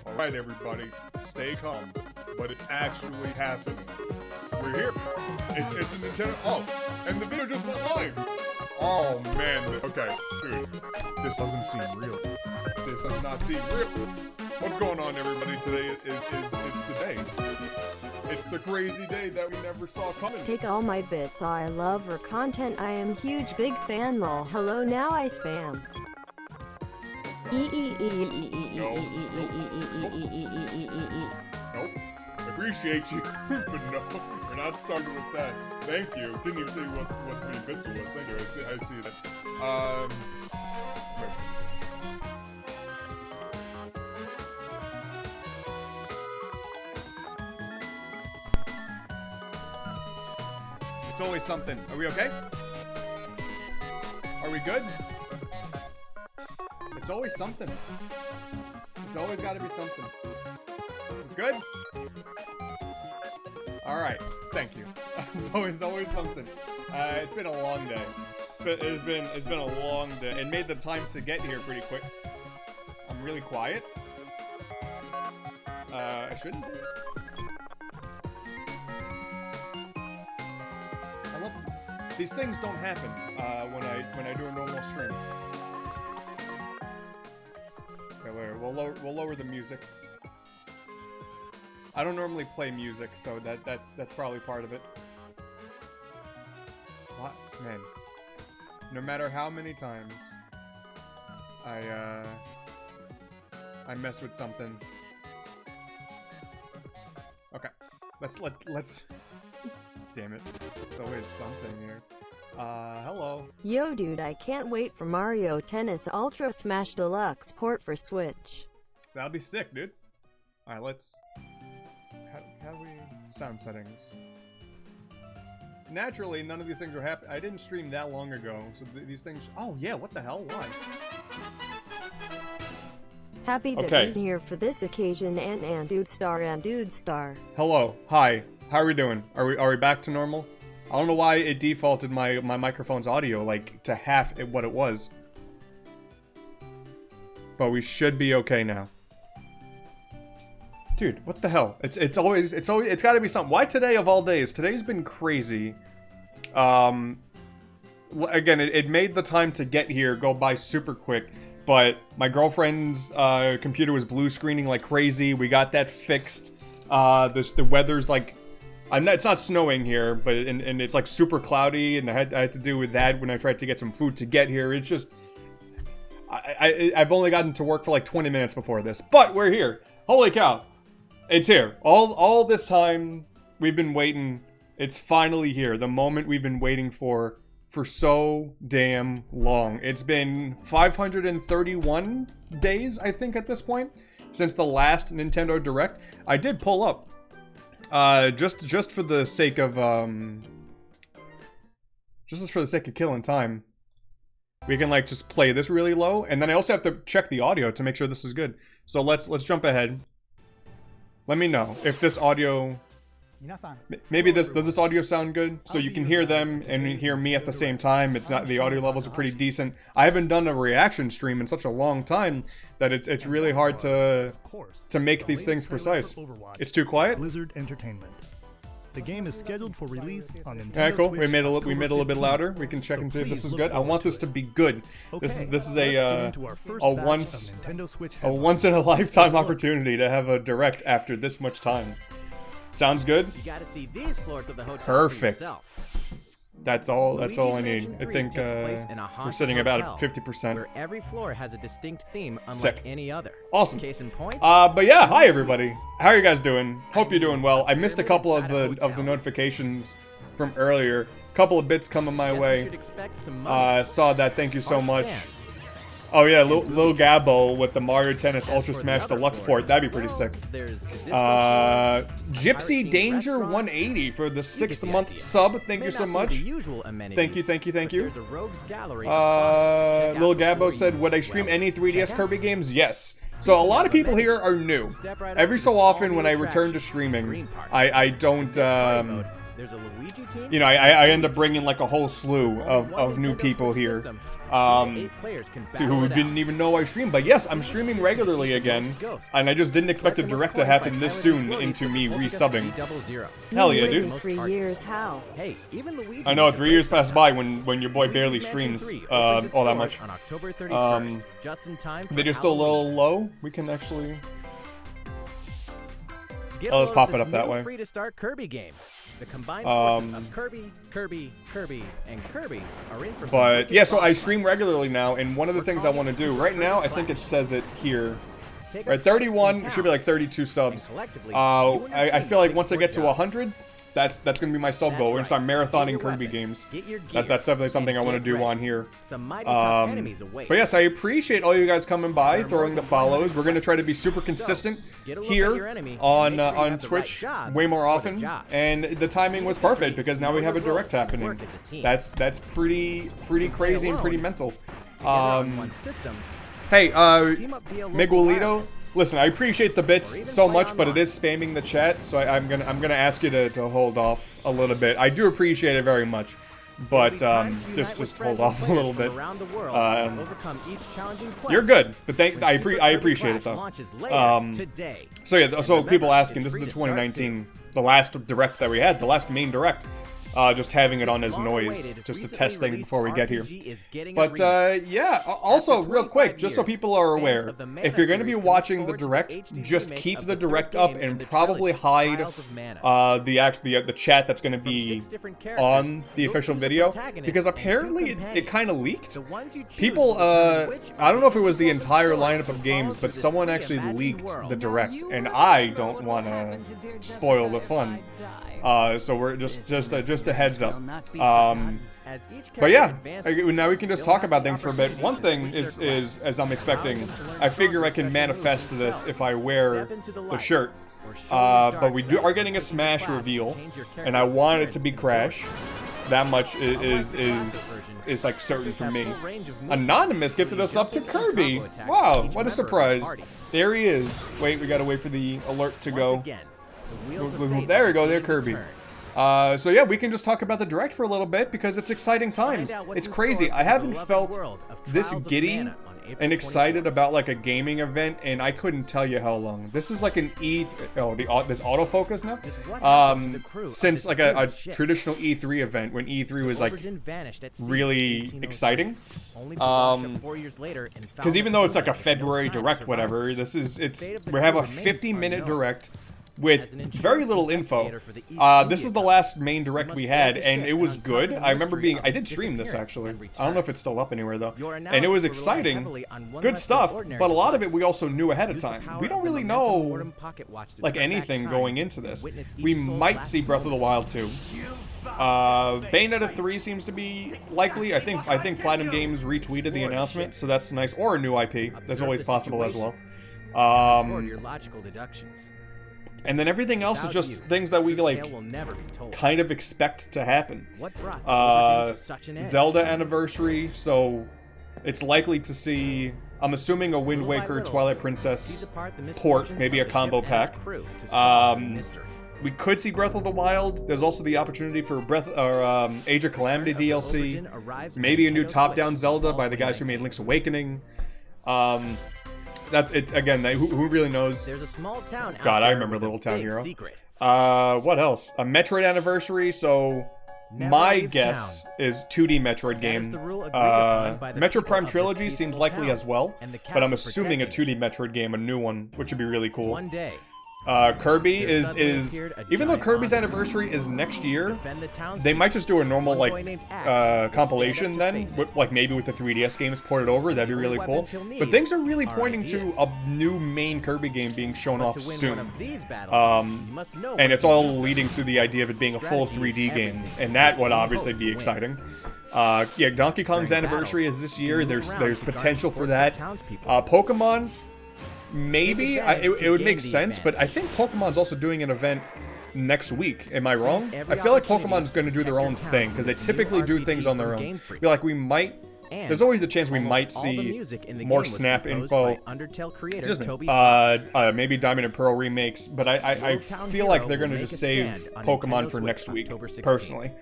Alright everybody, stay calm, but it's actually happening. We're here. It's a Nintendo. Oh, and the video just went live. Oh man. Okay, dude, this doesn't seem real. This does not seem real. What's going on, everybody? Today is the day. It's the crazy day that we never saw coming. Take all my bits. I love her content. I am huge big fan. Lol. Hello, now I spam. Nope. Appreciate you, but no, we're not starting with that. Thank you. Didn't even say what many bits it was. Thank you. I see that. It's always something. Are we okay? Are we good? It's always something. It's always got to be something. Good? Alright, thank you. It's always something. It's been a long day. It's been a long day. It made the time to get here pretty quick. I'm really quiet. I shouldn't be. I love these things don't happen when I do a normal stream. Okay, we'll lower the music. I don't normally play music, so that's probably part of it. What? Man. No matter how many times I mess with something. Okay. Let's damn it. It's always something here. Hello. Yo dude, I can't wait for Mario Tennis Ultra Smash Deluxe port for Switch. That'll be sick, dude. Alright, let's... How do we... Sound settings. Naturally, none of these things are happening. I didn't stream that long ago, so these things... Oh, yeah, what the hell? Why? Happy to be here for this occasion, AntDude star. Hello. Hi. How are we doing? Are we back to normal? I don't know why it defaulted my microphone's audio, like, to half what it was. But we should be okay now. Dude, what the hell? It's gotta be something. Why today of all days? Today's been crazy. Again, it made the time to get here go by super quick, but my girlfriend's computer was blue screening like crazy. We got that fixed. The weather's like, it's not snowing here, but and it's like super cloudy, and I had to do with that when I tried to get some food to get here. It's just, I've only gotten to work for like 20 minutes before this, but we're here. Holy cow. It's here. All this time we've been waiting. It's finally here. The moment we've been waiting for so damn long. It's been 531 days, I think, at this point, since the last Nintendo Direct. I did pull up, just for the sake of killing time. We can like just play this really low, and then I also have to check the audio to make sure this is good. So let's jump ahead. Let me know if this audio, maybe does this audio sound good? So you can hear them and hear me at the same time. It's not, the audio levels are pretty decent. I haven't done a reaction stream in such a long time that it's really hard to make these things precise. It's too quiet? Blizzard Entertainment. The game is scheduled for release on Nintendo Alright, cool. Switch We made a little bit louder. We can check and see if this is good. I want this to be good. This is a once in a lifetime opportunity to have a direct after this much time. Sounds good? You gotta see these floors of the hotel Perfect. for yourself. That's all I need. Mansion I 3 think takes place in a we're haunted sitting about hotel, at 50%. where every floor has a distinct theme unlike Sick. any other. Awesome. Case in point. But yeah, hi everybody. How are you guys doing? Hope you're doing well. I missed a couple of the notifications from earlier. Couple of bits coming my way. Saw that. Thank you so much. Oh yeah, Lil Gabbo with the Mario Tennis Ultra Smash Deluxe port. That'd be pretty sick. Gypsy Danger 180 for the 6th month sub. Thank you so much. Thank you. Lil Gabbo said, would I stream any 3DS Kirby games? Yes. So a lot of people here are new. Every so often when I return to streaming, I don't There's a Luigi team. you know, I end up bringing like a whole slew of new people here, who didn't even know I streamed. But yes, I'm streaming regularly again, and I just didn't expect a direct to happen this soon into me resubbing. Hell yeah, dude. 3 years, how? Hey, even Luigi. I know, 3 years passed by when your boy barely streams all that much. On October 31st, just in time for They're just still a little low. We can actually. Oh, let's pop it up that way. Free to start Kirby game. The combined forces of Kirby, and Kirby are in for some But yeah, so I wicked stream regularly now, and one of the things I want to do right now, I think it says it here. Take Right, a 31, it should be like 32 subs. I feel like once I get to 100, that's gonna be my sub goal. We're gonna start marathoning Kirby games. That's definitely something I want to do on here. Some mighty tough enemies await. But yes, I apprate all you guys coming by, throwing the follows. We're gonna try to be super consistent here on Twitch way more often, and the timing was perfect because now we have a direct happening. That's pretty crazy and pretty mental. Hey, Miguelito, listen, I appreciate the bits so much, but it is spamming the chat, so I'm gonna ask you to hold off a little bit. I do appreciate it very much, but just hold off a little bit. You're good, but I appreciate it though. So yeah, so people asking, this is the 2019, the last direct that we had, the last main direct. Just having it on as noise, just to test things before we get here. But yeah, also real quick, just so people are aware, if you're going to be watching the direct, just keep the direct up and probably hide the chat that's going to be on the official video, because apparently it kind of leaked. People, I don't know if it was the entire lineup of games, but someone actually leaked the direct, and I don't want to spoil the fun. So we're just a heads up. But yeah, now we can just talk about things for a bit. One thing is as I'm expecting, I figure I can manifest this if I wear the shirt. But we are getting a Smash reveal, and I want it to be Crash. That much is like certain for me. Anonymous gifted us up to Kirby. Wow, what a surprise! There he is. Wait, we gotta wait for the alert to go. There we go, there Kirby. So yeah, we can just talk about the direct for a little bit because it's exciting times. It's crazy. I haven't felt this giddy and excited about like a gaming event, and I couldn't tell you how long. This is like an this autofocus now. Since like a traditional E3 event when E3 was like really exciting. Because even though it's like a February direct, whatever, we have a 50-minute direct with very little info. This is the last main direct we had, and it was good. I remember I did stream this actually. I don't know if it's still up anywhere though. And it was exciting, good stuff, but a lot of it we also knew ahead of time. We don't really know like anything going into this. We might see Breath of the Wild 2. Bayonetta 3 seems to be likely. I think Platinum Games retweeted the announcement, so that's nice. Or a new IP. That's always possible as well. And then everything else is just things that we like kind of expect to happen. Zelda anniversary, so it's likely to see, I'm assuming, a Wind Waker Twilight Princess port, maybe a combo pack. We could see Breath of the Wild. There's also the opportunity for Age of Calamity DLC, maybe a new top-down Zelda by the guys who made Link's Awakening. That's it again. Who really knows? There's a small town God, I remember Little Town Hero. What else? A Metroid anniversary. So my guess is 2D Metroid game. Metroid Prime Trilogy seems likely as well, but I'm assuming a 2D Metroid game, a new one, which would be really cool. One day. Kirby is even though Kirby's anniversary is next year, they might just do a normal like compilation then, like maybe with the 3DS games ported over. That'd be really cool. But things are really pointing to a new main Kirby game being shown off soon, and it's all leading to the idea of it being a full 3D game, and that would obviously be exciting. Yeah, Donkey Kong's anniversary is this year. There's potential for that. Pokemon. Maybe it would make sense, but I think Pokemon's also doing an event next week. Am I wrong? I feel like Pokemon's going to do their own thing because they typically do things on their own. I feel like we might And there's always the chance we almost might all the see music in the more game was Snap composed info. by Undertale creator Just Toby Fox. maybe Diamond and Pearl remakes, but I Little Town feel like Hero they're will gonna make just a save stand on Pokemon Nintendo for Switch next week, October 16th. personally.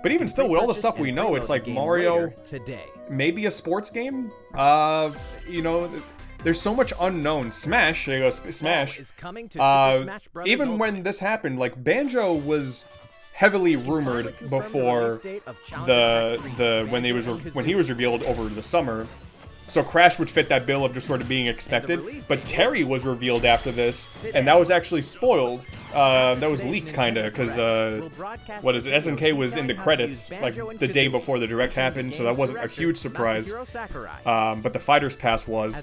But even still, with all the Pre-purchase stuff we and know, preload it's the like game Mario, later today. maybe a sports game. You know, there's so much unknown. Smash, there you go, Smash. Is coming to Super Smash Bros. Even Ultimate. when this happened, like Banjo was heavily rumored before when he was revealed over the summer. So Crash would fit that bill of just sort of being expected. But Terry was revealed after this, and that was actually spoiled. That was leaked, kinda, because what is it? SNK was in the credits like the day before the direct happened, so that wasn't a huge surprise. But the Fighters Pass was.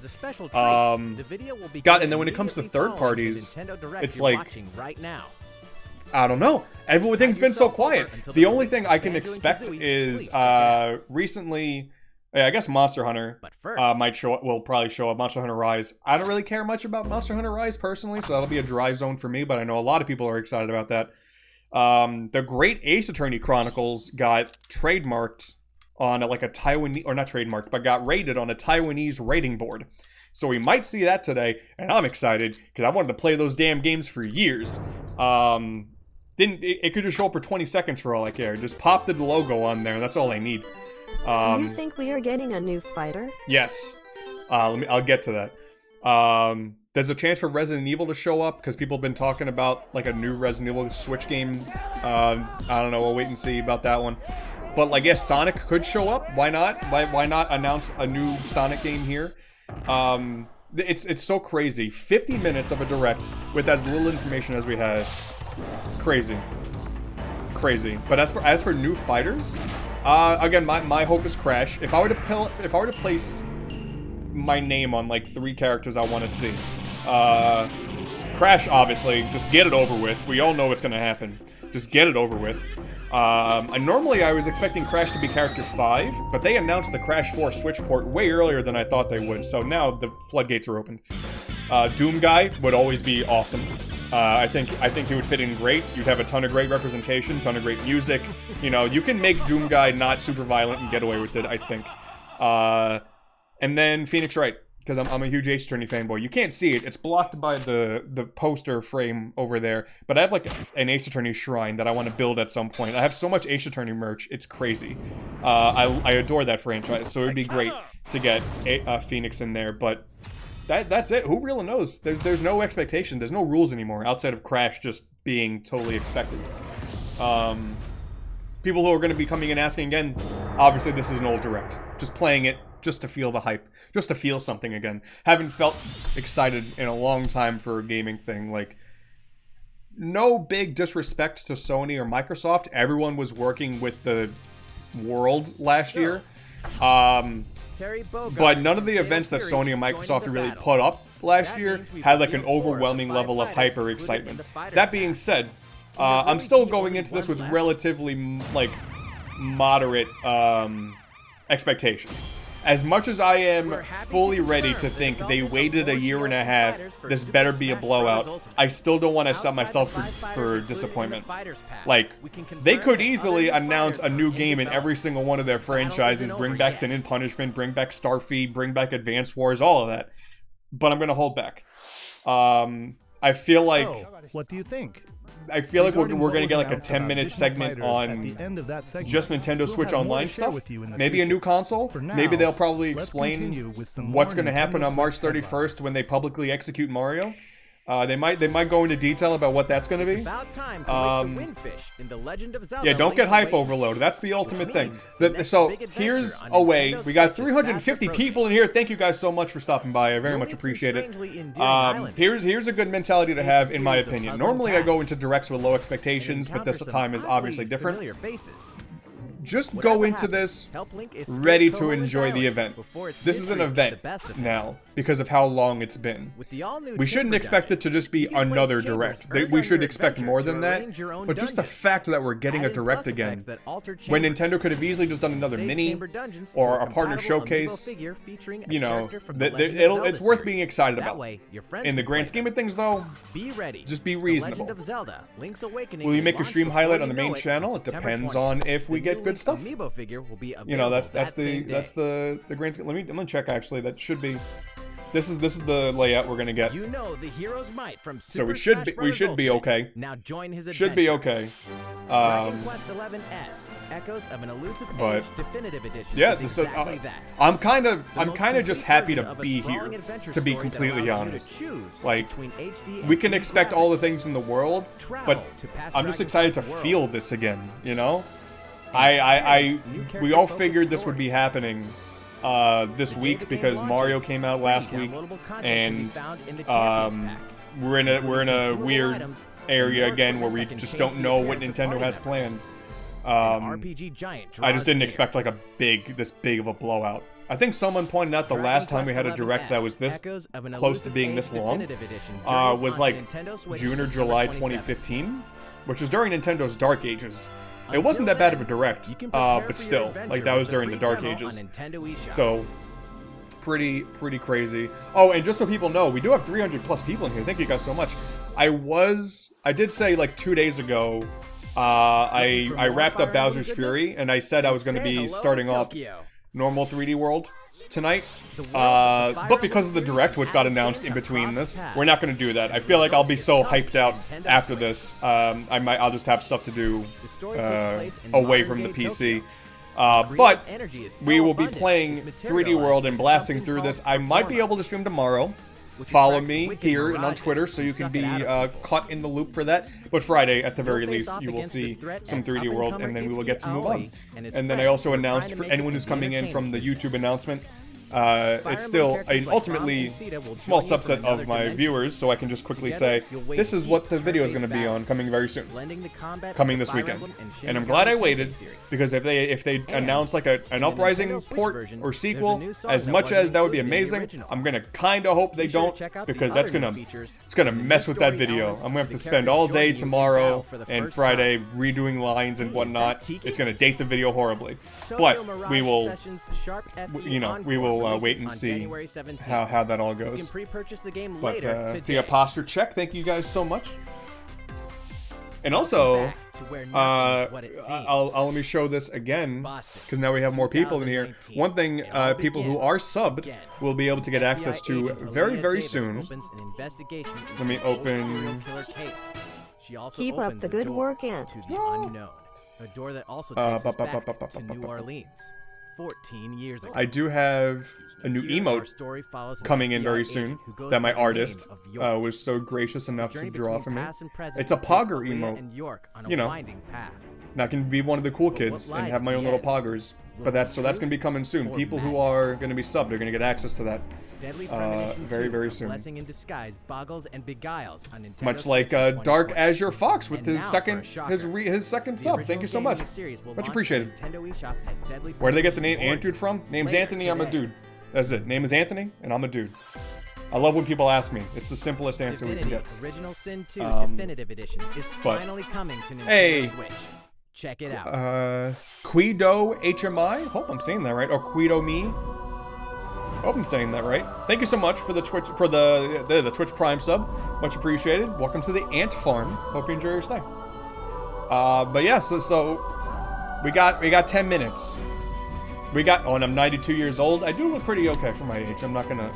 And then when it comes to third parties, it's like, I don't know. Everything's been so quiet. The only thing I can expect is recently. Yeah, I guess Monster Hunter will probably show up. Monster Hunter Rise. I don't really care much about Monster Hunter Rise personally, so that'll be a dry zone for me, but I know a lot of people are excited about that. The Great Ace Attorney Chronicles got trademarked on like a Taiwanese, or not trademarked, but got rated on a Taiwanese rating board. So we might see that today, and I'm excited because I wanted to play those damn games for years. It could just show up for 20 seconds for all I care. Just pop the logo on there, and that's all I need. Do you think we are getting a new fighter? Yes. I'll get to that. There's a chance for Resident Evil to show up because people have been talking about like a new Resident Evil Switch game. I don't know. We'll wait and see about that one. But like, yes, Sonic could show up. Why not? Why not announce a new Sonic game here? It's so crazy. 50 minutes of a direct with as little information as we have. Crazy. But as for new fighters. Again, my hope is Crash. If I were to place my name on like 3 characters I want to see, Crash, obviously, just get it over with. We all know what's gonna happen. Just get it over with. And normally I was expecting Crash to be character 5, but they announced the Crash 4 Switch port way earlier than I thought they would. So now the floodgates are opened. Doom Guy would always be awesome. I think he would fit in great. You'd have a ton of great representation, ton of great music. You know, you can make Doom Guy not super violent and get away with it, I think. And then Phoenix Wright, because I'm a huge Ace Attorney fanboy. You can't see it. It's blocked by the poster frame over there. But I have like an Ace Attorney shrine that I want to build at some point. I have so much Ace Attorney merch. It's crazy. I adore that franchise, so it would be great to get Phoenix in there. But that's it. Who really knows? There's no expectation. There's no rules anymore outside of Crash just being totally expected. People who are going to be coming and asking again, obviously this is an old direct. Just playing it just to feel the hype. Just to feel something again. Haven't felt excited in a long time for a gaming thing. Like, no big disrespect to Sony or Microsoft. Everyone was working with the world last year. But none of the events that Sony and Microsoft really put up last year had like an overwhelming level of hype or excitement. That being said, I'm still going into this with relatively like moderate expectations. As much as I am fully ready to think they waited a year and a half, this better be a blowout, I still don't want to set myself for disappointment. Like, they could easily announce a new game in every single one of their franchises, bring back Sin and Punishment, bring back Starfield, bring back Advance Wars, all of that. But I'm going to hold back. I feel like... So, what do you think? I feel like we're going to get like a 10-minute segment on just Nintendo Switch Online stuff. Maybe a new console. Maybe they'll probably explain what's going to happen on March 31st when they publicly execute Mario. They might go into detail about what that's going to be. Yeah, don't get hype overload. That's the ultimate thing. So here's a way. We got 350 people in here. Thank you guys so much for stopping by. I very much appreciate it. Here's a good mentality to have, in my opinion. Normally I go into directs with low expectations, but this time is obviously different. Just go into this ready to enjoy the event. This is an event now because of how long it's been. We shouldn't expect it to just be another direct. We should expect more than that. But just the fact that we're getting a direct again, when Nintendo could have easily just done another mini or a partner showcase, you know, it's worth being excited about. In the grand scheme of things, though, just be reasonable. Will you make a stream highlight on the main channel? It depends on if we get good good stuff. Amiibo figure will be You know, that's the the grand scheme. I'm gonna check actually. That should be. This is the layout we're gonna get. You know the hero's might from Super So we should Smash be Bros. okay. Now join his adventure. Should be okay. Dragon Quest XI S, Echoes of an Elusive Age Definitive Edition. Yeah, is exactly that. I'm kind of just complete happy to version of a be sprawling here. adventure To be story that completely allows you to honest, choose like between HD and we can 2D expect all the graphics. things in the world, Travel but to past I'm just Dragon excited to Quest feel worlds. this again. You know, Experience new we all character-focused figured this would be stories. happening this The day week the game because launches, Mario came out free last week, downloadable content can be and found in the Champions Pack. we're in a Consumable weird items, area and again more where we equipment that just can don't change know the what appearance of Nintendo party has members. planned. An RPG giant I just draws didn't near. expect like this big of a blowout. I think someone pointed out the Dragon last time we Quest had a 11 direct that was this Echoes of an close to Elusive being this Age long Definitive Edition journeys was onto like Nintendo Switch June or September July 27th. 2015, which was during Nintendo's Dark Ages. It Until wasn't that bad of a then, direct, you can prepare but for still, your adventure like that was with a during the free Dark demo Ages. on Nintendo eShop. So pretty crazy. Oh, and just so people know, we do have 300 plus people in here. Thank you guys so much. I did say like 2 days ago, I wrapped up Fire Emblem Bowser's goodness? Fury, and I said I was going to Say be hello starting to off Tokyo. normal 3D World tonight. The worlds of the Fire But because of the Emblem direct, series which got and announced Atlas in games between have this, crossed we're not going to do that. I feel like I'll be so hyped out Nintendo after Switch. this. I'll just have stuff to do The story takes place in away modern from the day PC. Tokyo. But Creative energy is so we will be abundant, playing it's 3D materialized World and into blasting something through this. called I might be Performa, able to stream tomorrow. which Follow attracts me wicked here and on mirages Twitter so and you can suck it be out of people. caught in the loop for that. But Friday, at the very You'll face least, off you will against see this threat some as 3D World, up-and-comer and then we will get to Itsuki move on. Aoi and his And then I friends also who are announced trying to for make anyone it who's in the coming in from the entertainment YouTube business. announcement, Fire it's Emblem still characters like ultimately Braum and Sita will small join you from subset another of my dimension. viewers, so I can just quickly Together, say, you'll wage this is what the deep video is going to turn-based be on, battles, coming very soon. blending the combat Coming of this Fire weekend. Emblem and Shin And I'm Megami glad I Tensei waited, series. because if they And announce like an in the Uprising Nintendo Switch port version, or there's a sequel, new song as that much wasn't as that would be included in the amazing, original. I'm going to kind of hope they Be sure to don't, check out the because that's other going new to features it's going to and the new mess with that story video. elements I'm going to have for to the spend all characters day joining you in tomorrow battle for the and first Friday time. redoing lines and Hey, is whatnot. that Tiki? It's going to date the video horribly. Tokyo But Mirage we will, Sessions Sharp FE you know, we Encore will releases wait and on see January 17th. how that all You can goes. pre-purchase the game But later today. see a posture check. Thank you guys so much. And also, Welcome back to where nothing is what it seems. I'll let me show this again Boston, because now we have more people in here. 2019. One thing, It all people who begins are subbed again. will be able to get FBI access to agent very Olivia Davis soon. opens an investigation into Let me a cold open- serial killer case. She also Keep up opens the a good door work, Ant. to the unknown. A door that also takes us back to New Orleans, 14 years ago. I do have a new Here, our emote story follows an coming in FBI very agent soon who goes that my by the name artist of York. was so gracious enough to Journey draw between for me. past and present It's a take Pogger Aaliyah emote. and York on a You know. winding path. And I can be one of the cool But kids what and lies have my at own the little end? poggers. Will But it that's be going to truth be coming soon. or People who madness? are going to be subbed are going to get access to that. Deadly Uh, Premonition very, 2, very a soon. Blessing in disguise boggles and beguiles on Nintendo Much Switch like in Dark 2020. Azure Fox with And his now for a second shocker. his second The sub. original Thank you so game much. in the series will Much launch appreciated. on Nintendo eShop as Deadly Where did they get the name Premonition AntDude from? Name's later Anthony, I'm a today. dude. That's it. Name is Anthony, and I'm a dude. I love when people ask me. It's the simplest answer we can Divinity get. Original Sin 2 Um, Definitive Edition is but- finally coming to Nintendo Hey. Switch. Check it out. Quido HMI. Hope I'm saying that right. Or Quido Me. Hope I'm saying that right. Thank you so much for the Twitch the Twitch Prime sub. Much appreciated. Welcome to the Ant Farm. Hope you enjoy your stay. But yeah, so we got 10 minutes. We got. Oh, and I'm 92 years old. I do look pretty okay for my age. I'm not gonna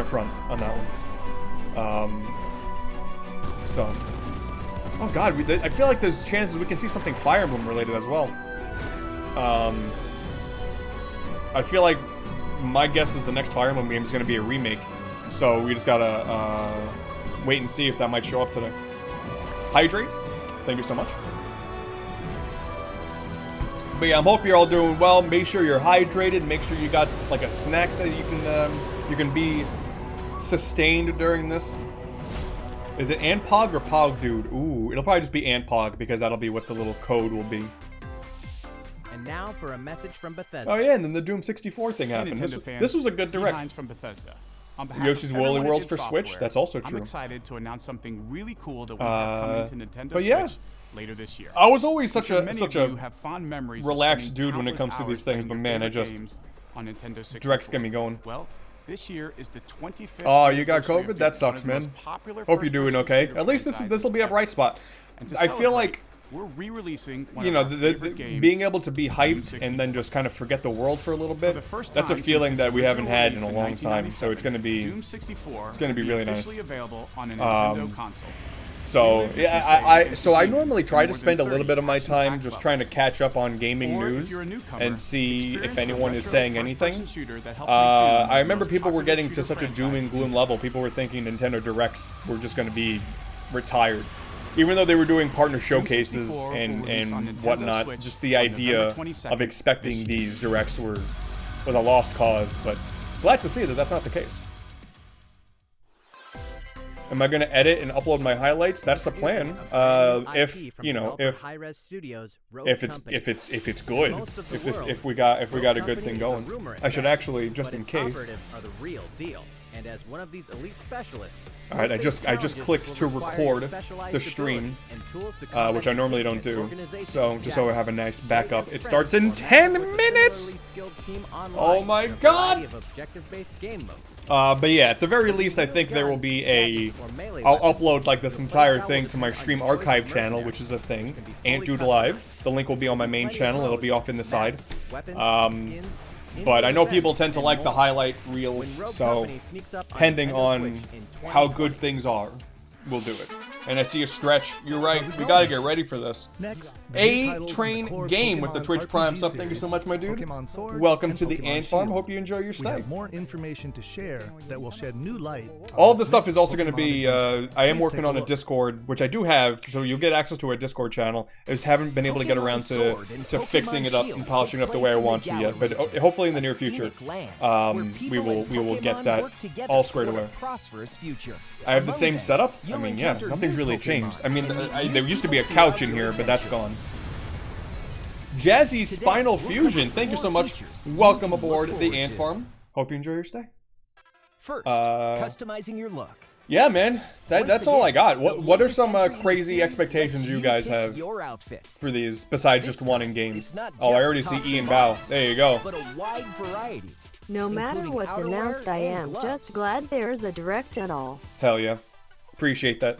front on that one. So. Oh God, I feel like there's chances we can see something Fire Emblem related as well. I feel like my guess is the next Fire Emblem game is going to be a remake, so we just gotta wait and see if that might show up today. Hydrate, thank you so much. But yeah, I hope you're all doing well. Make sure you're hydrated. Make sure you got like a snack that you can be sustained during this. Is it AntPog or PogDude? Ooh, it'll probably just be AntPog because that'll be what the little code will be. And now for a message from Bethesda. Oh yeah, and then the Doom 64 thing happened. This was a good direct. Hines from Bethesda. On behalf Yoshi's of Woolly everyone at World id for Switch, Software, that's also true. I'm excited to announce something really cool that we have coming to Nintendo but Switch yeah. later this year. I was always I'm such sure a many such of you a have fond memories of relaxed spending dude when it countless comes to these hours things, playing but your man, I favorite just games on Nintendo 64. directs get me going. Well, this year is the 25th. Oh, you got anniversary of COVID? Doom, That sucks, one of the man. most popular Hope you're doing first-person okay. shooter At least this will be a franchises bright spot. And to I feel celebrate, like we're re-releasing one you know, of our favorite games. being able to be hyped Doom and then just kind of forget the world for a little bit. For the first That's a time feeling since that its we haven't original had in a release long time. So it's going to be Doom 64 it's going to be really nice. officially available on a Nintendo console. So yeah, I normally try to spend a little bit of my time just trying to catch up on gaming news and see if anyone is saying anything. I remember people were getting to such a doom and gloom level. People were thinking Nintendo Directs were just going to be retired, even though they were doing partner showcases and whatnot. Just the idea of expecting these Directs was a lost cause. But glad to see that that's not the case. Am I going to edit and upload my highlights? That's the plan. If you know, if it's good, if we got a good thing going, I should actually, just in case. And as one of these elite specialists, all right, I just clicked to record the stream, which I normally don't do. So just so I have a nice backup. It starts in 10 minutes. Oh my god! But yeah, at the very least, I think there will be I'll upload like this entire thing to my stream archive channel, which is a thing. AntDude Live. The link will be on my main channel. It'll be off in the side. But I know people tend to like the highlight reels, so depending on how good things are, we'll do it. And I see a stretch. You're right. We gotta get ready for this. Next, A-Train Game with the Twitch Prime sub. Thank you so much, my dude. Welcome to the Ant Farm. Hope you enjoy your We stay. have more information to share that will shed new light. All of the stuff is also going to be, I am working on a Discord, which I do have, so you'll get access to our Discord channel. I just haven't been able to get around to fixing it up and polishing it up the way I want to yet, but hopefully in the near future, we will get that all squared away. I have the same setup? I mean, yeah, nothing's really changed. I mean, there used to be a couch in here, but that's gone. Jazzy Spinal Fusion, thank you so much. Welcome aboard the Ant Farm. Hope you enjoy your stay. First, customizing your look. Yeah, man. That's all I got. What are some crazy expectations you guys have for these, besides just wanting games? Oh, I already see Ian Bao. There you go. But a wide variety. No matter what's announced, I am just glad there's a direct at all. Hell yeah. Appreciate that.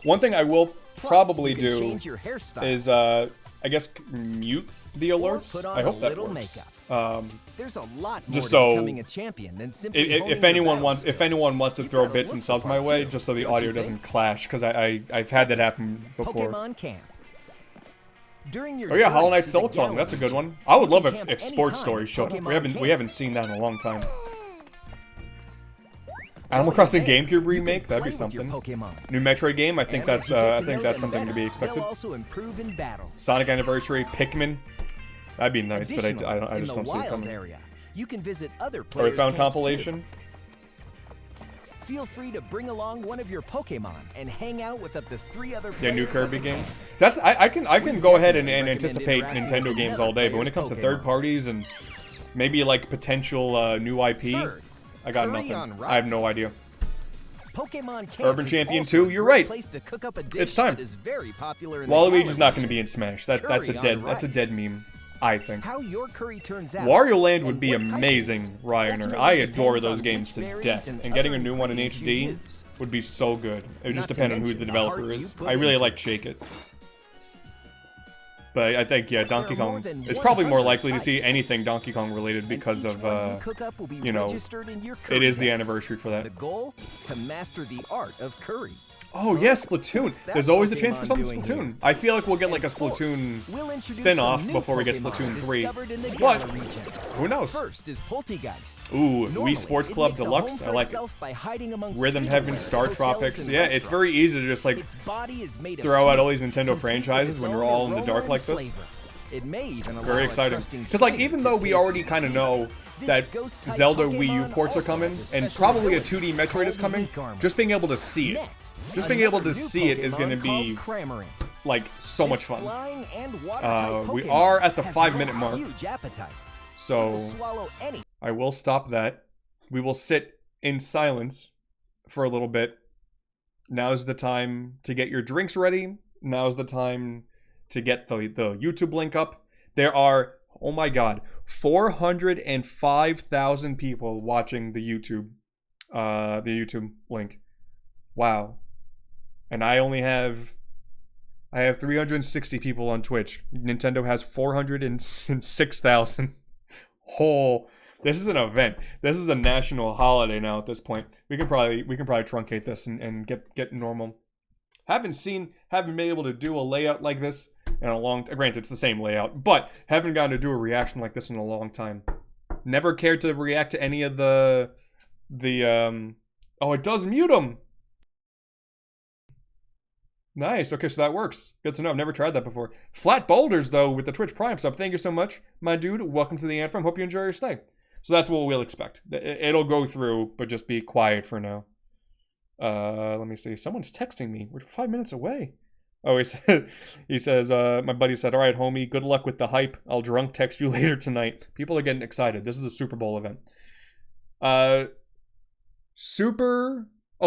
One thing I will probably do is, I guess, mute the alerts. I hope that works. There's a lot more just so becoming a champion than simply if anyone wants to throw bits and subs my way, just so the audio doesn't clash, because I've had that happen before. Pokemon Camp. Oh yeah, Hollow Knight Silk Song, that's a good one. I would love if Sports Story showed up. We haven't seen that in a long time. Animal Crossing GameCube remake, that'd be something. New Metroid game, I think that's something to be expected. Sonic Anniversary, Pikmin, that'd be nice, but I just don't see it coming. You can visit other players' Earthbound compilation. Feel free to bring along one of your Pokemon and hang out with up to 3 other players. Yeah, new Kirby game. I can go ahead and anticipate Nintendo games all day, but when it comes to third parties and maybe like potential new IP, I got nothing. I have no idea. Urban Champion 2, you're right. It's time. Waluigi's not going to be in Smash. That's a dead meme, I think. Wario Land would be amazing, Ryaner. I adore those games to death, and getting a new one in HD would be so good. It would just depend on who the developer is. I really like Shake It. But I think, yeah, Donkey Kong is probably more likely to see anything Donkey Kong related because of, you know, it is the anniversary for that. The goal? To master the art of curry. Oh, yes, Splatoon. There's always a chance for something Splatoon. I feel like we'll get like a Splatoon spin-off before we get Splatoon 3. But, who knows? Ooh, Wii Sports Club Deluxe. I like it. Rhythm Heaven, Star Tropics. Yeah, it's very easy to just like throw out all these Nintendo franchises when we're all in the dark like this. Very exciting. Because like, even though we already kind of know that Zelda Wii U ports are coming, and probably a 2D Metroid is coming, just being able to see it. Just being able to see it is going to be, like, so much fun. We are at the 5-minute mark, so I will stop that. We will sit in silence for a little bit. Now's the time to get your drinks ready. Now's the time to get the YouTube link up. There are, oh my god, 405,000 people watching the YouTube link. Wow. And I only have I have 360 people on Twitch. Nintendo has 406,000. Oh, this is an event. This is a national holiday now at this point. We can probably truncate this and get normal. Haven't been able to do a layout like this in a long time. Granted, it's the same layout, but haven't gotten to do a reaction like this in a long time. Never cared to react to any of the oh, it does mute them. Nice. Okay, so that works. Good to know. I've never tried that before. Flat Boulders, though, with the Twitch Prime sub. Thank you so much, my dude. Welcome to the Anthem. Hope you enjoy your stay. So that's what we'll expect. It'll go through, but just be quiet for now. Let me see. Someone's texting me. We're 5 minutes away. Oh, he says, my buddy said, all right, homie, good luck with the hype. I'll drunk text you later tonight. People are getting excited. This is a Super Bowl event.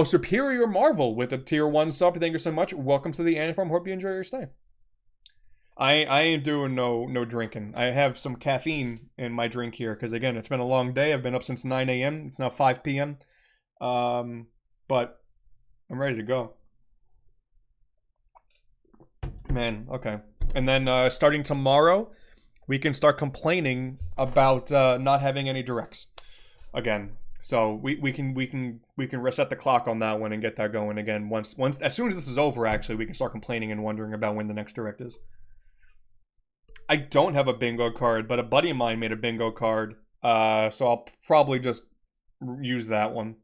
Superior Marvel with a tier 1 sub. Thank you so much. Welcome to the Anthem. Hope you enjoy your stay. I ain't doing no drinking. I have some caffeine in my drink here because, again, it's been a long day. I've been up since 9 a.m. It's now 5 p.m. But I'm ready to go. Man, okay. And then starting tomorrow, we can start complaining about not having any directs again. So we can reset the clock on that one and get that going again. Once as soon as this is over, actually, we can start complaining and wondering about when the next direct is. I don't have a bingo card, but a buddy of mine made a bingo card, so I'll probably just use that one.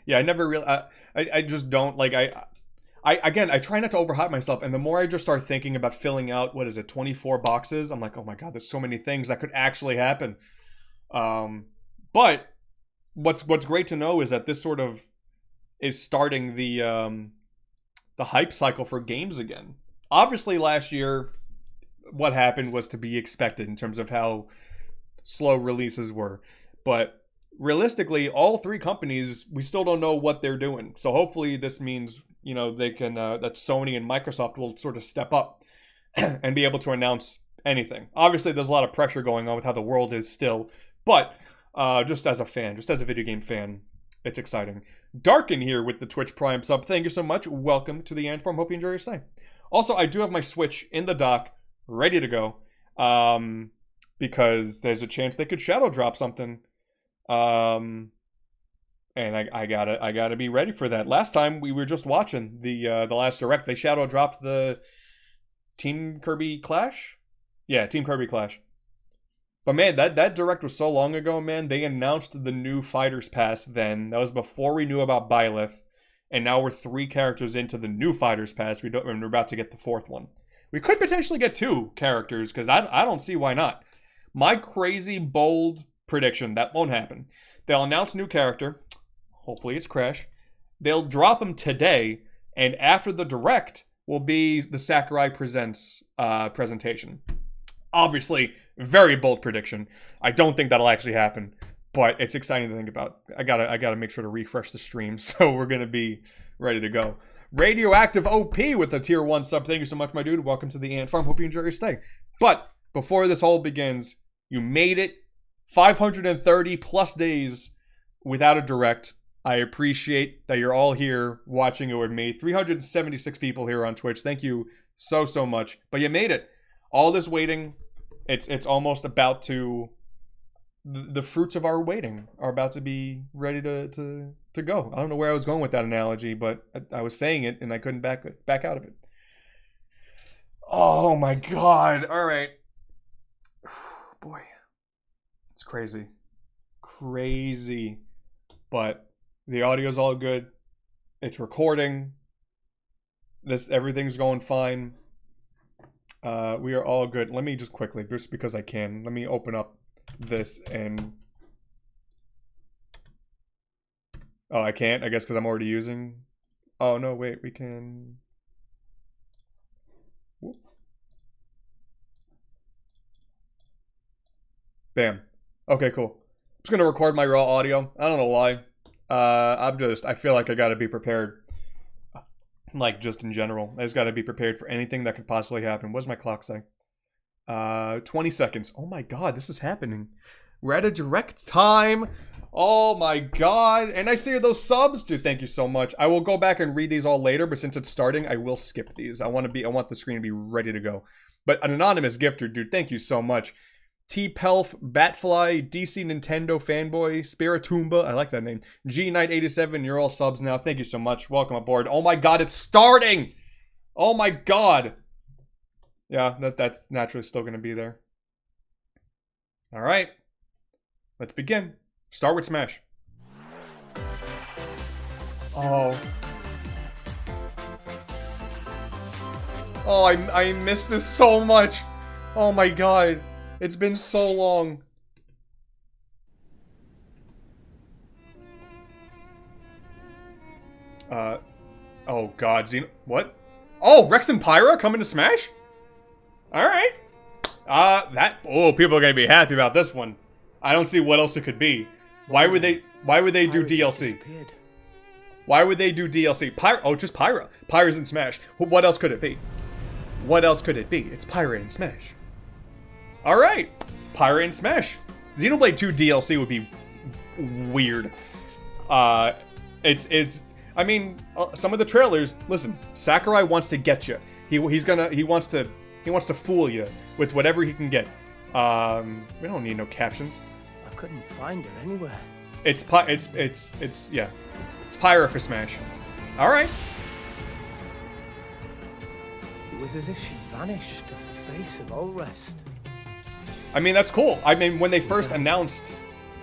Yeah, I never really. I just don't like. I try not to overhype myself, and the more I just start thinking about filling out 24 boxes, I'm like, oh my god, there's so many things that could actually happen. But what's great to know is that this sort of is starting the hype cycle for games again. Obviously, last year, what happened was to be expected in terms of how slow releases were. But realistically, all three companies, we still don't know what they're doing. So hopefully this means, they can, that Sony and Microsoft will sort of step up and be able to announce anything. Obviously, there's a lot of pressure going on with how the world is still. But just as a fan, just as a video game fan, it's exciting. Darken here with the Twitch Prime sub. Thank you so much. Welcome to the Anthem. Hope you enjoy your stay. Also, I do have my Switch in the dock, ready to go, because there's a chance they could shadow drop something, and I gotta be ready for that. Last time we were just watching the last direct, they shadow dropped the Team Kirby Clash. Yeah, Team Kirby Clash. But man, that direct was so long ago, man. They announced the new Fighters Pass then. That was before we knew about Byleth. And now we're 3 characters into the new Fighters Pass. We're about to get the 4th one. We could potentially get 2 characters, because I don't see why not. My crazy, bold prediction, that won't happen. They'll announce a new character. Hopefully it's Crash. They'll drop him today, and after the direct will be the Sakurai Presents presentation. Obviously, very bold prediction. I don't think that'll actually happen. But it's exciting to think about. I gotta make sure to refresh the stream, so we're gonna be ready to go. Radioactive OP with a tier 1 sub. Thank you so much, my dude. Welcome to the Ant Farm. Hope you enjoy your stay. But before this all begins, you made it 530 plus days without a direct. I appreciate that you're all here watching it with me. 376 people here on Twitch. Thank you so much. But you made it. All this waiting, it's almost about to. The fruits of our waiting are about to be ready to go. I don't know where I was going with that analogy, but I was saying it and I couldn't back out of it. Oh my god. All right. Boy. It's crazy. Crazy. But the audio's all good. It's recording. Everything's going fine. We are all good. Let me just quickly, just because I can, let me open up this and I can't, I guess, because I'm already using. Oh no, wait, we can. Whoop. Bam. Okay, cool. I'm just gonna record my raw audio. I don't know why. I feel like I gotta be prepared. Like, just in general, I just gotta be prepared for anything that could possibly happen. What does my clock say? 20 seconds. Oh my god, this is happening. We're at a direct time. Oh my god. And I see those subs. Dude, thank you so much. I will go back and read these all later, but since it's starting, I will skip these. I want the screen to be ready to go. But an anonymous gifter, dude, thank you so much. T Pelf, Batfly, DC Nintendo Fanboy, Spiritumba, I like that name. G Knight 87, you're all subs now. Thank you so much. Welcome aboard. Oh my god, it's starting! Oh my god. Yeah, that's naturally still gonna be there. Alright. Let's begin. Start with Smash. Oh. Oh, I miss this so much. Oh my god. It's been so long. Oh god, what? Oh, Rex and Pyra coming to Smash? Alright. People are gonna be happy about this one. I don't see what else it could be. Why would they do DLC? Why would they do DLC? Just Pyra. Pyra's in Smash. What else could it be? What else could it be? It's Pyra in Smash. Alright. Pyra in Smash. Xenoblade 2 DLC would be weird. I mean, some of the trailers, listen, Sakurai wants to get you. He wants to fool you with whatever he can get. We don't need no captions. I couldn't find her anywhere. It's Pyra for Smash. All right. It was as if she vanished off the face of all rest. I mean, that's cool. I mean, when they first announced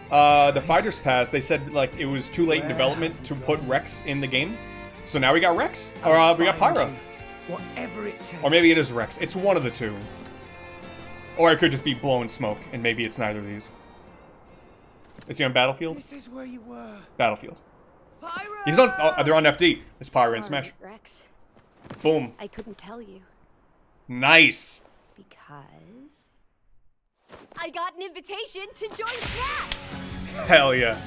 the Fighters Pass, they said like it was too late in development to put Rex in the game. So now we got Rex, or we got Pyra. Whatever it takes. Or maybe it is Rex. It's one of the two. Or it could just be blowing smoke, and maybe it's neither of these. Is he on Battlefield? This is where you were. Battlefield. Pyra! He's on. Oh, they're on FD. It's Pyra in Smash. Rex. Boom. I couldn't tell you. Nice. Because I got an invitation to join Smash. Hell yeah.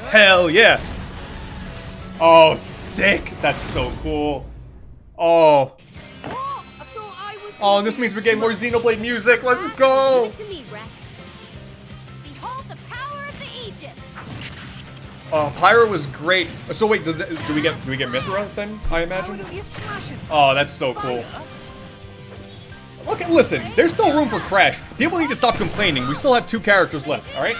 Hell yeah. Oh, sick. That's so cool. Oh. Oh, and this means we're getting more Xenoblade music. Let's go. Give it to me, Rex. Behold the power of the Aegis. Oh, Pyra was great. So wait, do we get Mythra then? I imagine. Oh, that's so cool. Okay, listen. There's still room for Crash. People need to stop complaining. We still have 2 characters left. All right.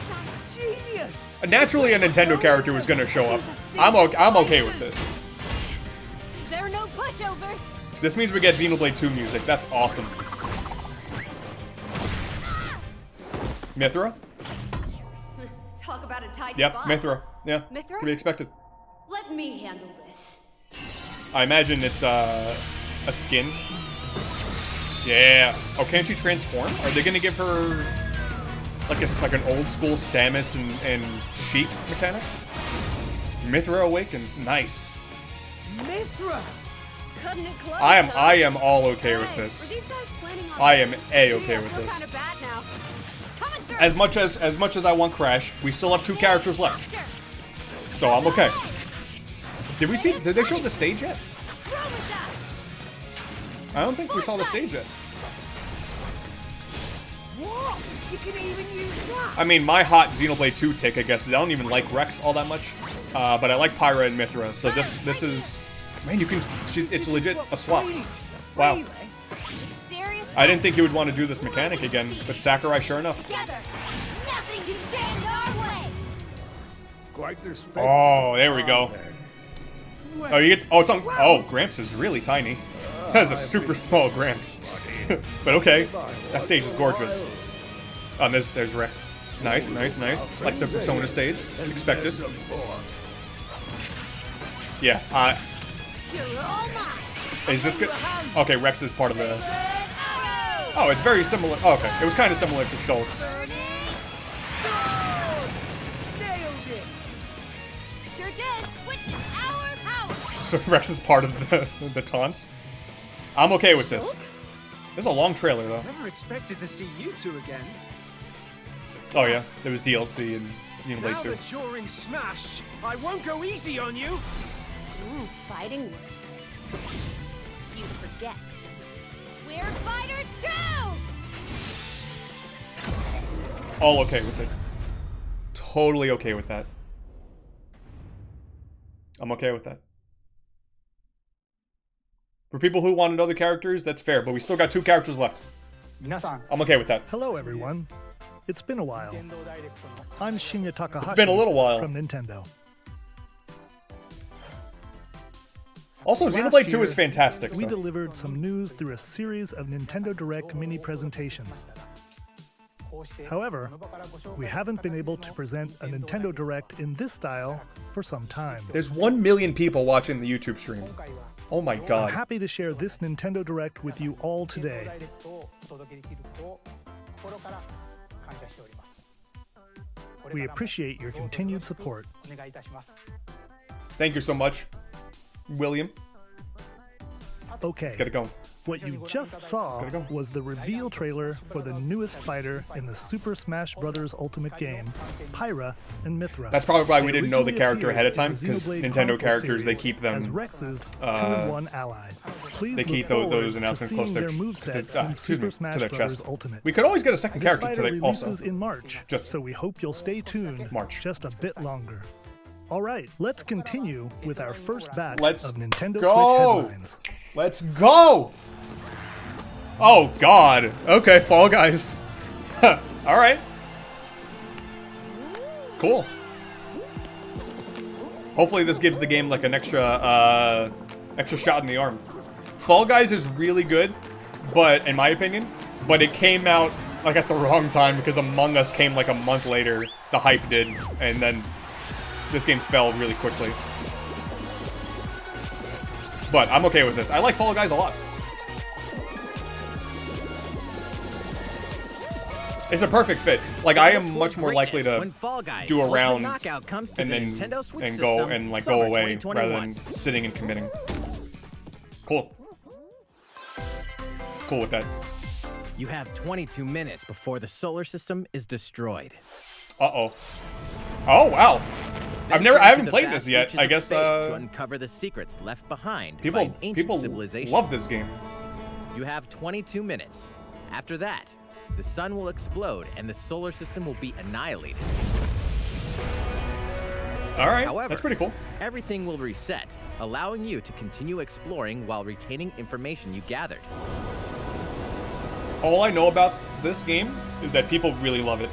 That's genius. Naturally, a Nintendo character was gonna show up. I'm okay with this. There are no pushovers. This means we get Xenoblade 2 music. That's awesome. Mythra? Talk about a tight Yep, spot. Mythra. Yeah, Mythra? to be expected. Let me handle this. I imagine it's a skin. Yeah. Oh, can't she transform? Are they gonna give her like an old school Samus and Sheik mechanic? Mythra awakens. Nice. Mythra! Cutting it close. I am all okay with this. I am okay with this. Kind of bad now. Coming through. As much as I want Crash, we still have 2 characters left. So I'm okay. Did they show the stage yet? I don't think we saw the stage yet. What? You can even use that? I mean, my hot Xenoblade 2 take, I guess, is I don't even like Rex all that much. But I like Pyra and Mythra, so this is... Man, you can... It's legit a swap. Wow. I didn't think he would want to do this mechanic again, but Sakurai, sure enough. Together, nothing can stand our way. Quite the Oh, there we go. Oh, you get... Oh, it's on... Oh, Gramps is really tiny. That's a super small Gramps. But okay. That stage is gorgeous. Oh, and there's Rex. Nice, nice, nice. Like the Persona stage. Expected. Yeah, is this good? Okay, Rex is part of the... Oh, it's very similar. Oh, okay, it was kind of similar to Shulk's. Sure did. Witness our power. So Rex is part of the taunts. I'm okay with this. This is a long trailer, though. Never expected to see you two again. Oh, yeah. There was DLC in Xenoblade Now 2. that you're in Smash, I won't go easy on you. Ooh, fighting words. You forget. We're fighters too! All okay with it. totally okay with that. I'm okay with that. For people who wanted other characters, that's fair, but we still got 2 characters left. I'm okay with that. Hello, everyone. It's been a while. I'm Shinya Takahashi. It's been a little while. From Nintendo. Also, Xenoblade 2 is fantastic. We delivered some news through a series of Nintendo Direct mini presentations. However, we haven't been able to present a Nintendo Direct in this style for some time. There's 1 million people watching the YouTube stream. Oh my god. I'm happy to share this Nintendo Direct with you all today. We appreciate your continued support. Thank you so much, William. Okay. Let's get it going. What you just saw was the reveal trailer for the newest fighter in the Super Smash Bros. Ultimate game, Pyra and Mithra. That's probably why we didn't know the character ahead of time, because Nintendo characters, they keep them as Rex's Turn 1 ally. Please they keep those announcements close to their chest. Ultimate. We could always get a second This character fighter today also. releases in March, so we hope you'll stay tuned just a bit longer. All right, let's continue with our first batch of Nintendo Switch headlines. Let's go! Oh, God. Okay, Fall Guys. All right. Cool. Hopefully this gives the game like an extra shot in the arm. Fall Guys is really good, but in my opinion, but it came out like at the wrong time because Among Us came like a month later. The hype did, and then this game fell really quickly. But I'm okay with this. I like Fall Guys a lot. It's a perfect fit. Like, I am much more likely to do a round and then go and like go away rather than sitting and committing. Cool. Cool with that. You have 22 minutes before the solar system is destroyed. Uh-oh. Oh, wow. I haven't played this yet. I guess to uncover the secrets left behind by an ancient civilization. Love this game. You have 22 minutes. After that, the sun will explode and the solar system will be annihilated. All right, however, that's pretty cool. Everything will reset, allowing you to continue exploring while retaining information you gathered. All I know about this game is that people really love it.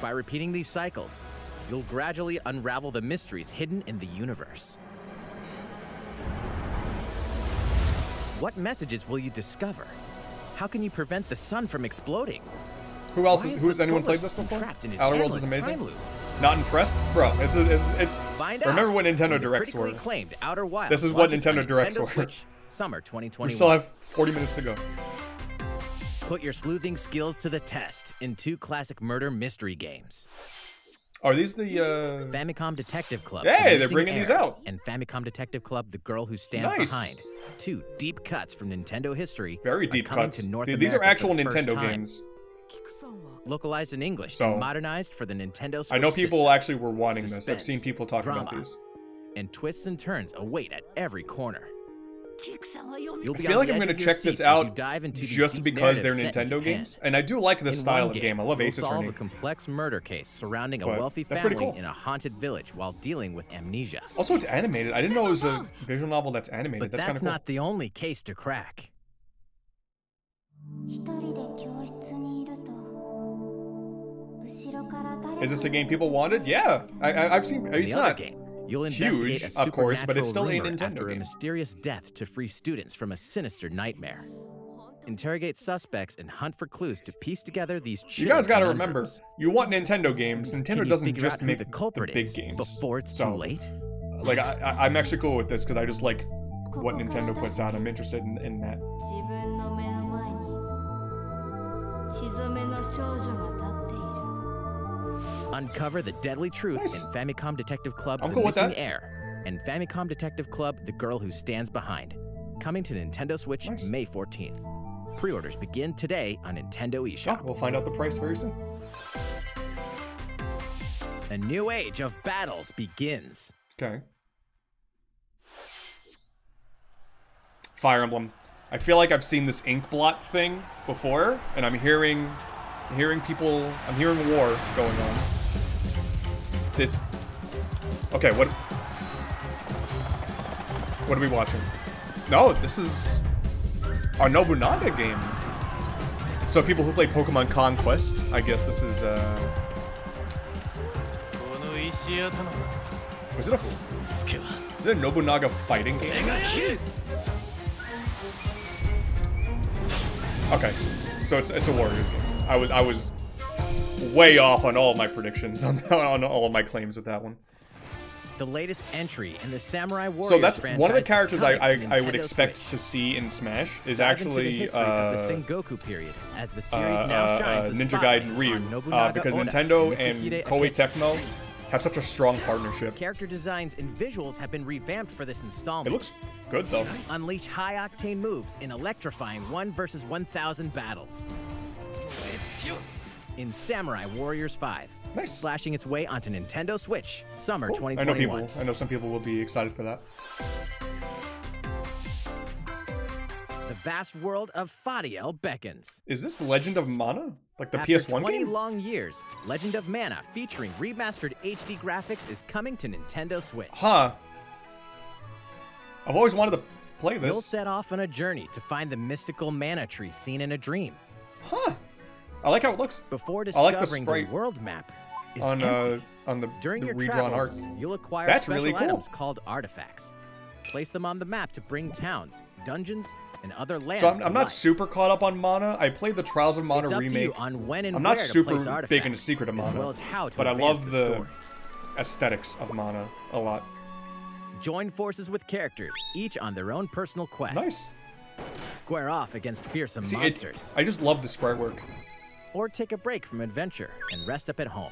By repeating these cycles, you'll gradually unravel the mysteries hidden in the universe. What messages will you discover? How can you prevent the sun from exploding? Who else has anyone played this before? Outer Worlds is amazing. Not impressed? Bro, remember what Nintendo Directs were. Outer Wilds This is what Nintendo Directs were. Switch, summer 2021. We still have 40 minutes to go. Put your sleuthing skills to the test in 2 classic murder mystery games. Are these the Famicom Detective Club? Hey, they're bringing these out. And Famicom Detective Club: The Girl Who Stands Behind. 2 deep cuts from Nintendo history. Very deep cuts. These are actual Nintendo games. Localized in English and modernized for the Nintendo Switch I know people system. actually were wanting this. I've seen people talk about these. And twists and turns await at every corner. I feel like I'm going to check this out just because they're Nintendo games. And I do like this style of game. I love Ace Attorney. Solve a complex murder case surrounding a wealthy family in a haunted village while dealing with amnesia. Also, it's animated. I didn't know it was a visual novel that's animated. But that's not the only case to crack. Is this a game people wanted? Yeah. I've seen. It's not You'll investigate huge, a of course, but it's still a rumor Nintendo after game. A mysterious death to free students from a sinister nightmare. Interrogate suspects and hunt for clues to piece together these. You guys got to remember, you want Nintendo games. Nintendo doesn't just make the big games before it's too late. Like I'm actually cool with this because I just like what Nintendo puts out. I'm interested in that. Uncover the deadly truth in Famicom Detective Club: The Missing Heir, and Famicom Detective Club: The Girl Who Stands Behind. Coming to Nintendo Switch May 14th. Pre-orders begin today on Nintendo eShop. We'll find out the price very soon. A new age of battles begins. Okay. Fire Emblem. I feel like I've seen this ink blot thing before, and I'm hearing war going on. This... Okay, what are we watching? No, this is our Nobunaga game. So people who play Pokemon Conquest, I guess this is, is it a Nobunaga fighting game? Okay, so it's a Warriors game. I was way off on all of my predictions on all of my claims with that one. The latest entry in the Samurai Warriors so that's franchise one of the characters I would Nintendo expect Switch. to see in Smash is Dive actually into the history of the Sengoku period as the series now shines the Ninja spotlight Gaiden Ryu, on Nobunaga because Oda Nintendo and Mitsuhide Koei Aketsu. Tecmo have such a strong partnership. Character designs and visuals have been revamped for this installment. It looks good though. Unleash high-octane moves in electrifying 1 versus 1,000 battles. In Samurai Warriors 5. Nice. Slashing its way onto Nintendo Switch, summer Cool. 2021. I know some people will be excited for that. The vast world of Fadiel beckons. Is this Legend of Mana? Like the After PS1 20 game? long years, Legend of Mana featuring remastered HD graphics is coming to Nintendo Switch. Huh. I've always wanted to play this. You'll set off on a journey to find the mystical mana tree seen in a dream. Huh. I like how it looks. Before I like the discovering the sprite world map is on empty. the During your redrawn travels, art. you'll acquire That's special really cool. items called artifacts. Place them on the map to bring towns, dungeons, and other lands So I'm to not life. super caught up on Mana. I played the Trials of Mana It's up to remake. you on when and I'm where not to super place big artifacts, into Secret of Mana, as well as how to but I advance love the the story. aesthetics of Mana a lot. Join forces with characters, each on their own personal quest. Nice. Square off against fearsome See, monsters. I just love the sprite work. Or take a break from adventure and rest up at home.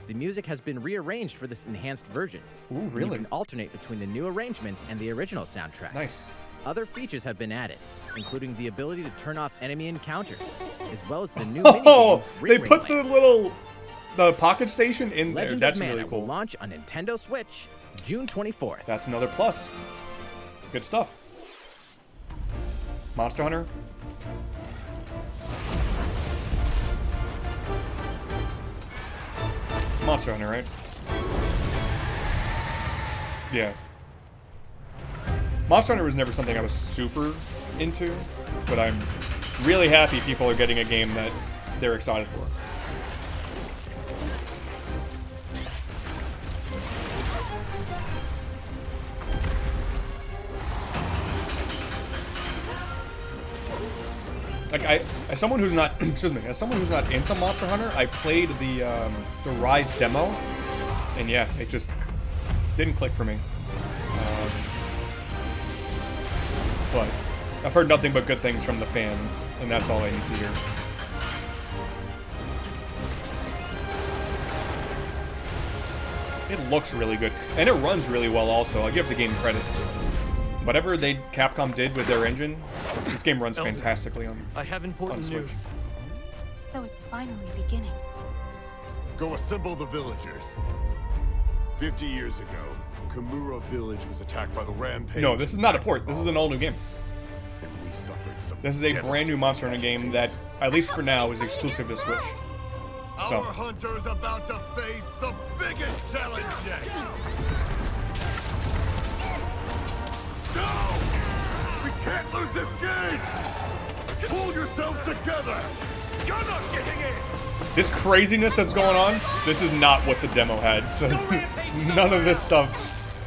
The music has been rearranged for this enhanced version. Ooh, and really? You can alternate between the new arrangement and the original soundtrack. Nice. Other features have been added, including the ability to turn off enemy encounters, as well as the new Oh, minigame, they Ring put Ring the pocket station in Legend there. That's of Mana really cool. will launch on Nintendo Switch June 24th. That's another plus. Good stuff. Monster Hunter. Monster Hunter, right? Yeah. Monster Hunter was never something I was super into, but I'm really happy people are getting a game that they're excited for. Like as someone who's not, excuse me, as someone who's not into Monster Hunter, I played the Rise demo, and yeah, it just didn't click for me. But I've heard nothing but good things from the fans, and that's all I need to hear. It looks really good, and it runs really well. Also, I give the game credit. Whatever Capcom did with their engine, this game runs fantastically on. I have important Switch. news. So it's finally beginning. Go assemble the villagers. 50 years ago, Kamura Village was attacked by the Rampage. No, this is not a port. This is an all-new game. And we suffered some This is a brand new Monster Hunter game that, at least for now, is exclusive to Switch. So. Our hunter's about to face the biggest challenge yet. No! We can't lose this gauge! Pull yourselves together! You're not getting in! This craziness that's going on, this is not what the demo had. So none of this stuff.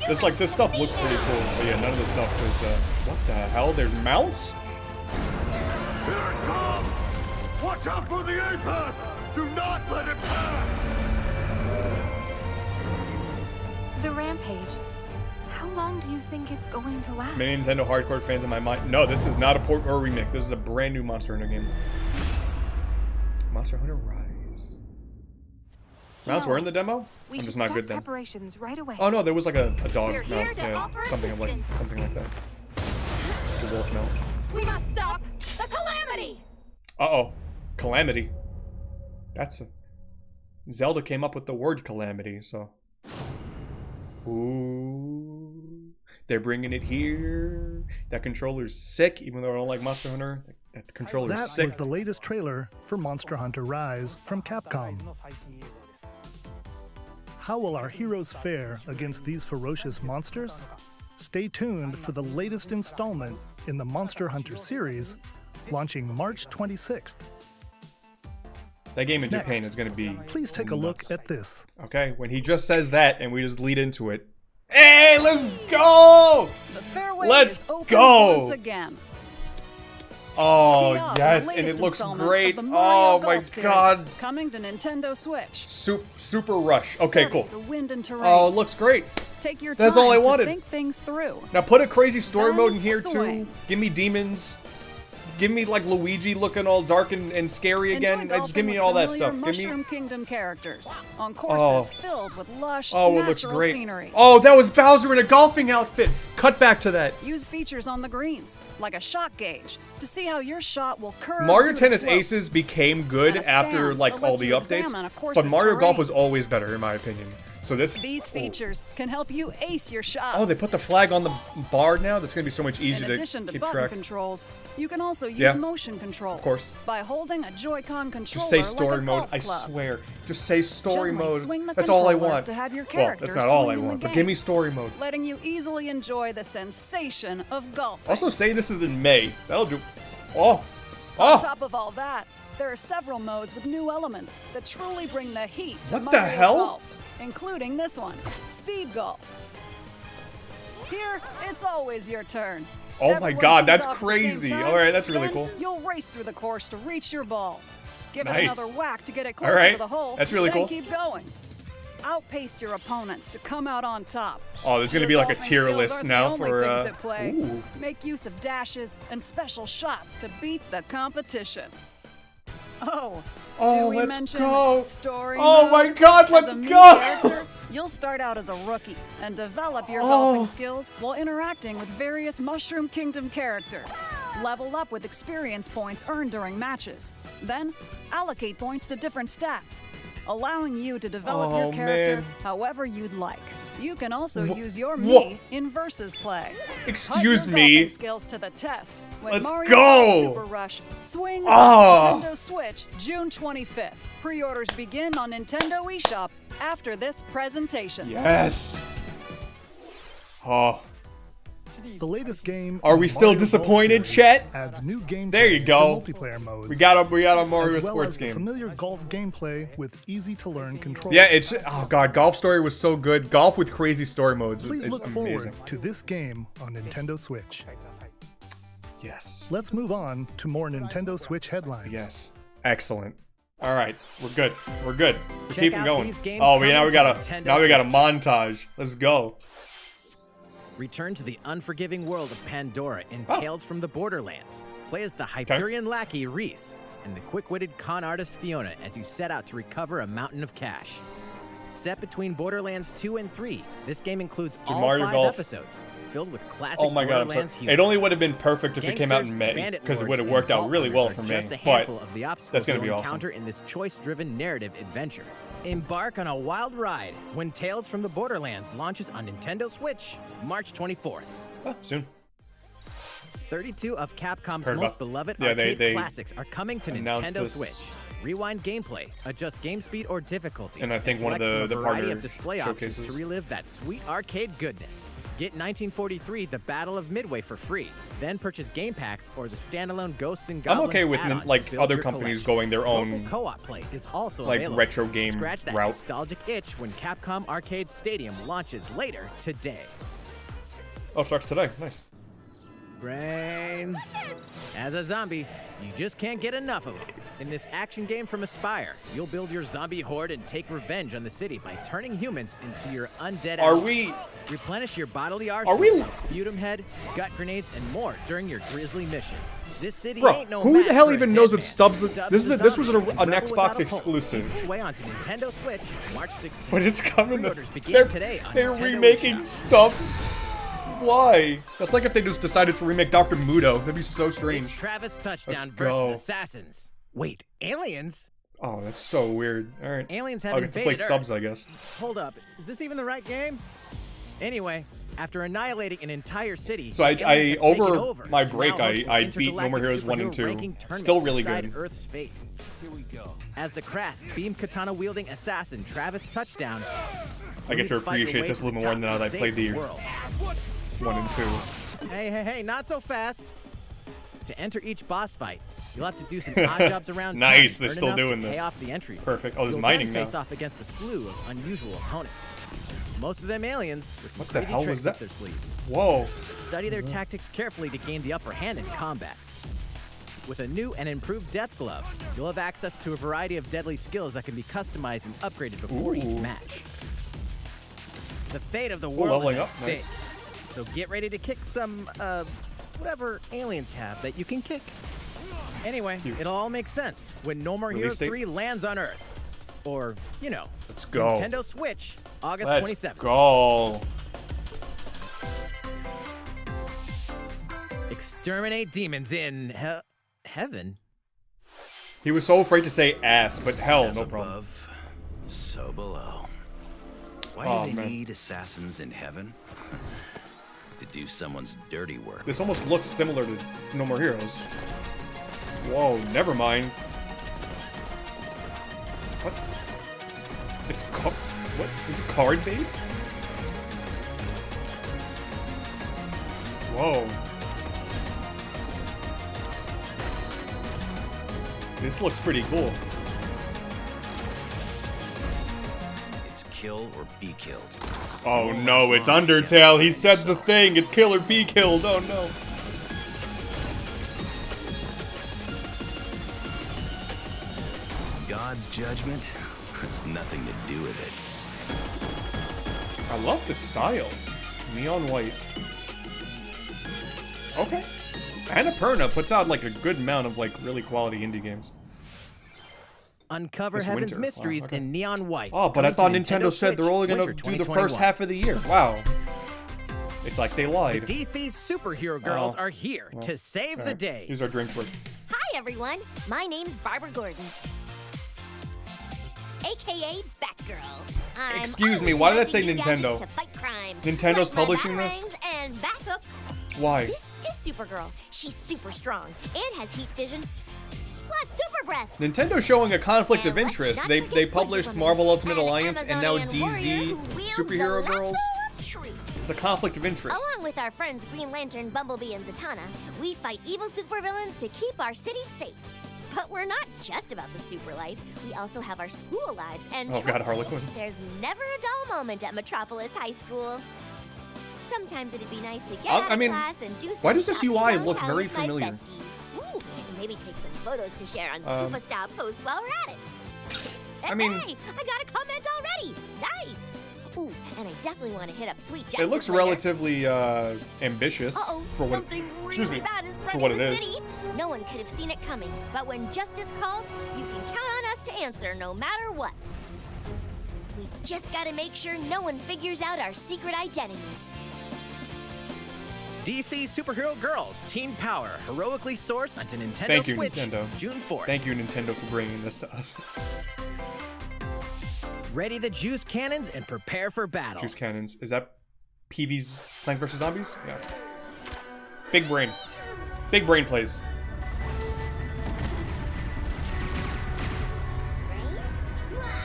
This stuff looks pretty cool. But yeah, none of this stuff is. What the hell? There's mounts? Here it comes! Watch out for the apex! Do not let it pass! The Rampage. How long do you think it's going to last? Many Nintendo hardcore fans in my mind. No, this is not a port or a remake. This is a brand new Monster Hunter game. Monster Hunter Rise. Mounts were in the demo? I'm just not good then. Preparations right away. Oh no, there was like a dog We're here mount, to offer something like that. The wolf mount. We must stop the calamity! Uh-oh. Calamity. That's a... Zelda came up with the word calamity, so... Ooh. They're bringing it here. That controller's sick, even though I don't like Monster Hunter. That controller's That sick. was the latest trailer for Monster Hunter Rise from Capcom. How will our heroes fare against these ferocious monsters? Stay tuned for the latest installment in the Monster Hunter series, launching March 26th. That game in Japan is going to be Please take a look at this. Okay, when he just says that and we just lead into it. Hey, let's go! The fairway Let's is open go! once again. Oh, yes, and it looks great. Oh my god. Coming to Nintendo Switch. Super Rush. Okay, cool. The wind and terrain. Oh, it looks great. Take your That's time all I wanted. to think things through. Now put a crazy story Then mode in here swing. too. Give me demons. Give me like Luigi looking all dark and scary again. Just give me all that stuff. Give me Mushroom Kingdom characters on courses filled with lush it looks natural great. scenery. Oh, that was Bowser in a golfing outfit. Cut back to that. Use features on the greens, like a shot gauge, to see how your shot will curve. Mario through the Tennis slopes. Aces became good And a after stand like that all lets the you updates, examine a but course's Mario Golf terrain. was always better in my opinion. So These features can help you ace your shots. Oh, they put the flag on the bar now? That's going to be so much easier In addition to keep button track. controls, you can also use Yeah. motion controls. Of course. By holding a Joy-Con controller Just say story like a mode, golf I club. swear. Just say story Gently mode. swing the That's all I controller want. to have your Well, character that's not all swing I in the want, but game, give me story mode. letting you easily enjoy the sensation of golfing. Also say this is in May. That'll do. Oh! On Oh! top of all that, there are several modes with new elements that truly bring the heat to What the Mario hell? Golf, including this one, Speed Golf. Here, it's always your turn. Oh my Everyone god, tees that's off at the crazy. same time, Alright, that's really then cool. You'll race through the course to reach your ball. Give Nice. it another whack to get it closer Alright, to the hole. that's really then cool. keep going. Outpace your opponents to come out on top. Oh, there's gonna Your be like a golfing tier skills list aren't now the only for things at play. Ooh. Make use of dashes and special shots to beat the competition. Oh, Oh, did we let's mention go. story Oh mode? my god, As let's a new go. character, you'll start out as a rookie and develop your Oh. golfing skills while interacting with various Mushroom Kingdom characters. Level up with experience points earned during matches. Then, allocate points to different stats, allowing you to develop Oh, your character man. however you'd like. You can also use your Wha- Mii in versus play. Excuse Put your me. golfing skills to the test when Let's Mario go. Golf Super Rush swings Ah. on Nintendo Switch June 25th. Pre-orders begin on Nintendo eShop after this presentation. Yes. Oh. The latest game. Are in we still Mario Golf disappointed, series Chet? Adds new gameplay There you go. for multiplayer modes. We got a Mario as well sports as the game. familiar golf gameplay with easy to learn controls. Yeah, it's oh god, Golf Story was so good. Golf with crazy story modes. Please It's look amazing. forward to this game on Nintendo Switch. Yes. Let's move on to more Nintendo Switch headlines. Yes. Excellent. All right, we're good. We're good. We're Check keeping out going. these games Oh, now we coming got to a Nintendo montage. Let's go. Return to the unforgiving world of Pandora in Oh. Tales from the Borderlands. Play as the Hyperion lackey Reese and the quick-witted con artist Fiona as you set out to recover a mountain of cash. Set between Borderlands 2 and 3, this game includes all Mario 5 Golf. episodes filled with classic Oh my god, I'm Borderlands sorry. humor. It only would have been perfect if it came out Gangsters, in May, bandit because it lords, would have and worked out vault really robbers well are for me. just a But handful of the obstacles that's gonna you'll be awesome. encounter in this choice-driven narrative adventure. Embark on a wild ride when Tales from the Borderlands launches on Nintendo Switch, March 24th. Soon. 32 of Capcom's Heard most about- beloved Yeah, arcade they classics are coming to announced Nintendo this. Switch. Rewind gameplay, adjust game speed or difficulty, And I think one of select the from a variety partner of display options showcases. to relive that sweet arcade goodness. Get 1943: The Battle of Midway for free, then purchase game packs or the standalone Ghosts and I'm Goblins okay with add-on to like build other your companies collection. going their own Local co-op play is also like available. retro game Scratch that route. nostalgic itch when Capcom Arcade Stadium launches later today. Oh, starts today. Nice. Brains. As a zombie, you just can't get enough of it. In this action game from Aspire, you'll build your zombie horde and take revenge on the city by turning humans into your undead Are allies. we- Replenish your bodily arsenal we- of sputum head, gut grenades, and more during your grisly mission. This city Bro, ain't no who match the hell for a even dead knows what man. Stubbs? Stubbs This the is this was zombie an and rebel Xbox without a pulse. exclusive. Makes its way onto Nintendo Switch, March 16th. But it's coming. Pre-orders begin They're, today on they're Nintendo remaking eShop. Stubbs. Why? That's like if they just decided to remake Dr. Mudo. That'd be so It's strange. Travis Touchdown Let's versus go. Assassins. Wait, aliens? Oh, that's so weird. All right. Aliens have I'll get to play invaded Stubbs, Earth. I guess. Hold up, is this even the right game? Anyway, After annihilating an entire city, so I over my break, I beat No More Heroes 1 and 2. Still really good. Earth's fate. Here we go. As the crass beam katana wielding assassin Travis Touchdown, I get to appreciate this a little more now that I played the 1 and 2. Hey, not so fast. To enter each boss fight, you'll have to do some odd jobs around. Nice, they're still doing this. Pay off the entry. Perfect. Oh, there's mining now. Face off against a slew of unusual opponents. Most of them aliens with some what the crazy hell tricks was that? up their sleeves. Whoa. Study their tactics carefully to gain the upper hand in combat. With a new and improved death glove, you'll have access to a variety of deadly skills that can be customized and upgraded before each match. The fate of the world is at stake. Nice. So get ready to kick some, whatever aliens have that you can kick. Anyway, it'll all make sense when No More Heroes 3 lands on Earth. Or, you know, let's go. Nintendo Switch, August 27th. Let's go. Exterminate demons in heaven. He was so afraid to say ass, but hell, As no above, problem. So below. Why do they need assassins in heaven? To do someone's dirty work. This almost looks similar to No More Heroes. Whoa, never mind. What? It's what? Is it card based? Whoa. This looks pretty cool. It's kill or be killed. Oh no, it's Undertale. He said the thing. It's kill or be killed. Oh no. God's judgment has nothing to do with it. I love the style. Neon white. Okay. Annapurna puts out like a good amount of like really quality indie games. Uncover heaven's mysteries in neon white. Oh, but I thought Nintendo said they're only gonna do the first half of the year. Wow. It's like they lied. The DC superhero girls are here to save the day. Here's our drink break. Hi everyone, my name's Barbara Gordon, aka Batgirl. Excuse me, why did that say Nintendo? Nintendo's publishing this? And back up. Why? This is Supergirl. She's super strong and has heat vision, plus super breath. Nintendo showing a conflict of interest. They published Marvel Ultimate Alliance and now DZ Superhero Girls. It's a conflict of interest. Along with our friends Green Lantern, Bumblebee, and Zatanna, we fight evil supervillains to keep our city safe. But we're not just about the super life. We also have our school lives, and there's never a dull moment at Metropolis High School. Sometimes it'd be nice to get out of class and do some why does this UI look downtown very with my familiar? besties. Ooh, and maybe take some photos to share on Superstar Post while we're at it. I mean, hey, I got a comment already. Nice. Ooh, and I definitely want to hit up Sweet Justice. It looks relatively ambitious for what. Excuse me, for what it is. City. No one could have seen it coming, but when justice calls, you can count on us to answer no matter what. We've just got to make sure no one figures out our secret identities. DC Superhero Girls Teen Power heroically sourced onto Nintendo Thank you, Switch Nintendo. June 4th. Thank you, Nintendo, for bringing this to us. Ready the juice cannons and prepare for battle. Juice cannons. Is that PV's Plants vs. Zombies? Yeah. Big brain. Big brain plays.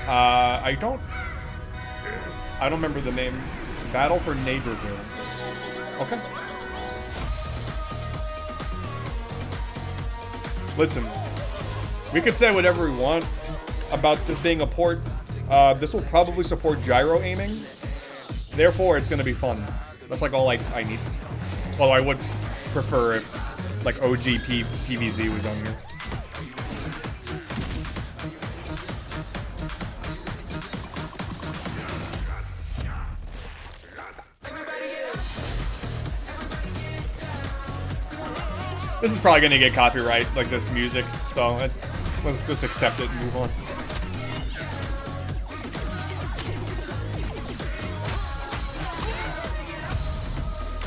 I don't remember the name. Battle for Neighborville. Okay. Listen, we could say whatever we want about this being a port. This will probably support gyro aiming. Therefore, it's going to be fun. That's like all I need. Although I would prefer if like OG PVZ was on here. This is probably gonna get copyright, like this music, so let's just accept it and move on.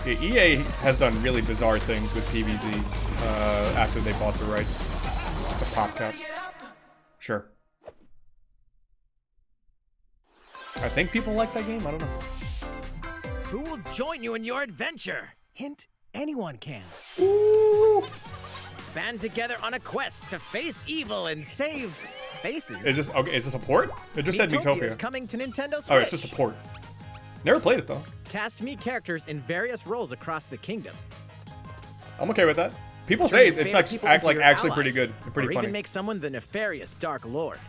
Yeah, EA has done really bizarre things with PVZ after they bought the rights to PopCap. Sure. I think people like that game, I don't know. Who will join you in your adventure? Hint, anyone can. Ooh. Band together on a quest to face evil and save faces. Is this okay? Is this a port? It just said Miitopia. Is coming to Nintendo Switch. Oh, it's just a port. Never played it though. Cast Mii characters in various roles across the kingdom. I'm okay with that. People say it's like actually pretty good, and pretty funny. Or even make someone the nefarious Dark Lord.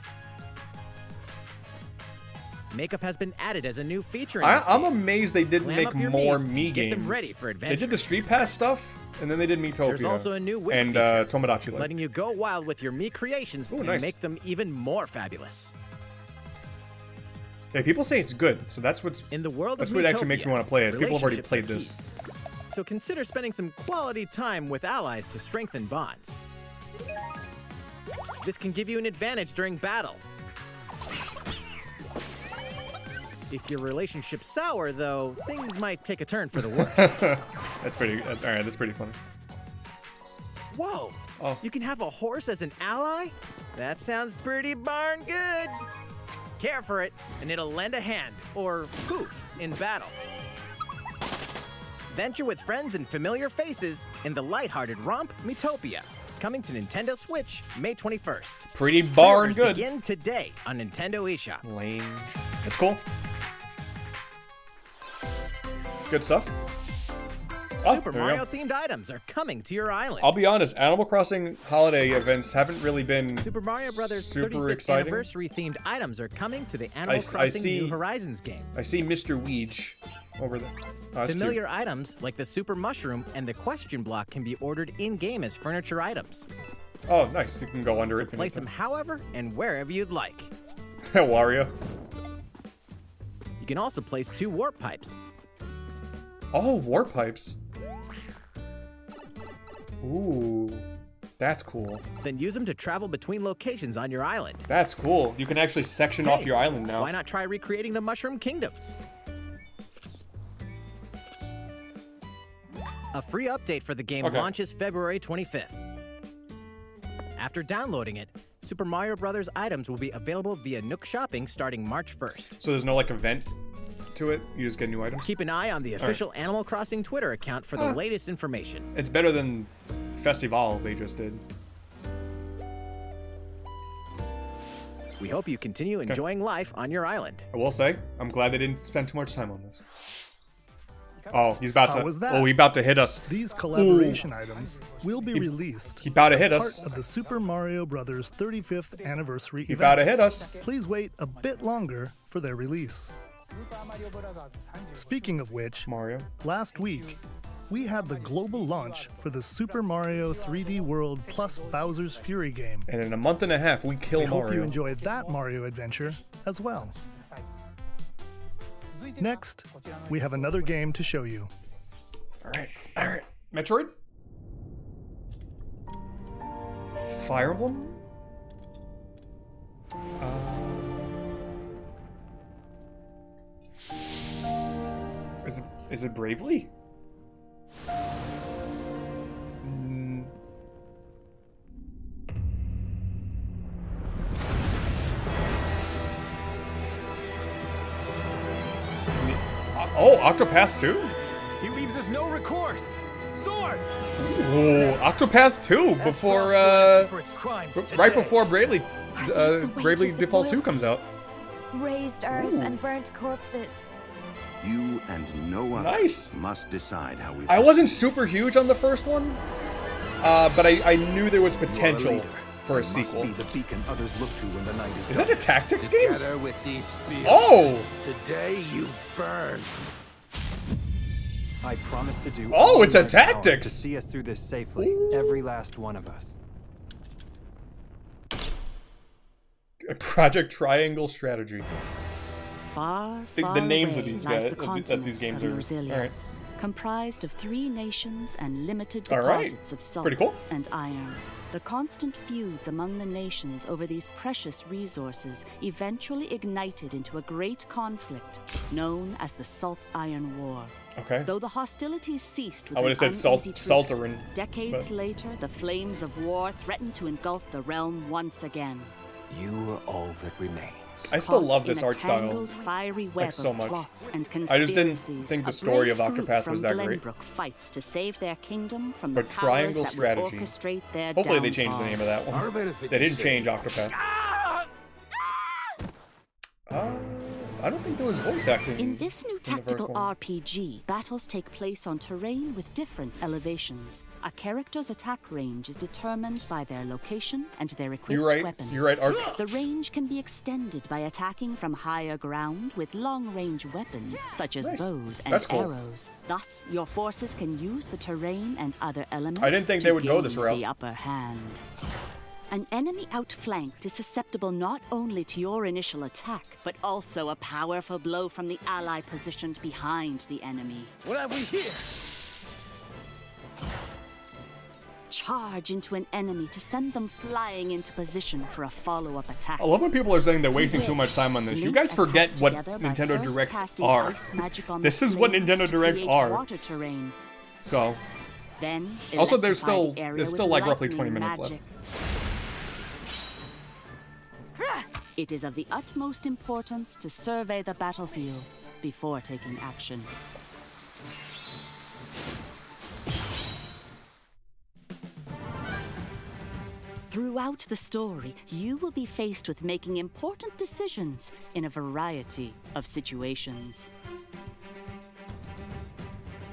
Makeup has been added as a new feature in this I'm game. amazed they didn't make more Mii games. Get them ready for adventure. They did the Street Pass stuff, and then they did Miitopia. There's also a new and feature, Tomodachi Life. letting you go wild with your Mii creations and make them even more fabulous. Hey, people say it's good, so that's what's in the world. That's what actually makes me want to play it. People have already played this. So consider spending some quality time with allies to strengthen bonds. This can give you an advantage during battle. If your relationship's sour, though, things might take a turn for the worse. That's pretty. All right, that's pretty funny. Whoa! Oh. You can have a horse as an ally? That sounds pretty darn good. Care for it, and it'll lend a hand, or poof, in battle. Venture with friends and familiar faces in the lighthearted romp Miitopia. Coming to Nintendo Switch, May 21st. Pretty darn good. Begin today on Nintendo eShop. Lame. That's cool. Good stuff. Super Mario-themed items are coming to your island. I'll be honest, Animal Crossing holiday events haven't really been Super Mario Brothers super 35th exciting. Anniversary-themed items are coming to the Animal Crossing New Horizons game. I see Mr. Weege over there. Oh, familiar items like the Super Mushroom and the Question Block can be ordered in-game as furniture items. Oh, nice. You can go under it. Place them however and wherever you'd like. Wario. You can also place 2 warp pipes. Oh, warp pipes. Ooh, that's cool. Then use them to travel between locations on your island. That's cool. You can actually section off your island now. Why not try recreating the Mushroom Kingdom? A free update for the game launches February 25th. After downloading it, Super Mario Brothers items will be available via Nook Shopping starting March 1st. So there's no like event to it? You just get new items? Keep an eye on the official Animal Crossing Twitter account for the latest information. It's better than Festival they just did. We hope you continue enjoying life on your island. I will say, I'm glad they didn't spend too much time on this. Oh, he's about to. that? Oh, he's about to hit us. These collaboration items will be released. He about to hit as us. part of the Super Mario Brothers 35th anniversary event. He about to hit us. Please wait a bit longer for their release. Speaking of which, Mario. Last week, we had the global launch for the Super Mario 3D World plus Bowser's Fury game. And in a month and a half, we kill Mario. We hope you enjoyed that Mario adventure as well. Next, we have another game to show you. All right. Metroid? Fire Emblem? Is it Bravely? Oh, Octopath 2? He leaves us no recourse. Swords! Ooh, Octopath 2 before right before Bravely Default 2 comes out. Raised earth and burnt corpses. You and no other must decide how we. I wasn't super huge on the first one, but I knew there was potential for a sequel. Be the beacon others look to when the night is that a tactics game? Together with these spears. Oh! Today you burn. I promise to do. Oh, it's a to tactics. see us through this safely, every last one of us. A Project Triangle Strategy. Far the names away of these lies guys, the continent of these games of are Roselia, all right. comprised of 3 nations and limited All right. deposits of salt Pretty cool. and iron. The constant feuds among the nations over these precious resources eventually ignited into a great conflict known as the Salt-Iron War. Okay. Though the hostilities ceased with I would have said Saltarin. Decades later, the flames of war threatened to engulf the realm once again. You are all that remain. I still love this art style like so much. I just didn't think the story of Octopath was that great. Fights to save their kingdom from but Triangle Strategy. Hopefully they changed the name of that one. They didn't change Octopath. I don't think there was voice acting. In this new tactical RPG, battles take place on terrain with different elevations. A character's attack range is determined by their location and their equipped weapons. You're right, Ark. The range can be extended by attacking from higher ground with long-range weapons, such as bows and arrows. Thus, your forces can use the terrain and other elements I didn't think they would go this route. The upper hand. An enemy outflanked is susceptible not only to your initial attack, but also a powerful blow from the ally positioned behind the enemy. What have we here? Charge into an enemy to send them flying into position for a follow-up attack. I love when people are saying they're wasting too much time on this. You guys forget what Nintendo Directs are. This is what Nintendo Directs are. So, also there's still like roughly 20 minutes left. It is of the utmost importance to survey the battlefield before taking action. Throughout the story, you will be faced with making important decisions in a variety of situations.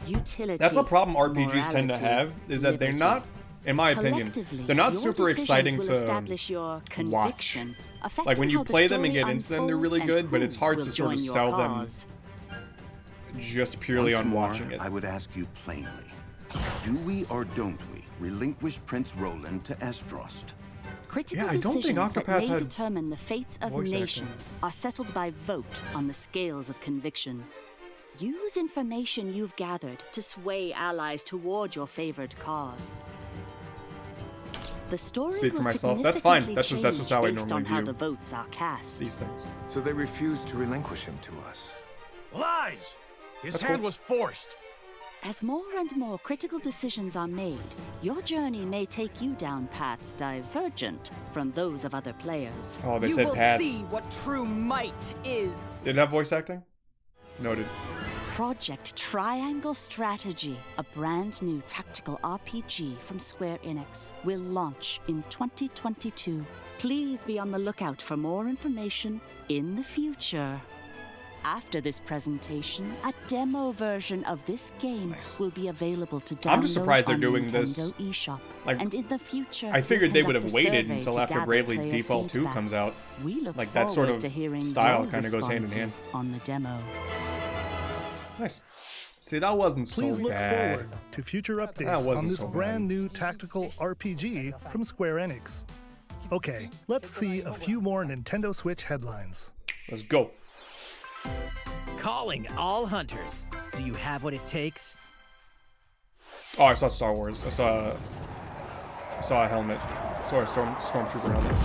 Utility, that's the problem RPGs tend to have, is that they're not, in my opinion, they're not super exciting to watch. Like when you play them and get into them, they're really good, but it's hard to sort of sell them just purely on watching it. I would ask you plainly, do we or don't we relinquish Prince Roland to Estrost? Critical decisions that may determine the fates of nations are settled by vote on the scales of conviction. Use information you've gathered to sway allies toward your favored cause. The story Speak for myself. That's fine. That's just how I normally view the votes are cast. These things. So they refused to relinquish him to us. Lies! His hand was forced. As more and more critical decisions are made, your journey may take you down paths divergent from those of other players. Oh, they said paths. You will see what true might is. Did it have voice acting? Noted. Project Triangle Strategy, a brand new tactical RPG from Square Enix, will launch in 2022. Please be on the lookout for more information in the future. After this presentation, a demo version of this game will be available to download. I'm just surprised they're doing Nintendo this. eShop. Like, and in the future, I figured they would have waited until after Bravely Default 2 comes out. We look like that sort of style kind of goes hand in hand. On the demo. Nice. See, that wasn't so bad. Please look forward to future updates on this brand new tactical RPG from Square Enix. Okay, let's see a few more Nintendo Switch headlines. Let's go. Calling all hunters. Do you have what it takes? Oh, I saw Star Wars. I saw a helmet. I saw a stormtrooper helmet.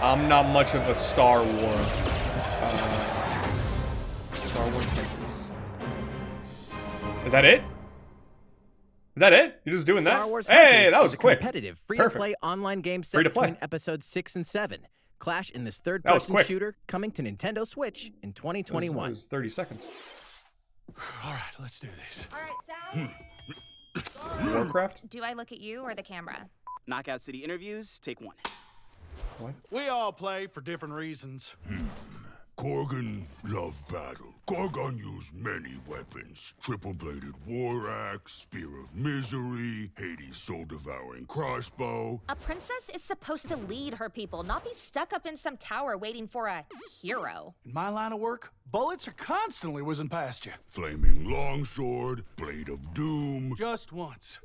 I'm not much of a Star Wars hunters. Is that it? Is that it? You're just doing Star Wars that? Hey, Hunters that was is a quick. Competitive, free-to-play online game set between episodes 6 and 7. Clash in this third-person shooter coming to Nintendo Switch in 2021. It was 30 seconds. All right, let's do this. All right, Sal. Warcraft? Do I look at you or the camera? Knockout City interviews, take 1. What? We all play for different reasons. Korgan loved battle. Korgan used many weapons. Triple-bladed war axe, spear of misery, Hades' soul-devouring crossbow. A princess is supposed to lead her people, not be stuck up in some tower waiting for a hero. In my line of work, bullets are constantly whizzing past you. Flaming longsword, blade of doom. Just once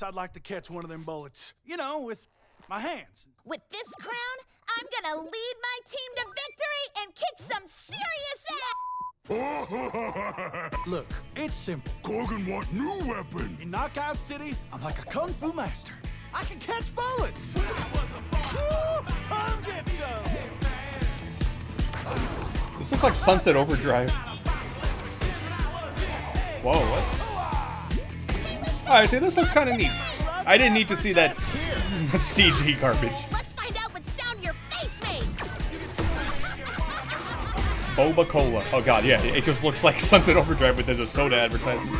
I'd like to catch one of them bullets. You know, with my hands. With this crown, I'm gonna lead my team to victory and kick some serious ass! Look, it's simple. Korgan want new weapon. In Knockout City, I'm like a kung fu master. I can catch bullets. Woo! Come get some! This looks like Sunset Overdrive. Whoa, what? Alright, see, this looks kind of neat. I didn't need to see that CG garbage. Let's find out what sound your face makes. Boba Cola. Oh god, yeah, it just looks like Sunset Overdrive, but there's a soda advertisement.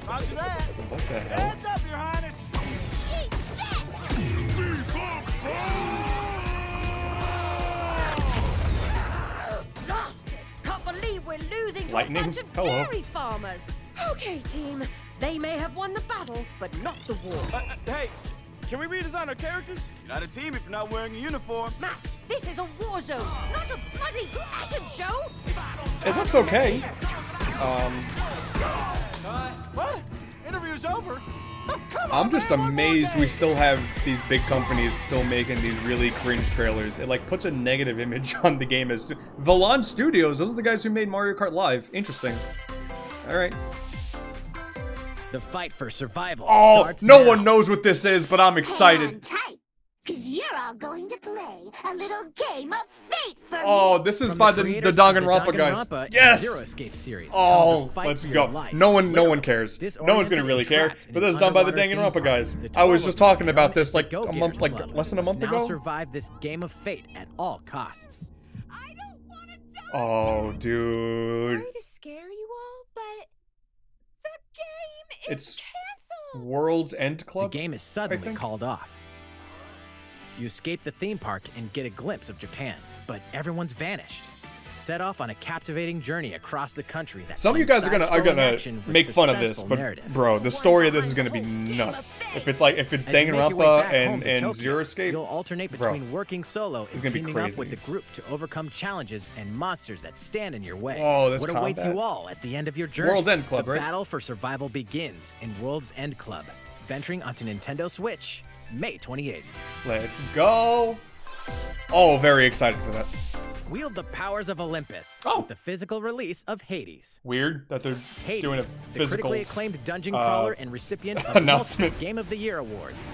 Roger that. What the hell? Hands up, Your Highness. Eat Lost it. Can't believe we're losing to Lightning? a bunch of Hello. dairy farmers. Okay, team. They may have won the battle, but not the war. Hey, can we redesign our characters? You're not a team if you're not wearing a uniform. Max, this is a war zone, not a bloody fashion show. It looks okay. What? Interview's over. I'm just amazed we still have these big companies still making these really cringe trailers. It like puts a negative image on the game as Valon Studios. Those are the guys who made Mario Kart Live. Interesting. All right. The fight for survival starts no now. one knows what this is, but I'm excited. tight, because you're all going to play a little game of fate for Oh, this is by the Danganronpa guys. Yes. Zero Escape series. Oh, let's go. No one cares. No one's gonna really care. But this is done by the Danganronpa guys. I was just talking about this like a month, like less than a month now ago. survive this game of fate at all costs. Oh, dude. Sorry to scare you all, but the game is It's canceled. World's End Club. The game is suddenly called off. You escape the theme park and get a glimpse of Japan, but everyone's vanished. Set off on a captivating journey across the country. That Some of you guys are blends gonna action with make fun of this, suspenseful but narrative. bro, the story of this is gonna be nuts. If it's As you make your way Danganronpa back home to and Tokyo, Zero Escape, you'll alternate bro, between working solo it's and gonna be teaming up crazy. with the group to overcome challenges and monsters that stand in your way. Oh, this what awaits combat. you all at the end of your journey? World's End Club, the right? battle for survival begins in World's End Club, venturing onto Nintendo Switch, May 28th. Let's go. Oh, very excited for that. Wield the powers of Olympus with the physical release of Hades. Weird that they're Hades, doing a the physical critically acclaimed dungeon crawler and recipient of announcement. multiple Game of the Year awards,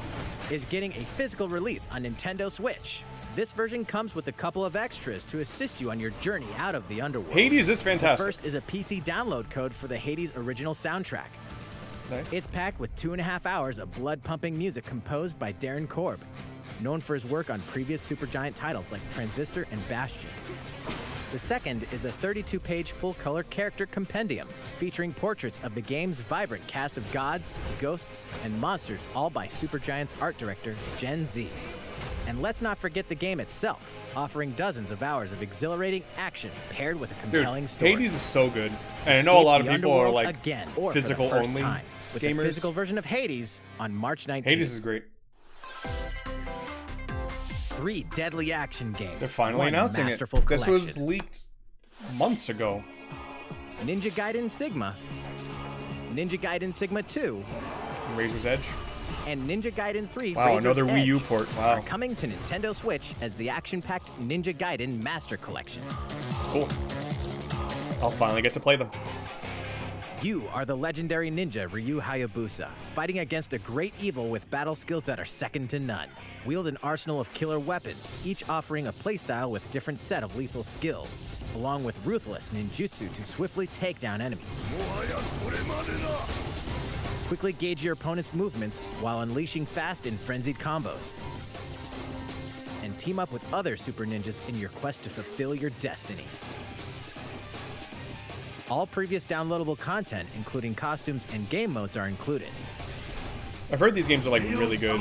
is getting a physical release on Nintendo Switch. This version comes with a couple of extras to assist you on your journey out of the underworld. Hades is fantastic. The first is a PC download code for the Hades original soundtrack. Nice. It's packed with 2.5 hours of blood-pumping music composed by Darren Korb, known for his work on previous Supergiant titles like Transistor and Bastion. The second is a 32-page full-color character compendium featuring portraits of the game's vibrant cast of gods, ghosts, and monsters, all by Supergiant's art director, Gen Z. And let's not forget the game itself, offering dozens of hours of exhilarating action paired with a compelling story. Hades is so good, and I know a lot of Escape the people are underworld like again, or physical for the first only time, with gamers. the physical version of Hades on March 19th. Hades is great. 3 deadly action games. They're finally one announcing it. masterful This collection. was leaked months ago. Ninja Gaiden Sigma, Ninja Gaiden Sigma 2, Razor's Edge. and Ninja Gaiden 3 Wow, Razor's another Wii U Edge port. are Wow. coming to Nintendo Switch as the action-packed Ninja Gaiden Master Collection. Cool. I'll finally get to play them. You are the legendary ninja Ryu Hayabusa, fighting against a great evil with battle skills that are second to none. Wield an arsenal of killer weapons, each offering a playstyle with different set of lethal skills, along with ruthless ninjutsu to swiftly take down enemies. Quickly gauge your opponent's movements while unleashing fast and frenzied combos. And team up with other super ninjas in your quest to fulfill your destiny. All previous downloadable content, including costumes and game modes, are included. I've heard these games are like really good.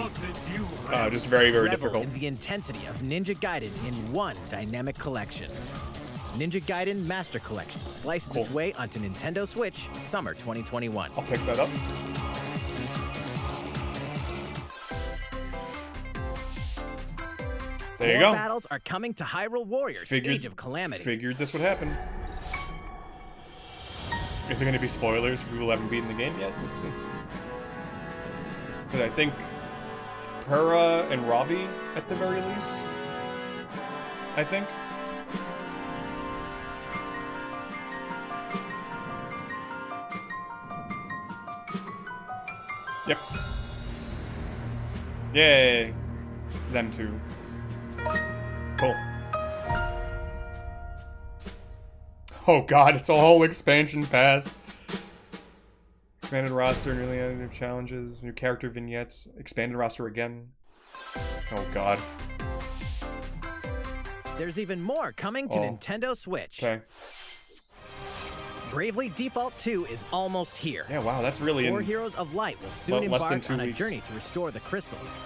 Just very, very Revel difficult. in the intensity of Ninja Gaiden in one dynamic collection. Ninja Gaiden Master Collection slices its way onto Nintendo Switch summer 2021. I'll pick that up. There you More go. battles are coming to Hyrule Warriors Age of Calamity. Figured this would happen. Is it going to be spoilers for people who haven't beaten the game yet? Let's see. Because I think Pura and Robbie at the very least. I think. Yep. Yay. It's them two. Cool. Oh god, it's a whole expansion pass. Expanded roster, newly added new challenges, new character vignettes, expanded roster again. Oh god. There's even more coming to Nintendo Switch. Okay. Bravely Default 2 is almost here. Yeah, wow, that's really 4 Heroes of Light will soon embark on a journey to restore the crystals.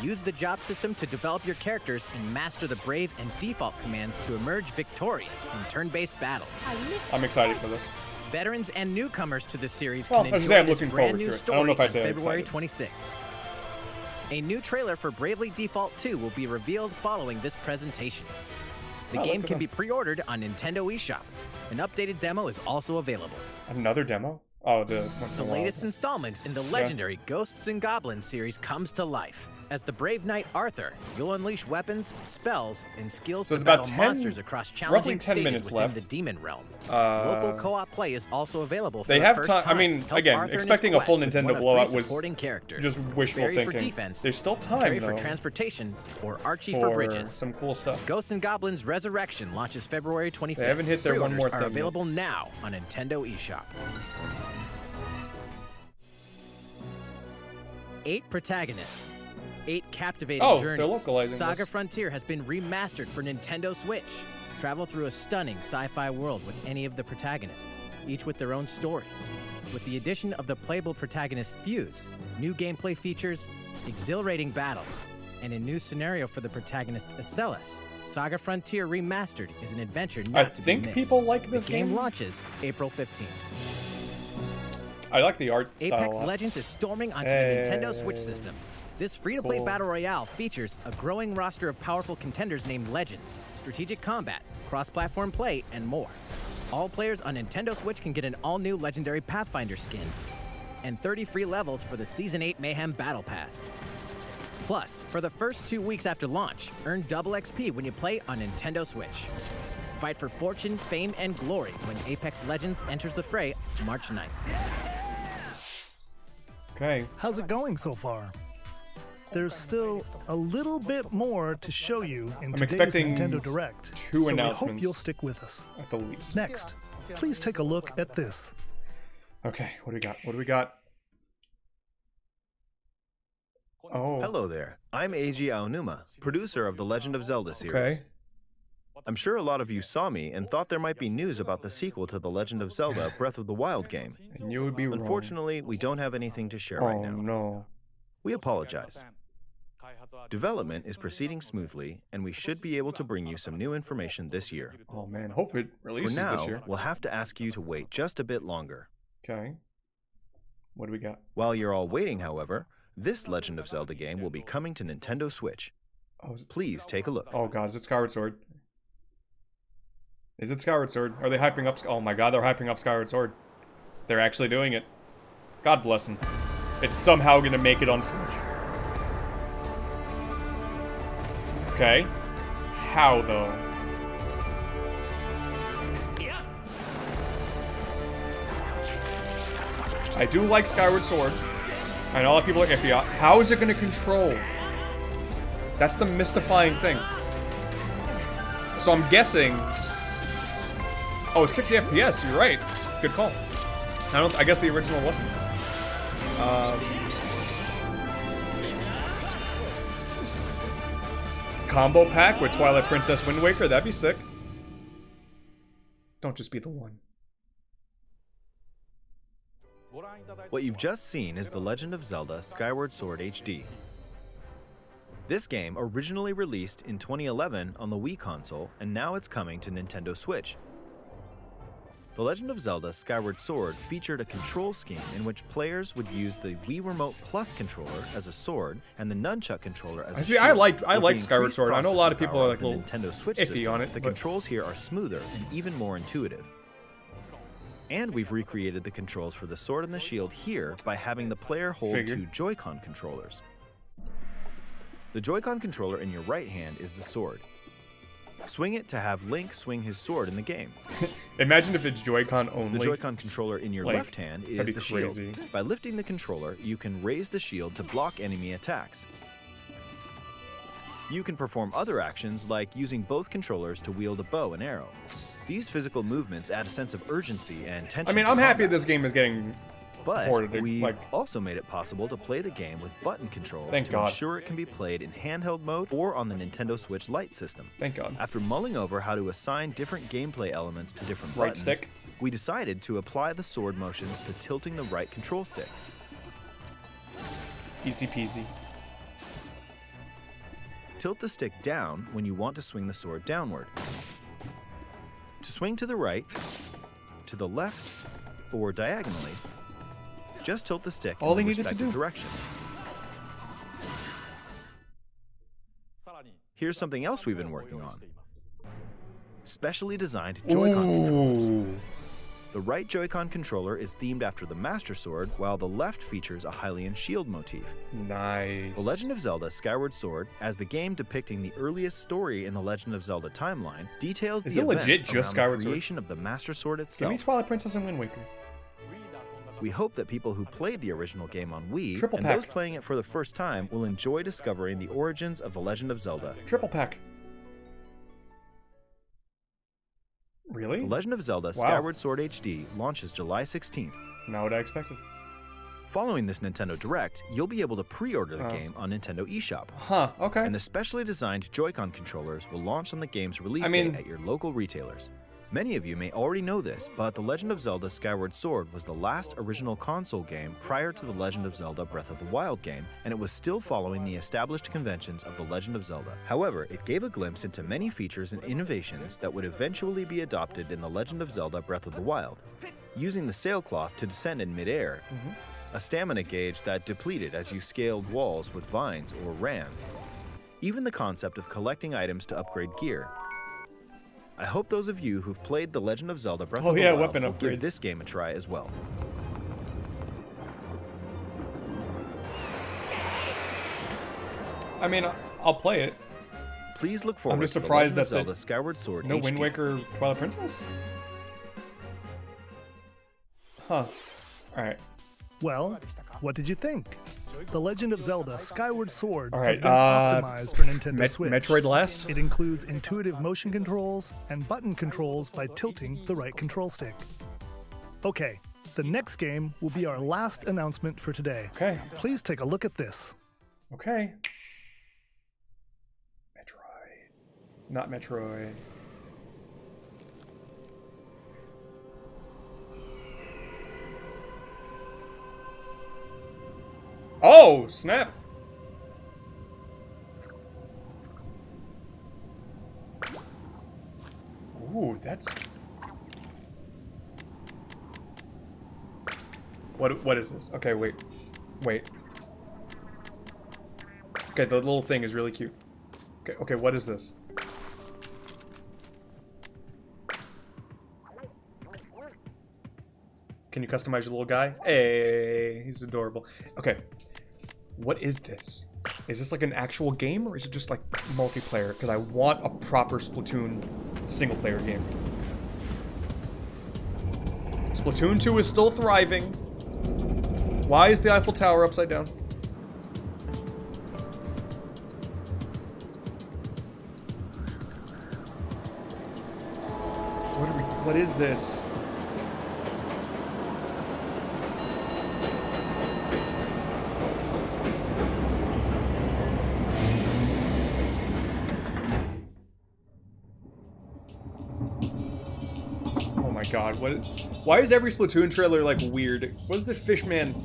Use the job system to develop your characters and master the Brave and Default commands to emerge victorious in turn-based battles. I'm excited for this. Veterans and newcomers to the series can enjoy this brand new story on February 26th. A new trailer for Bravely Default 2 will be revealed following this presentation. The game can be pre-ordered on Nintendo eShop. An updated demo is also available. Another demo? Oh, the latest installment in the legendary Ghosts and Goblins series comes to life. As the brave knight Arthur, you'll unleash weapons, spells, and skills to battle monsters across challenging stages within the demon realm. Local co-op play is also available for the first time. I mean, again, expecting a full Nintendo blowout was just wishful thinking. For defense, there's still time, Carry for transportation, or Archie for bridges. Some cool stuff. Ghosts and Goblins Resurrection launches February 25th. They haven't hit their one more thing. Are available now on Nintendo eShop. 8 protagonists. 8 captivating journeys. They're localizing Saga this. Frontier has been remastered for Nintendo Switch. Travel through a stunning sci-fi world with any of the protagonists, each with their own stories. With the addition of the playable protagonist Fuse, new gameplay features, exhilarating battles, and a new scenario for the protagonist Acellus, Saga Frontier Remastered is an adventure not to be missed. I think people like this game. The game launches April 15th. I like the art style. Apex Legends is storming onto the Nintendo Switch system. This free-to-play battle royale features a growing roster of powerful contenders named Legends, strategic combat, cross-platform play, and more. All players on Nintendo Switch can get an all-new Legendary Pathfinder skin, and 30 free levels for the Season 8 Mayhem Battle Pass. Plus, for the first 2 weeks after launch, earn double XP when you play on Nintendo Switch. Fight for fortune, fame, and glory when Apex Legends enters the fray March 9th. Okay. How's it going so far? There's still a little bit more to show you in today's Nintendo Direct, so we hope you'll stick with us. At the least. Next, please take a look at this. Okay, what do we got? What do we got? Oh. Hello there. I'm Eiji Aonuma, producer of the Legend of Zelda series. Okay. I'm sure a lot of you saw me and thought there might be news about the sequel to the Legend of Zelda Breath of the Wild game. And you would be wrong. Unfortunately, we don't have anything to share right now. Oh, no. We apologize. Development is proceeding smoothly, and we should be able to bring you some new information this year. Oh man, hope it releases this year. For now, we'll have to ask you to wait just a bit longer. Okay. What do we got? While you're all waiting, however, this Legend of Zelda game will be coming to Nintendo Switch. Please take a look. Oh god, is it Skyward Sword? Is it Skyward Sword? Are they hyping up? Oh my god, they're hyping up Skyward Sword. They're actually doing it. God bless them. It's somehow gonna make it on Switch. Okay. How, though? I do like Skyward Sword. I know a lot of people are iffy. How is it going to control? That's the mystifying thing. So I'm guessing... Oh, 60 FPS, you're right. Good call. I guess the original wasn't. Combo pack with Twilight Princess Wind Waker, that'd be sick. Don't just be the one. What you've just seen is The Legend of Zelda Skyward Sword HD. This game originally released in 2011 on the Wii console, and now it's coming to Nintendo Switch. The Legend of Zelda Skyward Sword featured a control scheme in which players would use the Wii Remote Plus controller as a sword and the Nunchuck controller as a shield. I like Skyward Sword. I know a lot of people are like a little Nintendo Switch iffy system, on it. The controls here are smoother and even more intuitive. And we've recreated the controls for the sword and the shield here by having the player hold 2 Joy-Con controllers. The Joy-Con controller in your right hand is the sword. Swing it to have Link swing his sword in the game. Imagine if it's Joy-Con only. The Joy-Con controller in your left hand is the shield. By lifting the controller, you can raise the shield to block enemy attacks. You can perform other actions like using both controllers to wield a bow and arrow. These physical movements add a sense of urgency and tension. I mean, I'm happy this game is getting But we've also made it possible to play the game with button controls to ensure it can be played in handheld mode or on the Nintendo Switch Lite system. Thank God. After mulling over how to assign different gameplay elements to different buttons, we decided to apply the sword motions to tilting the right control stick. Easy peasy. Tilt the stick down when you want to swing the sword downward. To swing to the right, to the left, or diagonally, just tilt the stick in the respective direction. Here's something else we've been working on. Specially designed Joy-Con controls. The right Joy-Con controller is themed after the Master Sword, while the left features a Hylian shield motif. Nice. The Legend of Zelda Skyward Sword, as the game depicting the earliest story in the Legend of Zelda timeline, details the events around the creation of the Master Sword itself. Give me Twilight Princess and Wind Waker. We hope that people who played the original game on Wii and those playing it for the first time will enjoy discovering the origins of The Legend of Zelda. Triple pack. Really? The Legend of Zelda Skyward Sword HD launches July 16th. Not what I expected. Following this Nintendo Direct, you'll be able to pre-order the game on Nintendo eShop. Huh, okay. And the specially designed Joy-Con controllers will launch on the game's release date at your local retailers. Many of you may already know this, but The Legend of Zelda Skyward Sword was the last original console game prior to The Legend of Zelda Breath of the Wild game, and it was still following the established conventions of The Legend of Zelda. However, it gave a glimpse into many features and innovations that would eventually be adopted in The Legend of Zelda Breath of the Wild. Using the sailcloth to descend in midair, a stamina gauge that depleted as you scaled walls with vines or ran, even the concept of collecting items to upgrade gear. I hope those of you who've played The Legend of Zelda Breath of the Wild will give this game a try as well. I mean, I'll play it. Please look forward I'm just to surprised The Legend that of Zelda Skyward Sword no HD. Wind Waker Twilight Princess? Huh. Alright. Well, what did you think? The Legend of Zelda Skyward Sword All right, has been optimized for Nintendo Switch. Metroid last? It includes intuitive motion controls and button controls by tilting the right control stick. Okay, the next game will be our last announcement for today. Okay. Please take a look at this. Okay. Metroid. Not Metroid. Oh, snap! Ooh, that's... What is this? Okay, wait. Okay, the little thing is really cute. Okay, what is this? Can you customize your little guy? Hey, he's adorable. Okay. What is this? Is this like an actual game or is it just like multiplayer? Because I want a proper Splatoon single player game. Splatoon 2 is still thriving. Why is the Eiffel Tower upside down? What is this? God, why is every Splatoon trailer like weird? What is this Fishman?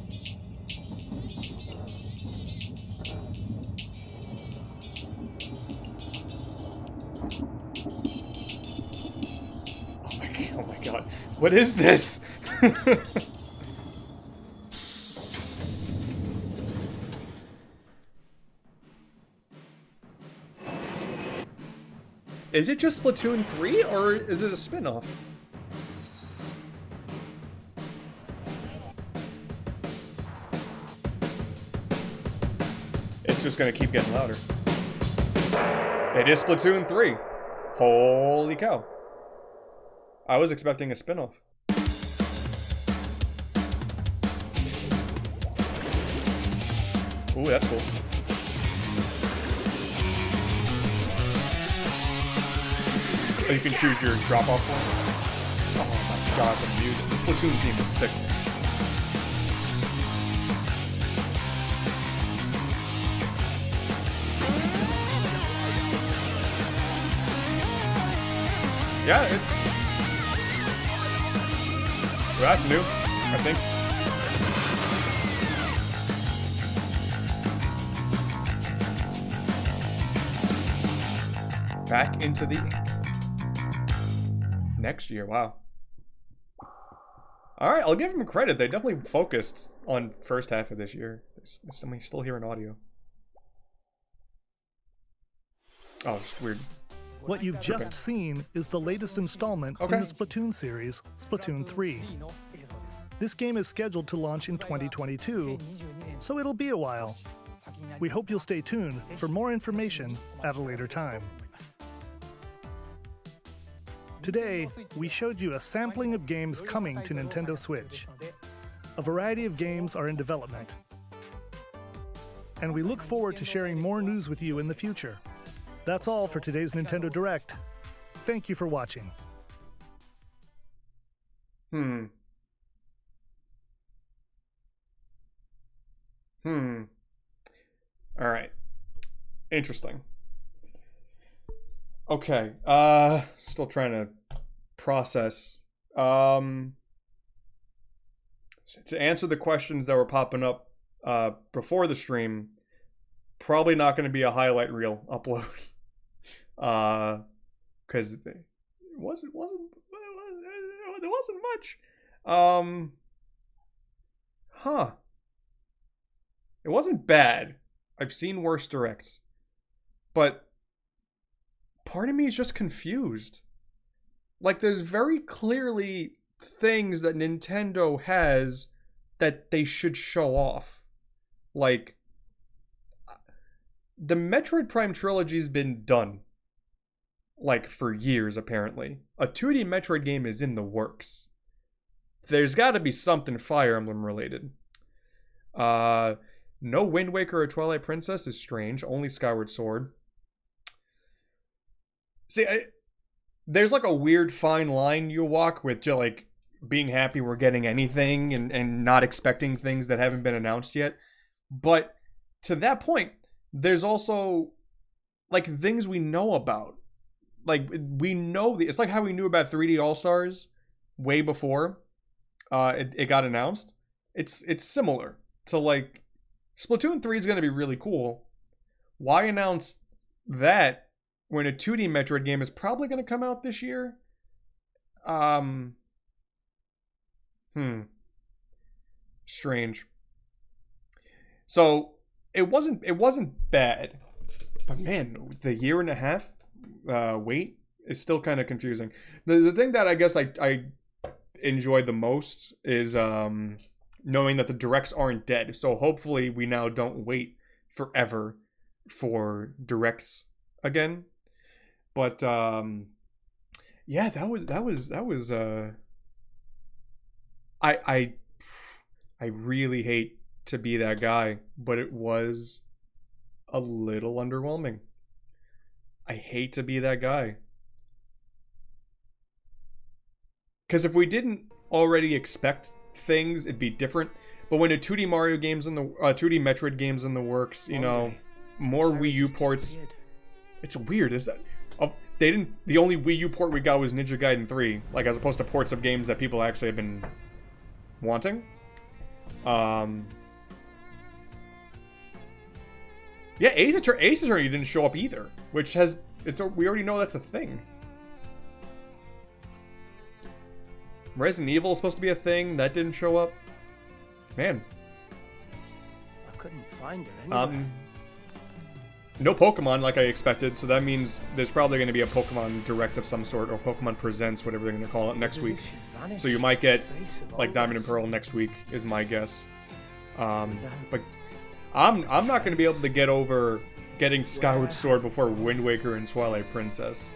Oh my god. What is this? Is it just Splatoon 3 or is it a spin-off? Just gonna keep getting louder. It is Splatoon 3. Holy cow. I was expecting a spin-off. Ooh, that's cool. Oh, you can choose your drop-off point. Oh my god, the music. This Splatoon theme is sick. Yeah, well, that's new, I think. Back into the ink. Next year, wow. Alright, I'll give them credit. They definitely focused on first half of this year. I'm still hearing audio. Oh, it's weird. What you've just seen is the latest installment in the Splatoon series, Splatoon 3. This game is scheduled to launch in 2022, so it'll be a while. We hope you'll stay tuned for more information at a later time. Today, we showed you a sampling of games coming to Nintendo Switch. A variety of games are in development. And we look forward to sharing more news with you in the future. That's all for today's Nintendo Direct. Thank you for watching. Alright. Interesting. Okay. Still trying to process. To answer the questions that were popping up before the stream, probably not going to be a highlight reel upload. Because there wasn't much. It wasn't bad. I've seen worse directs. But part of me is just confused. Like, there's very clearly things that Nintendo has that they should show off. Like, the Metroid Prime trilogy's been done. Like, for years, apparently. A 2D Metroid game is in the works. There's gotta be something Fire Emblem related. No Wind Waker or Twilight Princess is strange. Only Skyward Sword. See, there's like a weird fine line you walk with just like being happy we're getting anything and not expecting things that haven't been announced yet. But to that point, there's also like things we know about. Like, we know it's like how we knew about 3D All-Stars way before it got announced. It's similar to like Splatoon 3 is going to be really cool. Why announce that when a 2D Metroid game is probably going to come out this year? Strange. So it wasn't bad, but man, the year and a half wait is still kind of confusing. The thing that I guess I enjoy the most is knowing that the directs aren't dead. So hopefully we now don't wait forever for directs again. But yeah, that was I really hate to be that guy, but it was a little underwhelming. I hate to be that guy. Because if we didn't already expect things, it'd be different. But when a 2D Mario game's in the 2D Metroid game's in the works, you know, more Wii U ports. It's weird, is that they didn't. The only Wii U port we got was Ninja Gaiden 3, like as opposed to ports of games that people actually have been wanting. Yeah, Ace Attorney didn't show up either, which has we already know that's a thing. Resident Evil is supposed to be a thing that didn't show up. Man, I couldn't find it anywhere. No Pokemon like I expected, so that means there's probably going to be a Pokemon Direct of some sort, or Pokemon Presents, whatever they're going to call it, next week. So you might get like Diamond and Pearl next week, is my guess. But I'm not going to be able to get over getting Skyward Sword before Wind Waker and Twilight Princess.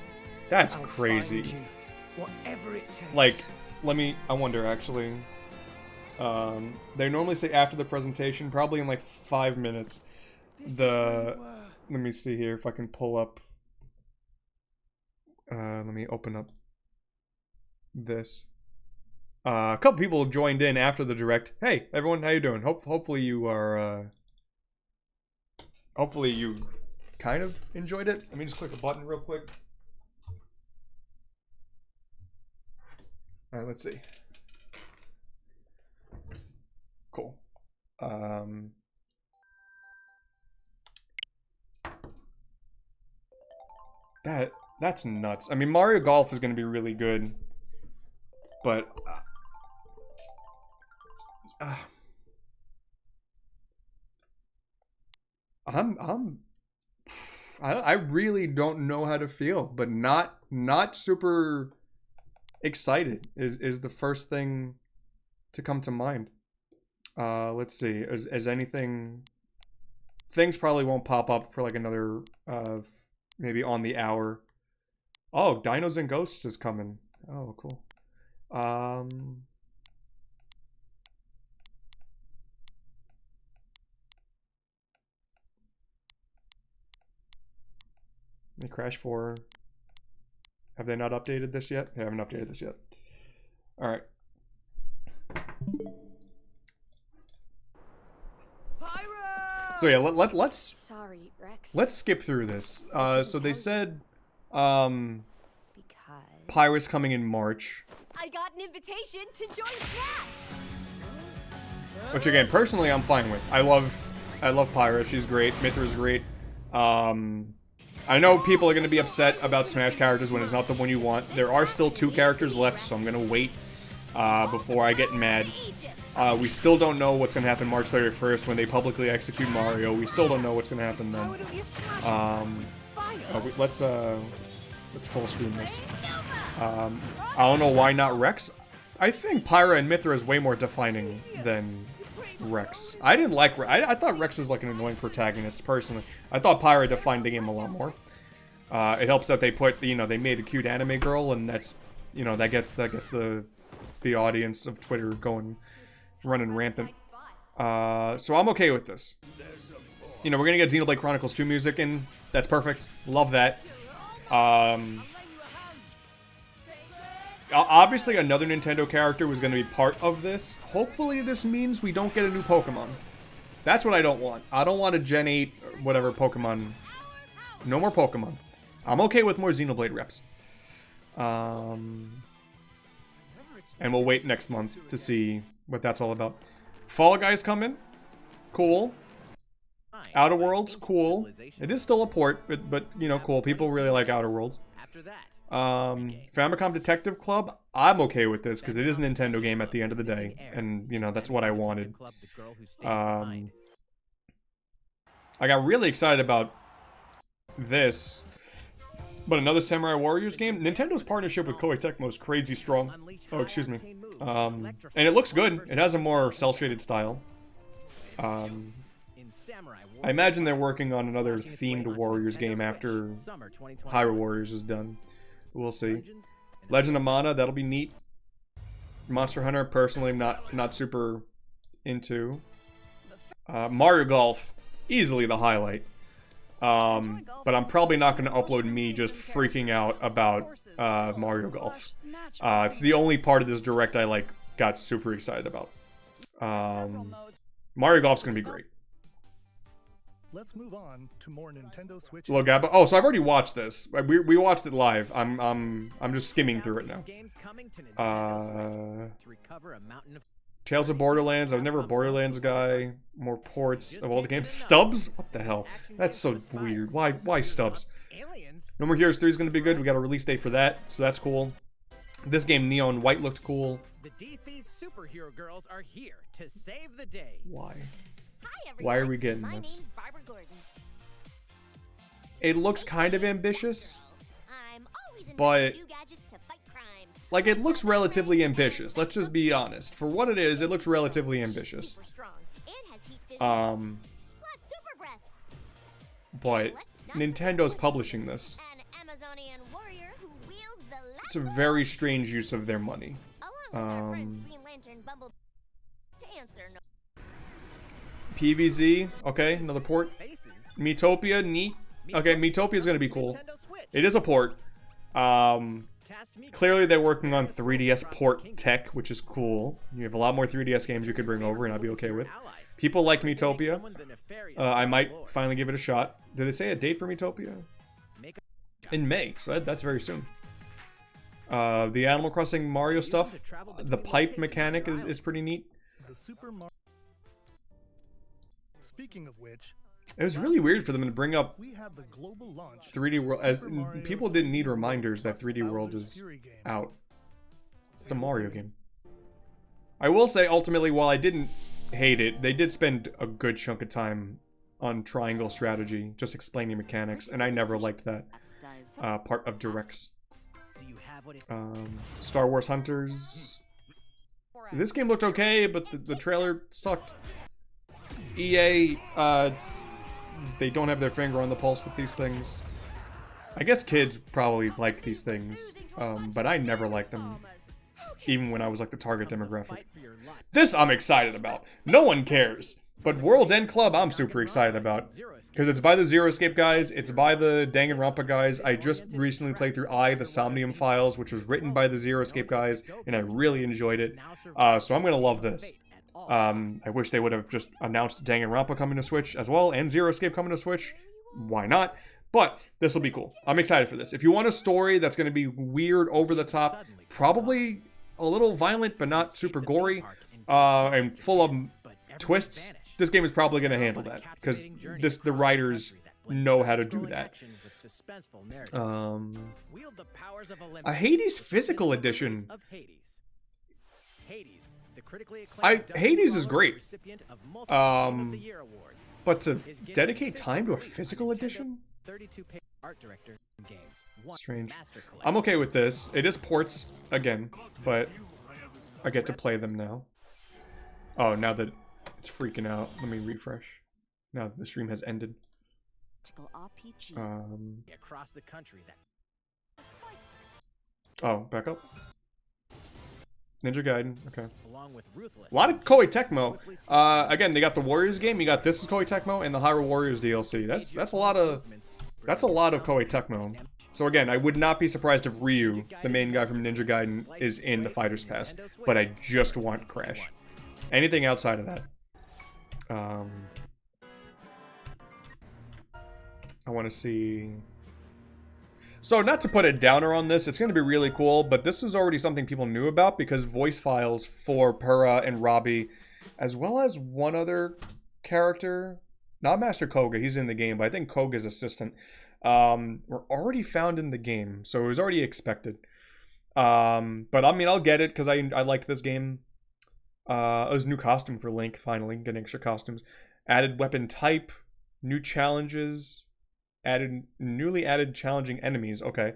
That's crazy. Whatever it takes. Like, I wonder actually. They normally say after the presentation, probably in like 5 minutes. Let me see here if I can pull up. Let me open up this. A couple people joined in after the direct. Hey, everyone, how you doing? Hopefully you are, hopefully you kind of enjoyed it. Let me just click a button real quick. Alright, let's see. Cool. That's nuts. I mean, Mario Golf is going to be really good, but I really don't know how to feel, but not super excited is the first thing to come to mind. Let's see. Is anything? Things probably won't pop up for like another maybe on the hour. Oh, Dinos and Ghosts is coming. Oh, cool. They Crash 4. Have they not updated this yet? They haven't updated this yet. All right. So yeah, let's Sorry, Rex. Let's skip through this. So they said Pyrus coming in March. I got an invitation to join Smash. Which again, personally I'm fine with. I love Pyrus. She's great. Mithra's great. I know people are going to be upset about Smash characters when it's not the one you want. There are still 2 characters left, so I'm going to wait before I get mad. We still don't know what's going to happen March 31st when they publicly execute Mario. We still don't know what's going to happen then. Let's full screen this. I don't know why not Rex. I think Pyra and Mithra is way more defining than Rex. I didn't like Rex. I thought Rex was like an annoying protagonist, personally. I thought Pyra defined the game a lot more. It helps that they put, they made a cute anime girl, and that's, that gets the audience of Twitter going, running rampant. So I'm okay with this. We're gonna get Xenoblade Chronicles 2 music in. That's perfect. Love that. Obviously, another Nintendo character was going to be part of this. Hopefully, this means we don't get a new Pokemon. That's what I don't want. I don't want a Gen 8 or whatever Pokemon. No more Pokemon. I'm okay with more Xenoblade reps. And we'll wait next month to see what that's all about. Fall Guys coming. Cool. Outer Worlds, cool. It is still a port, but cool. People really like Outer Worlds. Famicom Detective Club, I'm okay with this because it is a Nintendo game at the end of the day, and that's what I wanted. I got really excited about this, but another Samurai Warriors game. Nintendo's partnership with Koei Tecmo is crazy strong. Oh, excuse me. And it looks good. It has a more cel-shaded style. I imagine they're working on another themed Warriors game after Hyrule Warriors is done. We'll see. Legend of Mana, that'll be neat. Monster Hunter, personally, not super into. Mario Golf, easily the highlight. But I'm probably not going to upload me just freaking out about Mario Golf. It's the only part of this direct I got super excited about. Mario Golf's going to be great. Let's move on to more Nintendo Switch. Hello, Gabba. Oh, so I've already watched this. We watched it live. I'm just skimming through it now. Tales of Borderlands. I've never a Borderlands guy. More ports of all the games. Stubs? What the hell? That's so weird. Why Stubs? No More Heroes 3 is going to be good. We got a release date for that, so that's cool. This game, Neon White, looked cool. The DC superhero girls are here to save the day. Why? Why are we getting this? It looks kind of ambitious, but it looks relatively ambitious. Let's just be honest. For what it is, it looks relatively ambitious. But Nintendo's publishing this. It's a very strange use of their money. PVZ, okay, another port. Miitopia, neat. Okay, Miitopia is gonna be cool. It is a port. Clearly they're working on 3DS port tech, which is cool. You have a lot more 3DS games you could bring over and I'd be okay with. People like Miitopia. I might finally give it a shot. Did they say a date for Miitopia? In May, so that's very soon. The Animal Crossing Mario stuff, the pipe mechanic is pretty neat. Speaking of which, it was really weird for them to bring up 3D World, as people didn't need reminders that 3D World is out. It's a Mario game. I will say, ultimately, while I didn't hate it, they did spend a good chunk of time on triangle strategy, just explaining mechanics, and I never liked that part of Directs. Star Wars Hunters. This game looked okay, but the trailer sucked. EA, they don't have their finger on the pulse with these things. I guess kids probably like these things, but I never liked them, even when I was like the target demographic. This I'm excited about. No one cares. But World's End Club I'm super excited about. Because it's by the Zero Escape guys, it's by the Danganronpa guys. I just recently played through the Somnium Files, which was written by the Zero Escape guys, and I really enjoyed it. So I'm going to love this. I wish they would have just announced Danganronpa coming to Switch as well, and Zero Escape coming to Switch. Why not? But this will be cool. I'm excited for this. If you want a story that's going to be weird, over the top, probably a little violent, but not super gory, and full of twists, this game is probably going to handle that, because the writers know how to do that. A Hades physical edition. Hades is great. But to dedicate time to a physical edition? Strange. I'm okay with this. It is ports, again, but I get to play them now. Oh, now that it's freaking out. Let me refresh. Now that the stream has ended. Oh, back up. Ninja Gaiden, okay. A lot of Koei Tecmo. Again, they got the Warriors game. You got This Is Koei Tecmo and the Hyrule Warriors DLC. That's a lot of Koei Tecmo. So again, I would not be surprised if Ryu, the main guy from Ninja Gaiden, is in the Fighter's Pass. But I just want Crash. Anything outside of that. I want to see. So, not to put a downer on this, it's going to be really cool, but this is already something people knew about because voice files for Purah and Robbie, as well as one other character, not Master Koga, he's in the game, but I think Koga's assistant, were already found in the game, so it was already expected. But I mean, I'll get it because I liked this game. It was a new costume for Link, finally, getting extra costumes. Added weapon type, new challenges. Newly added challenging enemies. Okay.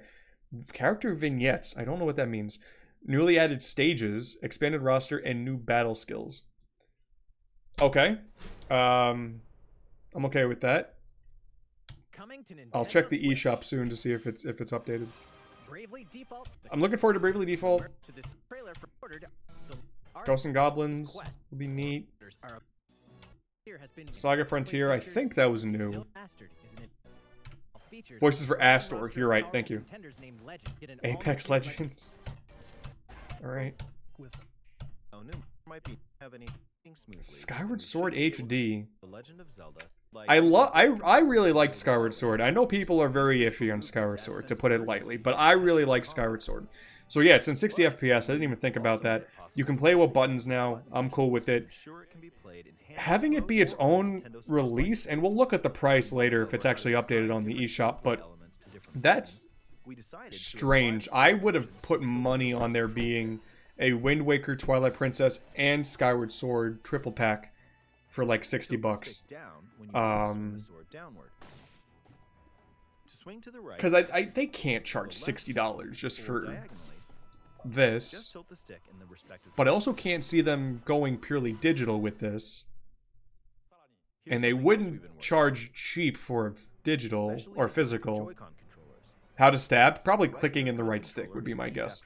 Character vignettes. I don't know what that means. Newly added stages, expanded roster, and new battle skills. Okay. I'm okay with that. I'll check the eShop soon to see if it's updated. I'm looking forward to Bravely Default. Ghosts and Goblins will be neat. Saga Frontier, I think that was new. Voices for Astor, you're right, thank you. Apex Legends. Alright. Skyward Sword HD. I really liked Skyward Sword. I know people are very iffy on Skyward Sword, to put it lightly, but I really like Skyward Sword. So yeah, it's in 60 FPS, I didn't even think about that. You can play with buttons now, I'm cool with it. Having it be its own release, and we'll look at the price later if it's actually updated on the eShop, but that's strange. I would have put money on there being a Wind Waker, Twilight Princess, and Skyward Sword triple pack for like $60. Because they can't charge $60 just for this, but I also can't see them going purely digital with this. And they wouldn't charge cheap for digital or physical. How to stab? Probably clicking in the right stick would be my guess.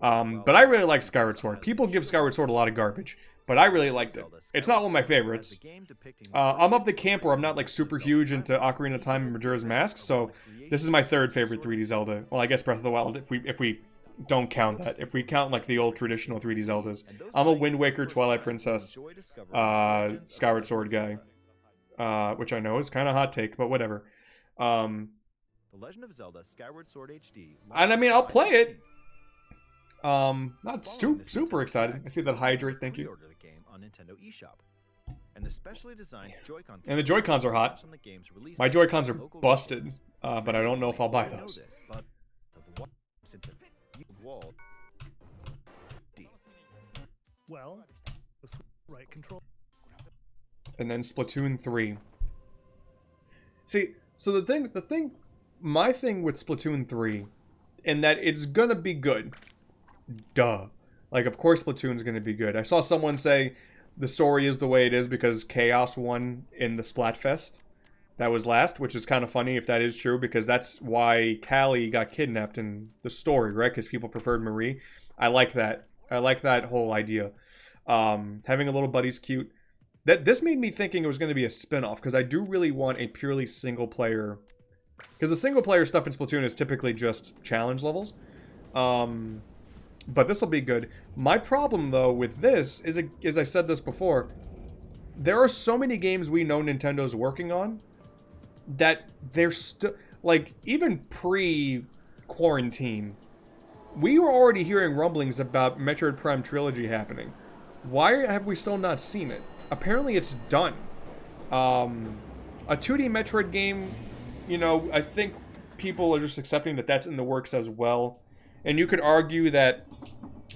But I really like Skyward Sword. People give Skyward Sword a lot of garbage, but I really liked it. It's not one of my favorites. I'm of the camp where I'm not like super huge into Ocarina of Time and Majora's Mask, so this is my third favorite 3D Zelda. Well, I guess Breath of the Wild if we don't count that. If we count like the old traditional 3D Zeldas. I'm a Wind Waker, Twilight Princess, Skyward Sword guy. Which I know is kind of hot take, but whatever. The Legend of Zelda Skyward Sword HD. And I mean, I'll play it. Not super excited. I see that Hydrate, thank you. Pre-order the game on Nintendo eShop. And the specially designed Joy-Con. And the Joy-Cons are hot. My Joy-Cons are busted, but I don't know if I'll buy those. Well, the right control. And then Splatoon 3. See, so my thing with Splatoon 3, in that it's gonna be good. Duh. Like, of course Splatoon's gonna be good. I saw someone say the story is the way it is because Chaos won in the Splatfest. That was last, which is kind of funny if that is true, because that's why Callie got kidnapped in the story, right? Because people preferred Marie. I like that. I like that whole idea. Having a little buddy's cute. This made me thinking it was going to be a spin-off, because I do really want a purely single-player... Because the single-player stuff in Splatoon is typically just challenge levels. But this will be good. My problem, though, with this is, as I said this before, there are so many games we know Nintendo's working on that they're still... Like, even pre-quarantine, we were already hearing rumblings about Metroid Prime Trilogy happening. Why have we still not seen it? Apparently it's done. A 2D Metroid game, you know, I think people are just accepting that that's in the works as well. And you could argue that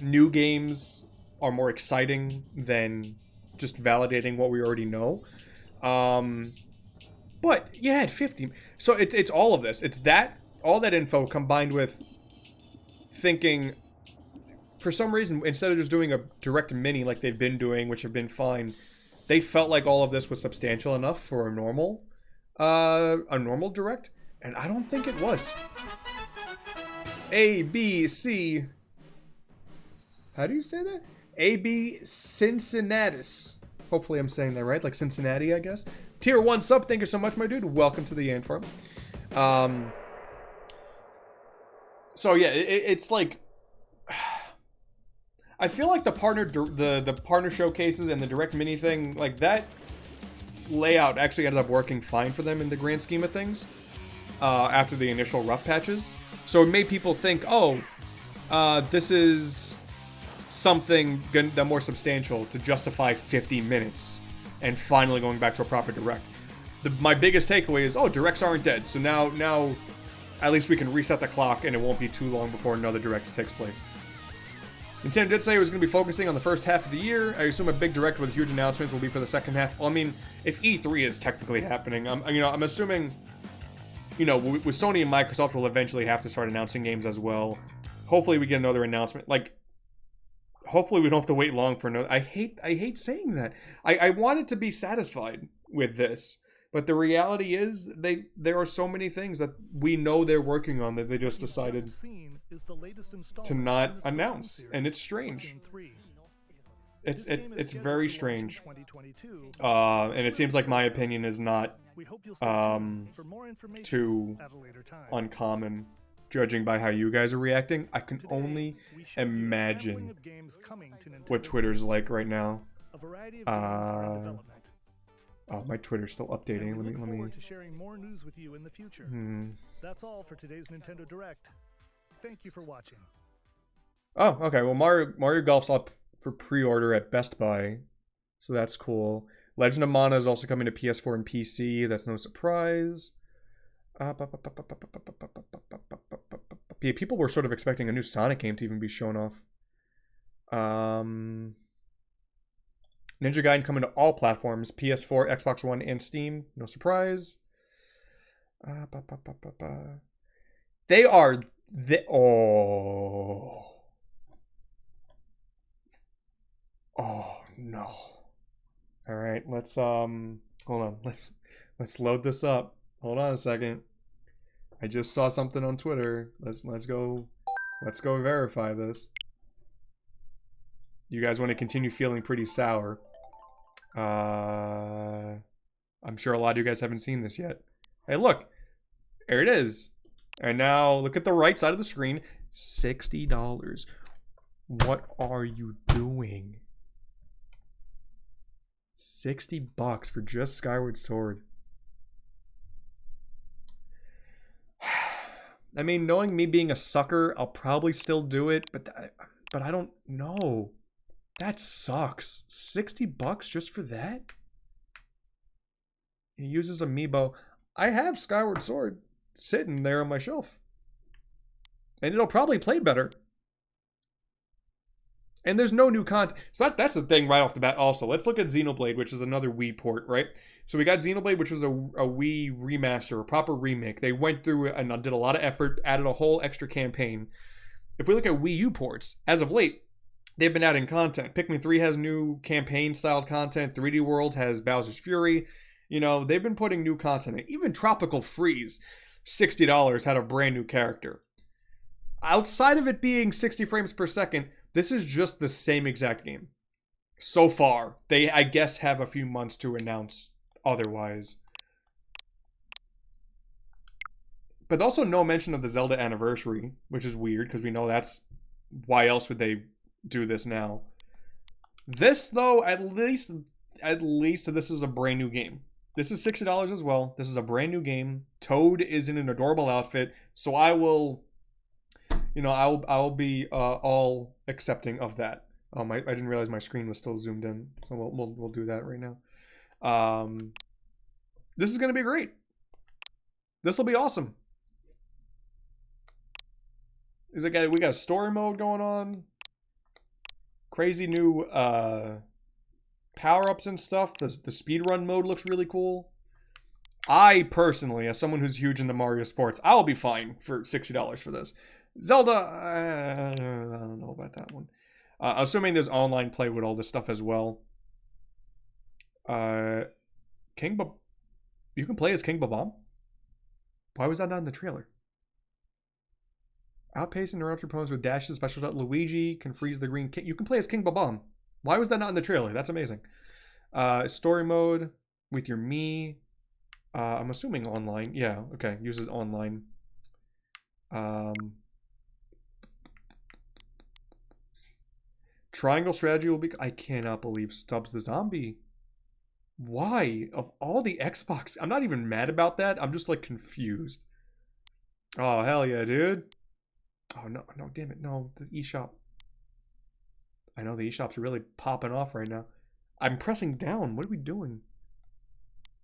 new games are more exciting than just validating what we already know. But you had 50. So it's all of this. It's that, all that info combined with thinking, for some reason, instead of just doing a direct mini like they've been doing, which have been fine, they felt like all of this was substantial enough for a normal direct, and I don't think it was. ABC. How do you say that? AB Cincinnatus. Hopefully I'm saying that right, like Cincinnati, I guess. Tier 1 sub, thank you so much, my dude. Welcome to the Ant Farm. So yeah, it's like... I feel like the partner showcases and the direct mini thing, like that layout actually ended up working fine for them in the grand scheme of things after the initial rough patches. So it made people think, oh, this is something more substantial to justify 50 minutes and finally going back to a proper direct. My biggest takeaway is, oh, directs aren't dead. So now at least we can reset the clock and it won't be too long before another direct takes place. Nintendo did say it was going to be focusing on the first half of the year. I assume a big direct with huge announcements will be for the second half. Well, I mean, if E3 is technically happening, I'm assuming, with Sony and Microsoft will eventually have to start announcing games as well. Hopefully we get another announcement. Like, hopefully we don't have to wait long for another. I hate saying that. I wanted to be satisfied with this, but the reality is there are so many things that we know they're working on that they just decided to not announce, and it's strange. It's very strange. And it seems like my opinion is not too uncommon, judging by how you guys are reacting. I can only imagine what Twitter's like right now. Oh, my Twitter's still updating. Let me. Forward to sharing more news with you in the future. That's all for today's Nintendo Direct. Thank you for watching. Oh, okay. Well, Mario Golf's up for pre-order at Best Buy, so that's cool. Legend of Mana is also coming to PS4 and PC. That's no surprise. Yeah, people were sort of expecting a new Sonic game to even be shown off. Ninja Gaiden coming to all platforms, PS4, Xbox One, and Steam. No surprise. They are oh no. All right, let's hold on. Let's load this up. Hold on a second. I just saw something on Twitter. Let's go verify this. You guys want to continue feeling pretty sour. I'm sure a lot of you guys haven't seen this yet. Hey, look. There it is. And now look at the right side of the screen. $60. What are you doing? $60 for just Skyward Sword. I mean, knowing me being a sucker, I'll probably still do it, but I don't know. That sucks. $60 just for that? He uses Amiibo. I have Skyward Sword sitting there on my shelf. And it'll probably play better. And there's no new content. So that's the thing right off the bat also. Let's look at Xenoblade, which is another Wii port, right? So we got Xenoblade, which was a Wii remaster, a proper remake. They went through and did a lot of effort, added a whole extra campaign. If we look at Wii U ports, as of late, they've been adding content. Pikmin 3 has new campaign-styled content. 3D World has Bowser's Fury. You know, they've been putting new content in. Even Tropical Freeze, $60, had a brand new character. Outside of it being 60 frames per second, this is just the same exact game. So far. They, I guess, have a few months to announce otherwise. But also no mention of the Zelda anniversary, which is weird, because we know that's... Why else would they do this now? This, though, at least this is a brand new game. This is $60 as well. This is a brand new game. Toad is in an adorable outfit, so I will... You know, I'll be all accepting of that. I didn't realize my screen was still zoomed in, so we'll do that right now. This is gonna be great. This will be awesome. We got a story mode going on. Crazy new power-ups and stuff. The speedrun mode looks really cool. I personally, as someone who's huge into Mario Sports, I'll be fine for $60 for this. Zelda, I don't know about that one. Assuming there's online play with all this stuff as well. You can play as King Babam? Why was that not in the trailer? Outpace and interrupt your opponents with dashes, special shot. Luigi can freeze the green king. You can play as King Babam. Why was that not in the trailer? That's amazing. Story mode with your Mii. I'm assuming online. Yeah, okay. Uses online. Triangle strategy will be... I cannot believe Stubbs the Zombie. Why? Of all the Xbox... I'm not even mad about that. I'm just, like, confused. Oh, hell yeah, dude. Oh, no, damn it. No, the eShop. I know the eShop's really popping off right now. I'm pressing down. What are we doing?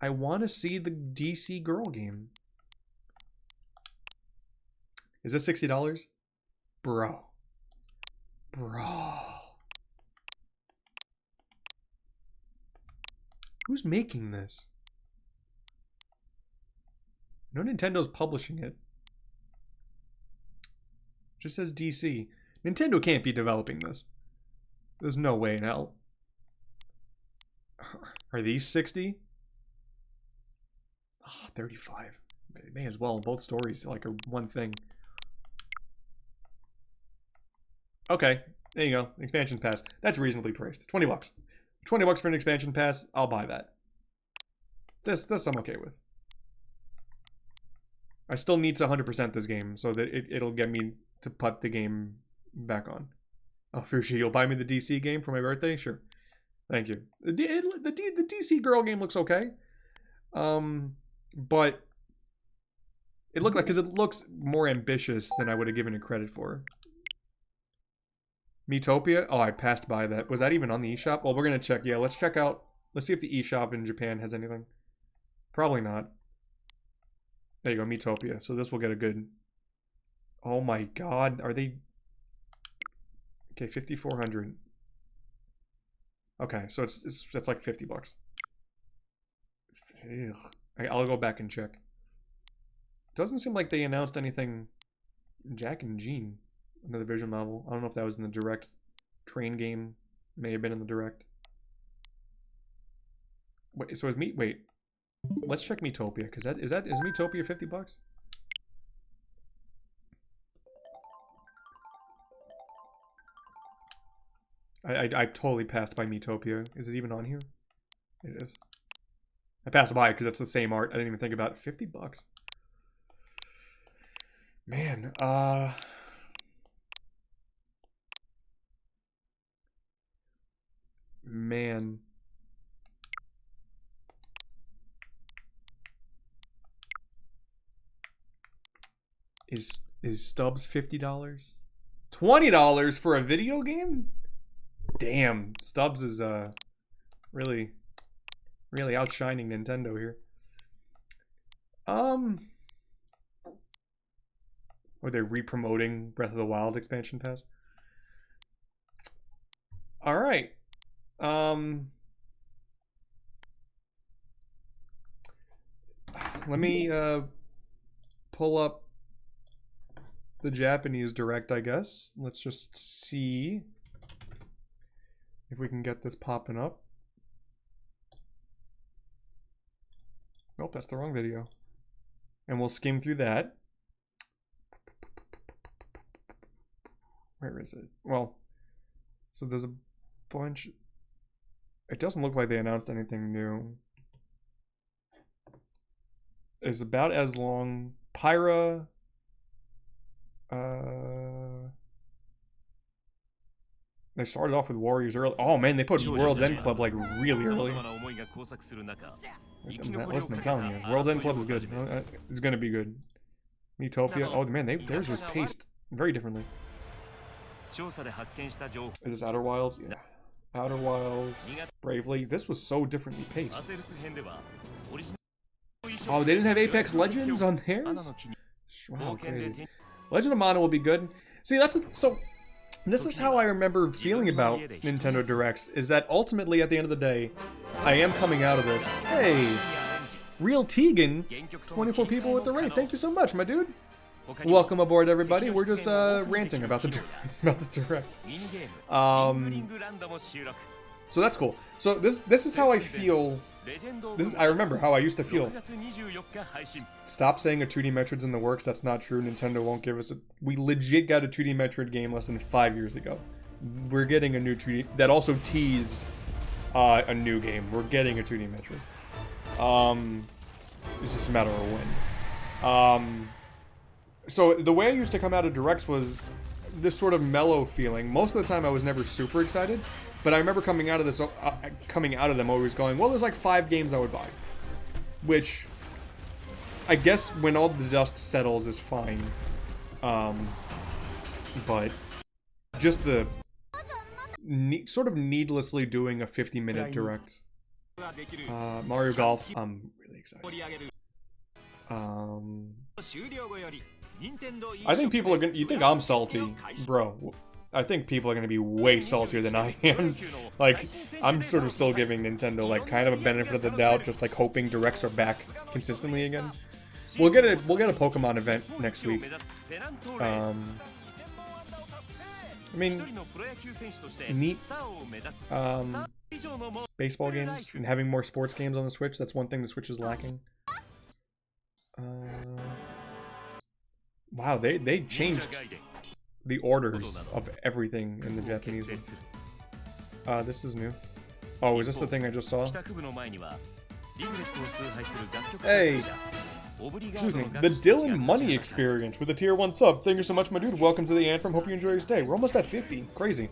I want to see the DC girl game. Is this $60? Bro. Who's making this? No, Nintendo's publishing it. Just says DC. Nintendo can't be developing this. There's no way in hell. Are these 60? Oh, 35. They may as well. Both stories like are one thing. Okay, there you go. Expansion pass. That's reasonably priced. $20. $20 for an expansion pass. I'll buy that. This I'm okay with. I still need to 100% this game so that it'll get me to put the game back on. Oh, Fushi, you'll buy me the DC game for my birthday? Sure. Thank you. The DC girl game looks okay. But it looked like, because it looks more ambitious than I would have given it credit for. Miitopia? Oh, I passed by that. Was that even on the eShop? Well, we're going to check. Yeah, let's check out. Let's see if the eShop in Japan has anything. Probably not. There you go, Miitopia. So this will get a good... Oh my god. Are they... Okay, 5,400. Okay, so it's like $50. Ugh. I'll go back and check. Doesn't seem like they announced anything. Jack and Jean. Another visual novel. I don't know if that was in the direct. Train game may have been in the direct. Wait, so is Wait. Let's check Miitopia, because is Miitopia $50? I totally passed by Miitopia. Is it even on here? It is. I passed by it because it's the same art. I didn't even think about it. 50 bucks. Man, man. Is Stubbs $50? $20 for a video game? Damn, Stubbs is really outshining Nintendo here. Or they're re-promoting Breath of the Wild expansion pass. All right. Let me pull up the Japanese Direct, I guess. Let's just see if we can get this popping up. Nope, that's the wrong video. And we'll skim through that. Where is it? Well, so there's a bunch. It doesn't look like they announced anything new. It's about as long. Pyra. They started off with Warriors early. Oh man, they put World's End Club like really early. Listen, I'm telling you, World's End Club is good. It's gonna be good. Miitopia. Oh man, theirs was paced very differently. Is this Outer Wilds? Yeah. Outer Wilds. Bravely. This was so differently paced. Oh, they didn't have Apex Legends on theirs? Wow, crazy. Legend of Mana will be good. See, this is how I remember feeling about Nintendo Directs, is that ultimately, at the end of the day, I am coming out of this. Hey! Real Tegan, 24 people with the rate. Thank you so much, my dude. Welcome aboard, everybody. We're just ranting about the Direct. So that's cool. So this is how I feel. I remember how I used to feel. Stop saying a 2D Metroid's in the works. That's not true. Nintendo won't give us a... We legit got a 2D Metroid game less than 5 years ago. We're getting a new 2D... That also teased a new game. We're getting a 2D Metroid. It's just a matter of when. So the way I used to come out of Directs was this sort of mellow feeling. Most of the time I was never super excited. But I remember coming out of them always going, well, there's like 5 games I would buy. Which, I guess when all the dust settles is fine. But just the sort of needlessly doing a 50-minute Direct. Mario Golf, I'm really excited. I think people are gonna... You think I'm salty? Bro. I think people are going to be way saltier than I am. Like, I'm sort of still giving Nintendo, like, kind of a benefit of the doubt, just, like, hoping Directs are back consistently again. We'll get a Pokemon event next week. I mean, neat. Baseball games and having more sports games on the Switch. That's one thing the Switch is lacking. Wow, they changed the orders of everything in the Japanese one. This is new. Oh, is this the thing I just saw? Hey! Excuse me. The Dylan Money Experience with a tier 1 sub. Thank you so much, my dude. Welcome to the Anthem. Hope you enjoy your stay. We're almost at 50. Crazy.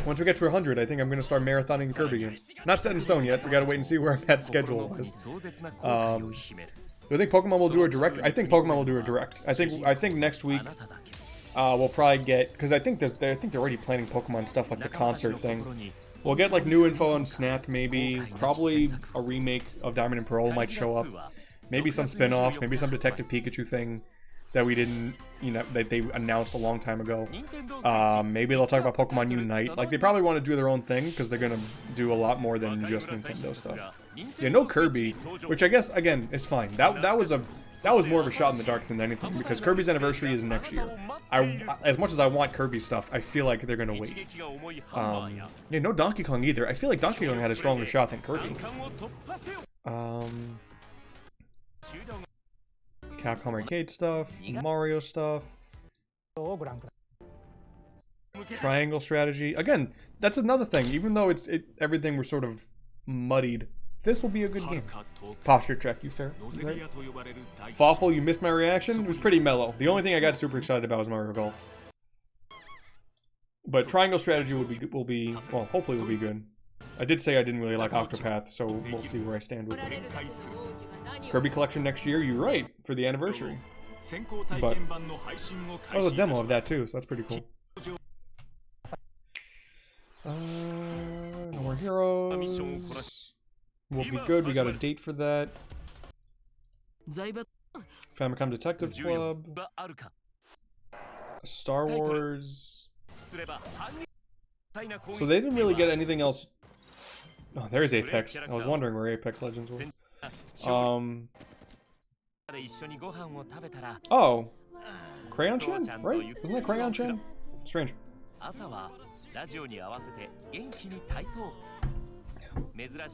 Once we get to 100, I think I'm going to start marathoning Kirby games. Not set in stone yet. We got to wait and see where I'm at schedule-wise. Do I think Pokemon will do a Direct? I think Pokemon will do a Direct. I think next week we'll probably get, because I think they're already planning Pokemon stuff like the concert thing. We'll get like new info on Snap, maybe. Probably a remake of Diamond and Pearl might show up. Maybe some spin-off, maybe some Detective Pikachu thing that we didn't, that they announced a long time ago. Maybe they'll talk about Pokemon Unite. Like, they probably want to do their own thing, because they're going to do a lot more than just Nintendo stuff. Yeah, no Kirby, which I guess, again, is fine. That was more of a shot in the dark than anything, because Kirby's anniversary is next year. As much as I want Kirby stuff, I feel like they're going to wait. Yeah, no Donkey Kong either. I feel like Donkey Kong had a stronger shot than Kirby. Capcom Arcade stuff, Mario stuff. Triangle strategy. Again, that's another thing. Even though everything was sort of muddied, this will be a good game. Posture check, you fair? Right? Fawful, you missed my reaction? It was pretty mellow. The only thing I got super excited about was Mario Golf. But triangle strategy will be well, hopefully will be good. I did say I didn't really like Octopath, so we'll see where I stand with it. Kirby Collection next year, you're right, for the anniversary. But oh, a demo of that too, so that's pretty cool. No more heroes. We'll be good. We got a date for that. Famicom Detective Club. Star Wars. So they didn't really get anything else. Oh, there's Apex. I was wondering where Apex Legends was. Oh. Crayon Chan? Right? Isn't that Crayon Chan? Strange.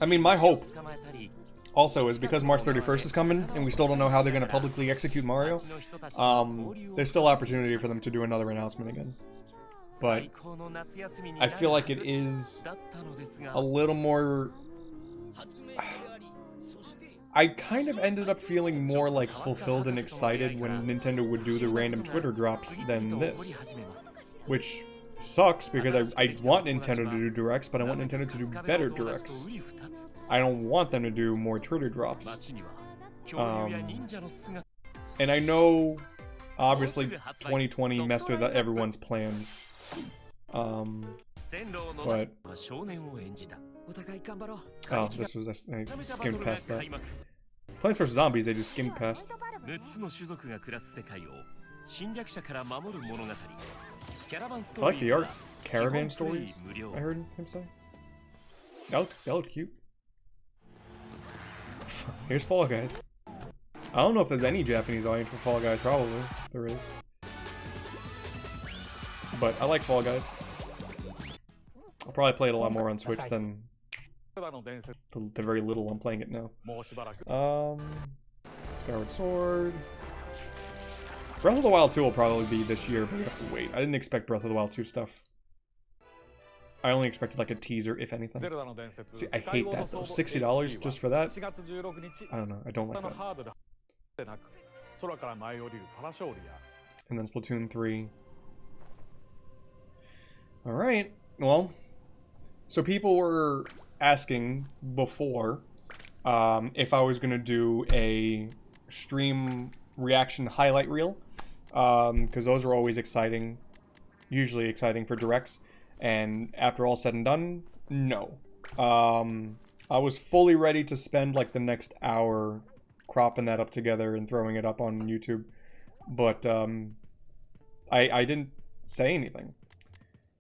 I mean, my hope also is because March 31st is coming and we still don't know how they're going to publicly execute Mario, there's still opportunity for them to do another announcement again. But I feel like it is a little more... I kind of ended up feeling more like fulfilled and excited when Nintendo would do the random Twitter drops than this. Which sucks because I want Nintendo to do directs, but I want Nintendo to do better directs. I don't want them to do more Twitter drops. And I know, obviously, 2020 messed with everyone's plans. But... Oh, this was... I skimmed past that. Plants vs. Zombies, they just skimmed past. I like the art. Caravan stories, I heard him say. That looked cute. Here's Fall Guys. I don't know if there's any Japanese audience for Fall Guys, probably. There is. But I like Fall Guys. I'll probably play it a lot more on Switch than the very little I'm playing it now. Skyward Sword. Breath of the Wild 2 will probably be this year, but we have to wait. I didn't expect Breath of the Wild 2 stuff. I only expected like a teaser, if anything. See, I hate that though. $60 just for that? I don't know. I don't like that. And then Splatoon 3. Alright. Well, so people were asking before if I was going to do a stream reaction highlight reel. Because those are always exciting. Usually exciting for directs. And after all said and done, no. I was fully ready to spend like the next hour cropping that up together and throwing it up on YouTube. But I didn't say anything.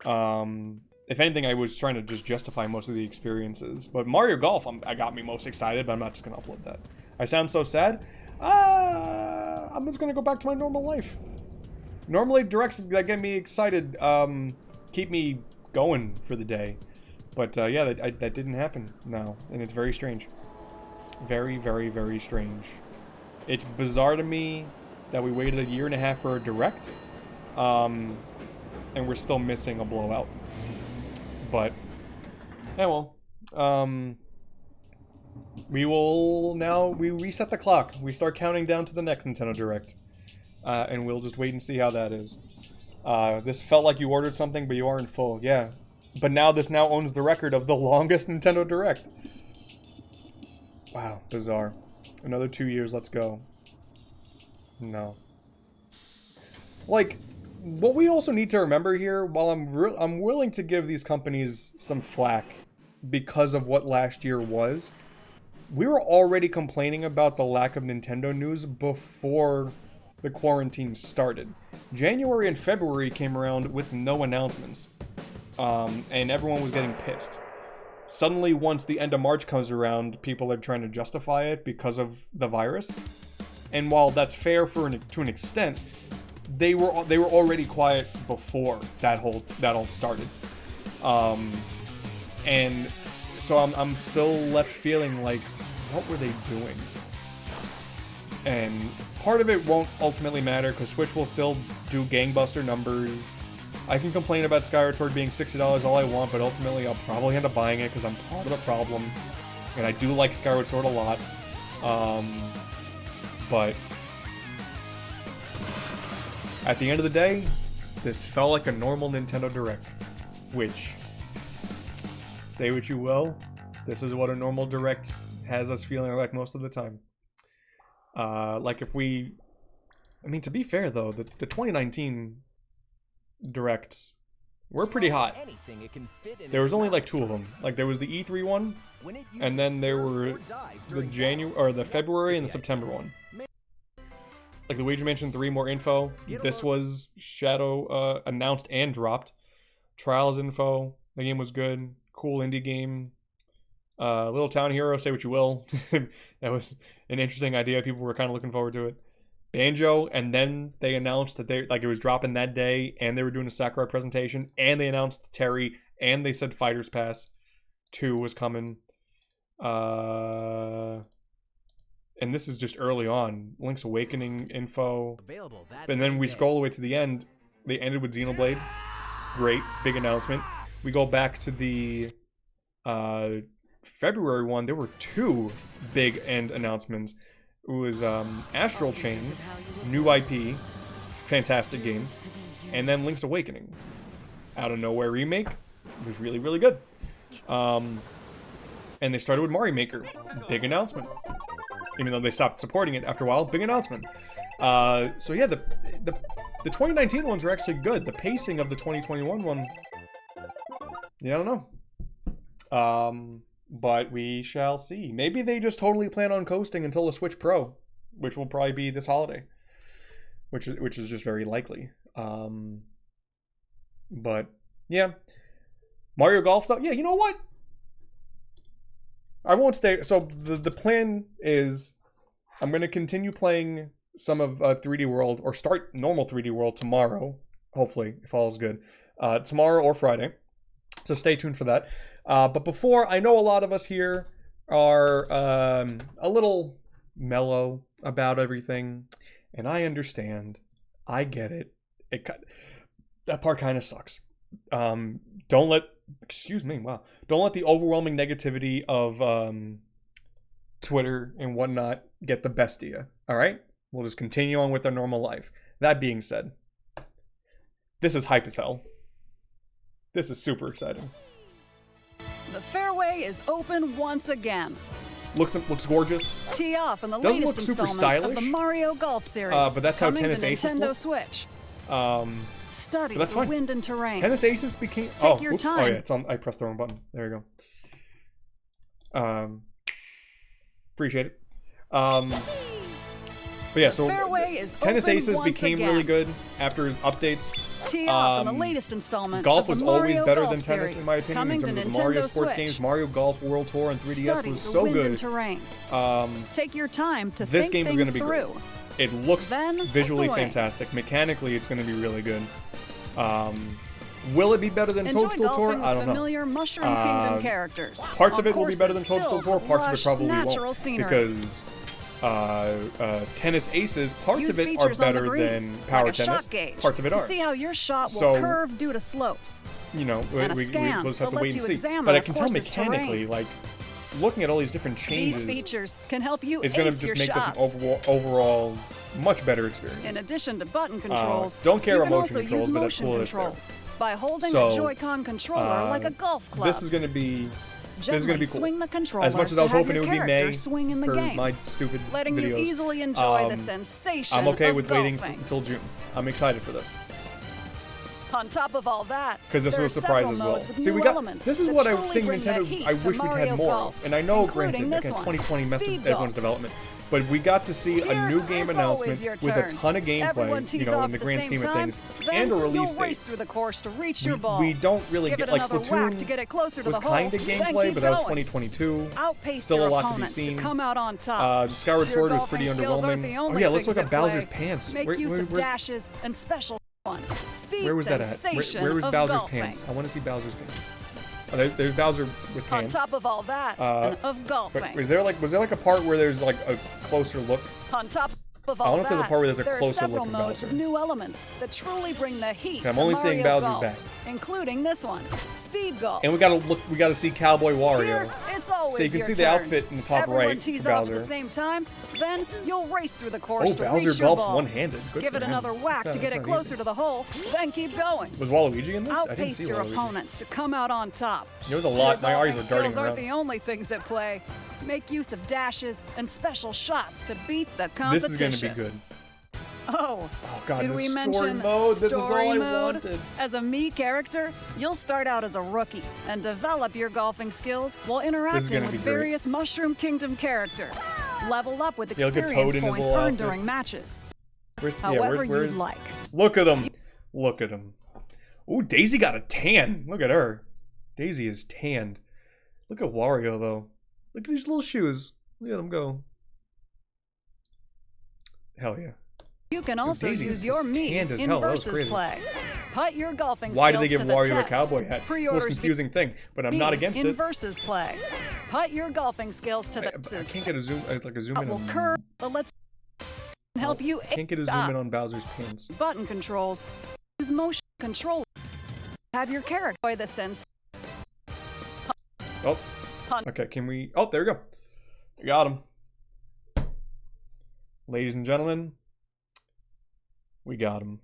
If anything, I was trying to just justify most of the experiences. But Mario Golf, I got me most excited, but I'm not just going to upload that. I sound so sad. I'm just going to go back to my normal life. Normally, directs that get me excited keep me going for the day. But yeah, that didn't happen now. And it's very strange. Very, very, very strange. It's bizarre to me that we waited a year and a half for a direct. And we're still missing a blowout. But, yeah, well. We will now, we reset the clock. We start counting down to the next Nintendo Direct. And we'll just wait and see how that is. This felt like you ordered something, but you are in full. Yeah. But now this now owns the record of the longest Nintendo Direct. Wow, bizarre. Another 2 years, let's go. No. Like, what we also need to remember here, while I'm willing to give these companies some flack because of what last year was, we were already complaining about the lack of Nintendo news before the quarantine started. January and February came around with no announcements, and everyone was getting pissed. Suddenly, once the end of March comes around, people are trying to justify it because of the virus. And while that's fair to an extent, they were already quiet before that all started. And so I'm still left feeling like, what were they doing? And part of it won't ultimately matter because Switch will still do gangbuster numbers. I can complain about Skyward Sword being $60 all I want, but ultimately I'll probably end up buying it because I'm part of the problem. And I do like Skyward Sword a lot. But at the end of the day, this felt like a normal Nintendo Direct. Which, say what you will, this is what a normal Direct has us feeling like most of the time. Like if we... I mean, to be fair though, the 2019 Directs were pretty hot. There was only like 2 of them. Like there was the E3 one, and then there were the February and the September one. Like Luigi Mansion 3, more info. This was Shadow announced and dropped. Trials info. The game was good. Cool indie game. Little Town Hero, say what you will. That was an interesting idea. People were kind of looking forward to it. Banjo, and then they announced that it was dropping that day, and they were doing a Sakurai presentation, and they announced Terry, and they said Fighters Pass 2 was coming. And this is just early on. Link's Awakening info. And then we scroll away to the end. They ended with Xenoblade. Great, big announcement. We go back to the February one. There were 2 big end announcements. It was Astral Chain, new IP, fantastic game, and then Link's Awakening. Out of nowhere remake. It was really, really good. And they started with Mario Maker. Big announcement. Even though they stopped supporting it after a while, big announcement. So yeah, the 2019 ones were actually good. The pacing of the 2021 one, yeah, I don't know. But we shall see. Maybe they just totally plan on coasting until the Switch Pro, which will probably be this holiday, which is just very likely. But yeah, Mario Golf though. Yeah, you know what? I won't stay. So the plan is I'm going to continue playing some of 3D World, or start normal 3D World tomorrow, hopefully, if all is good. Tomorrow or Friday. So stay tuned for that. But before, I know a lot of us here are a little mellow about everything, and I understand. I get it. That part kind of sucks. Don't let the overwhelming negativity of Twitter and whatnot get the best of you. All right? We'll just continue on with our normal life. That being said, this is hype as hell. This is super exciting. The fairway is open once again. Looks gorgeous. Tee off in the Doesn't latest look super installment stylish, of the Mario Golf series. but that's how coming Tennis to Aces Nintendo look. Switch. Study that's the fine. wind and terrain. Tennis Aces became. Take your oops. time. Oh yeah, it's on. I pressed the wrong button. There you go. Appreciate it. But yeah, so Tennis Aces became really good after updates. Tee off in the latest installment. Golf of was the always Mario better Golf than tennis, series, in my opinion, in coming terms to of the Mario Nintendo sports Switch. games. Mario Golf World Tour on 3DS Study was the so wind good. and terrain. Take your time to This think game is things going to be through. great. It looks Then visually swing. fantastic. Mechanically, it's going to be really good. Will it be better than Enjoy Toadstool Tour? golfing I with don't know. familiar Mushroom Kingdom characters. Parts of on it will be better than courses Toadstool Tour. filled Parts of with it probably lush, natural won't, scenery. because Tennis Aces, parts Use of it are features on the better greens, than Power like a Tennis. shot gauge, Parts of it to are. see how your shot will So, curve due to slopes. You know, and a we'll scan just have that to wait lets and you see. examine But I a can tell course's mechanically, terrain. like, looking at all these different changes These features can help you is going to ace just your make shots. this an overall much better experience. In addition to button controls, don't care you about can motion also controls, use but that's motion cool that it's there. controls by holding So, a Joy-Con controller like a golf club. This is going to be Gently cool. swing the controller As much as I was to have hoping it your would be May character swing in the for game, my stupid letting videos, you easily enjoy the sensation I'm okay of with waiting golfing. until June. I'm excited for this. On top of all that, Because this there was a are surprise several as well. modes with See, we new got. elements This is that what I truly think bring the Nintendo. heat I to wish we'd Mario had more Golf, of. And I know, including granted, this again, one, 2020 messed Speed with everyone's Golf. development, but we got to see a new game It's always announcement your with a turn. ton of Everyone gameplay. tees You know, off in the at grand same scheme of time, things, then and a release you'll race date. through the course to reach your ball. We don't really Give get it like another whack to Splatoon get it closer to was the hole, kind of then gameplay, keep but that was going. 2022. Outpace Still a your lot to be opponents seen. come out on top. Skyward Your Sword was pretty golfing skills aren't the underwhelming. only Oh yeah, let's things look at at Bowser's play. pants. Make Where- use where- of where- dashes and special fun. Speed Where was that at? sensation Where was of Bowser's golfing. pants? I want to see Bowser's pants. Oh, there's Bowser with On pants. top of all that, of But golfing. was there like a part where there's like a closer look? On top Of all I don't know if there's a part where there's a there closer are several look at modes Bowser. of new elements that truly bring the heat I'm to only seeing Mario Bowser's Golf, back. including this one, Speed Golf. And we gotta see Cowboy Wario. Here, it's always So you can your see the turn. outfit in the top Everyone right tees for off at Bowser. the same time, then you'll race through the course Oh, to Bowser reach your golfs ball. one-handed. Good Give for it him. another whack to That's get it not closer easy. to the hole, then keep going. Was Waluigi in this? I didn't Outpace see your Waluigi. opponents to come out on top. There was a lot. My Your eyes golfing were darting skills aren't around. the only things at play. Make use of dashes and special shots to beat the This competition. is gonna be good. Oh, God, did this we story mention mode, this is all story I mode? wanted. As a Mii character, you'll start out as a rookie and develop your golfing skills while interacting gonna with be great. various Mushroom Kingdom characters. Level up with Yeah, look at experience Toad in his points little earned outfit. during matches. Where's you'd like. Look at him. Look at him. Ooh, Daisy got a tan. Look at her. Daisy is tanned. Look at Wario though. Look at these little shoes. Look at him go. Hell yeah. You can also Daisy use is your tanned Mii as in hell. That was versus crazy. play. Put your golfing Why skills did they give to the Wario a test. cowboy hat? It's the most Pre-orders confusing thing, but I'm not against in it. versus play. Put your golfing skills to the I can't get a zoom, like a zoom in will on. curve, but let's help you I can't get a zoom in on Bowser's pants. button controls. Use motion control. Have your character by the sense. Oh. Okay, can we? Oh, there we go. We got him. Ladies and gentlemen, we got him.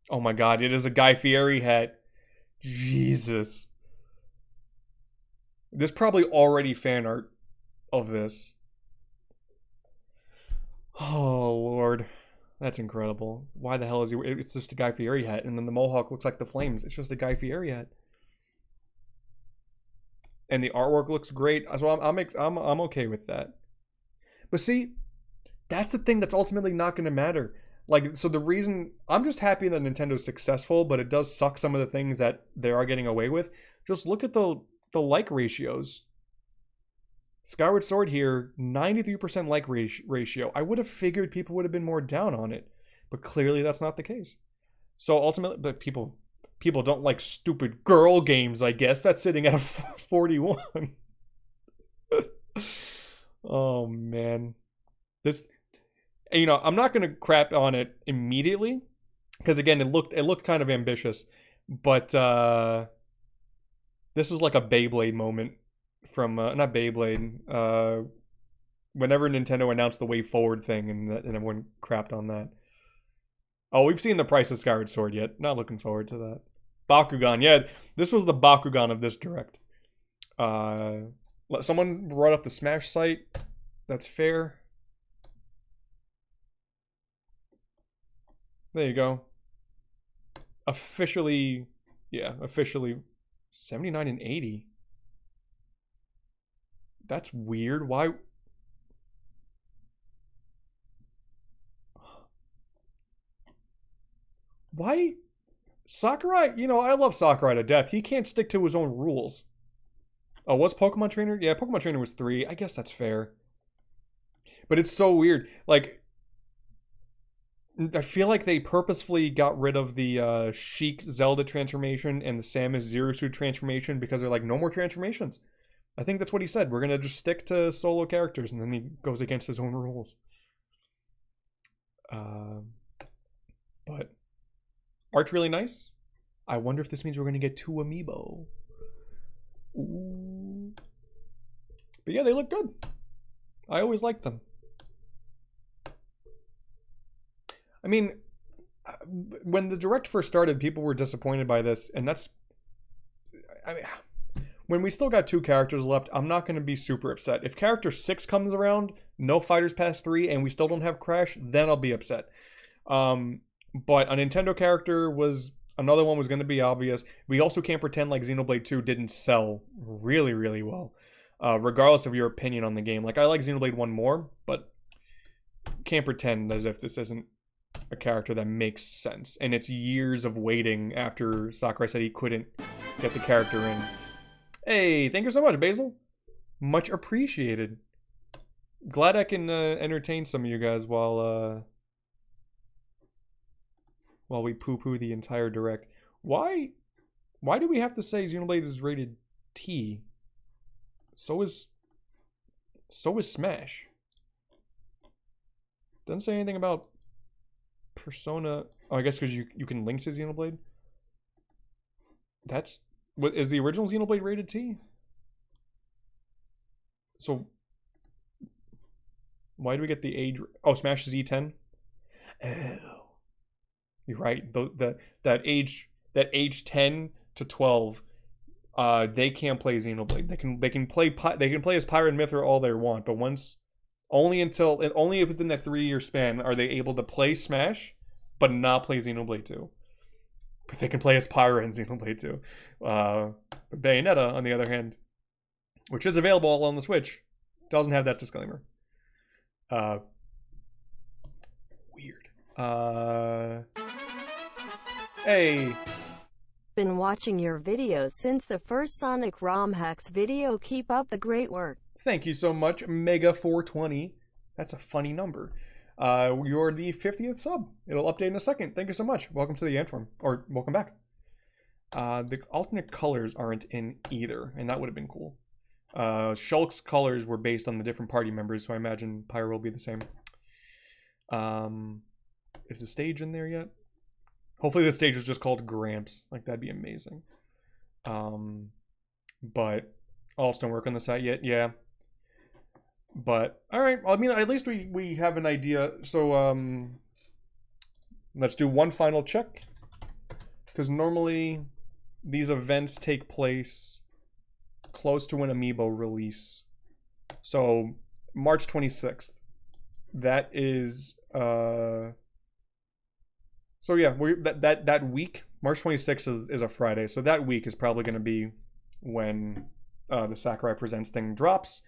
Oh my god, it is a Guy Fieri hat. Jesus. There's probably already fan art of this. Oh, Lord. That's incredible. Why the hell is he... It's just a Guy Fieri hat, and then the mohawk looks like the flames. It's just a Guy Fieri hat. And the artwork looks great, so I'm okay with that. But see, that's the thing that's ultimately not going to matter. Like, so the reason... I'm just happy that Nintendo's successful, but it does suck some of the things that they are getting away with. Just look at the like ratios. Skyward Sword here, 93% like ratio. I would have figured people would have been more down on it, but clearly that's not the case. So ultimately, but people don't like stupid girl games, I guess. That's sitting at a 41. Oh man. This, you know, I'm not going to crap on it immediately because again, it looked kind of ambitious, but this is like a Beyblade moment from not Beyblade, whenever Nintendo announced the way forward thing and everyone crapped on that. Oh, we've seen the price of Skyward Sword yet. Not looking forward to that. Bakugan, yeah, this was the Bakugan of this direct. Someone brought up the Smash site. That's fair. There you go. Officially 79 and 80. That's weird. Why? Why? Sakurai, you know, I love Sakurai to death. He can't stick to his own rules. Oh, was Pokemon Trainer? Yeah, Pokemon Trainer was 3. I guess that's fair. But it's so weird. Like, I feel like they purposefully got rid of the Sheik Zelda transformation and the Samus Zero Suit transformation because they're like, no more transformations. I think that's what he said. We're going to just stick to solo characters, and then he goes against his own rules. But art's really nice. I wonder if this means we're going to get 2 amiibo. Ooh. But yeah, they look good. I always like them. I mean, when the Direct first started, people were disappointed by this, and that's... I mean, when we still got 2 characters left, I'm not going to be super upset. If character 6 comes around, no Fighters Pass 3, and we still don't have Crash, then I'll be upset. But a Nintendo character was... Another one was going to be obvious. We also can't pretend like Xenoblade 2 didn't sell really, really well. Regardless of your opinion on the game. Like, I like Xenoblade 1 more, but can't pretend as if this isn't a character that makes sense. And it's years of waiting after Sakurai said he couldn't get the character in. Hey, thank you so much, Basil. Much appreciated. Glad I can entertain some of you guys while we poo-poo the entire Direct. Why do we have to say Xenoblade is rated T? So is So is Smash. Doesn't say anything about Persona. Oh, I guess because you can link to Xenoblade. That's what is the original Xenoblade rated T? So why do we get the age? Oh, Smash is E10. Oh, you're right. That age 10 to 12, they can't play Xenoblade. They can play as Pirate and Mithra all they want, but only within that 3-year span are they able to play Smash, but not play Xenoblade 2. But they can play as Pyra in Xenoblade 2. Bayonetta, on the other hand, which is available on the Switch, doesn't have that disclaimer. Weird. Hey. Been watching your videos since the first Sonic ROM hacks video. Keep up the great work. Thank you so much, Mega420. That's a funny number. You're the 50th sub. It'll update in a second. Thank you so much. Welcome to the Antform. Or, welcome back. The alternate colors aren't in either, and that would have been cool. Shulk's colors were based on the different party members, so I imagine Pyro will be the same. Is the stage in there yet? Hopefully the stage is just called Gramps. Like, that'd be amazing. But alts don't work on the site yet. Yeah. But, alright. I mean, at least we have an idea. So, let's do one final check. Because normally these events take place close to an Amiibo release. So, March 26th. That is, so yeah, that week, March 26th is a Friday. So that week is probably going to be when the Sakurai Presents thing drops.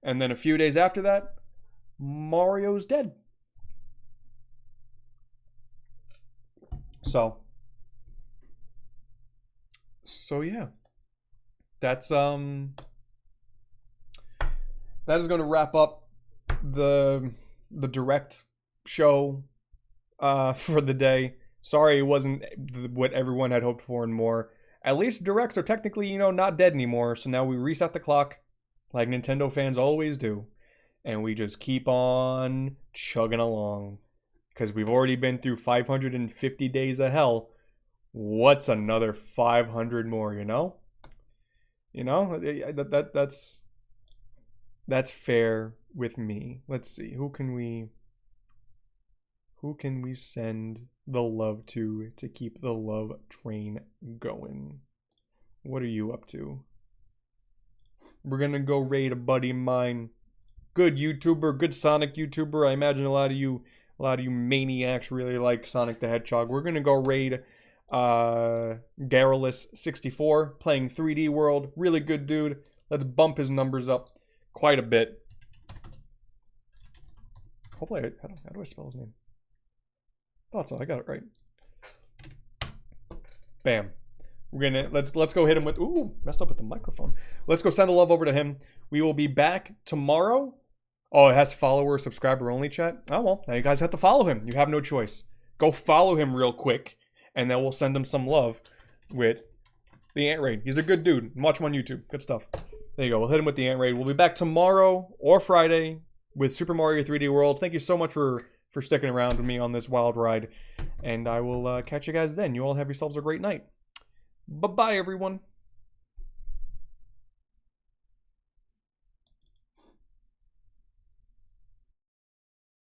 And then a few days after that, Mario's dead. So yeah. That's that is going to wrap up the direct show for the day. Sorry it wasn't what everyone had hoped for and more. At least directs are technically, not dead anymore. So now we reset the clock like Nintendo fans always do. And we just keep on chugging along. Because we've already been through 550 days of hell. What's another 500 more, that's fair with me. Let's see. Who can we send the love to keep the love train going? What are you up to? We're gonna go raid a buddy of mine. Good YouTuber, good Sonic YouTuber. I imagine a lot of you maniacs really like Sonic the Hedgehog. We're gonna go raid Garrulus64, playing 3D World. Really good dude. Let's bump his numbers up quite a bit. Hopefully, how do I spell his name? Thought so. I got it right. Bam. We're gonna let's go hit him with. Ooh, messed up with the microphone. Let's go send the love over to him. We will be back tomorrow. Oh, it has follower, subscriber only chat. Oh well, now you guys have to follow him. You have no choice. Go follow him real quick, and then we'll send him some love with the Ant Raid. He's a good dude. Watch him on YouTube. Good stuff. There you go. We'll hit him with the Ant Raid. We'll be back tomorrow or Friday with Super Mario 3D World. Thank you so much for sticking around with me on this wild ride. And I will catch you guys then. You all have yourselves a great night. Bye-bye, everyone.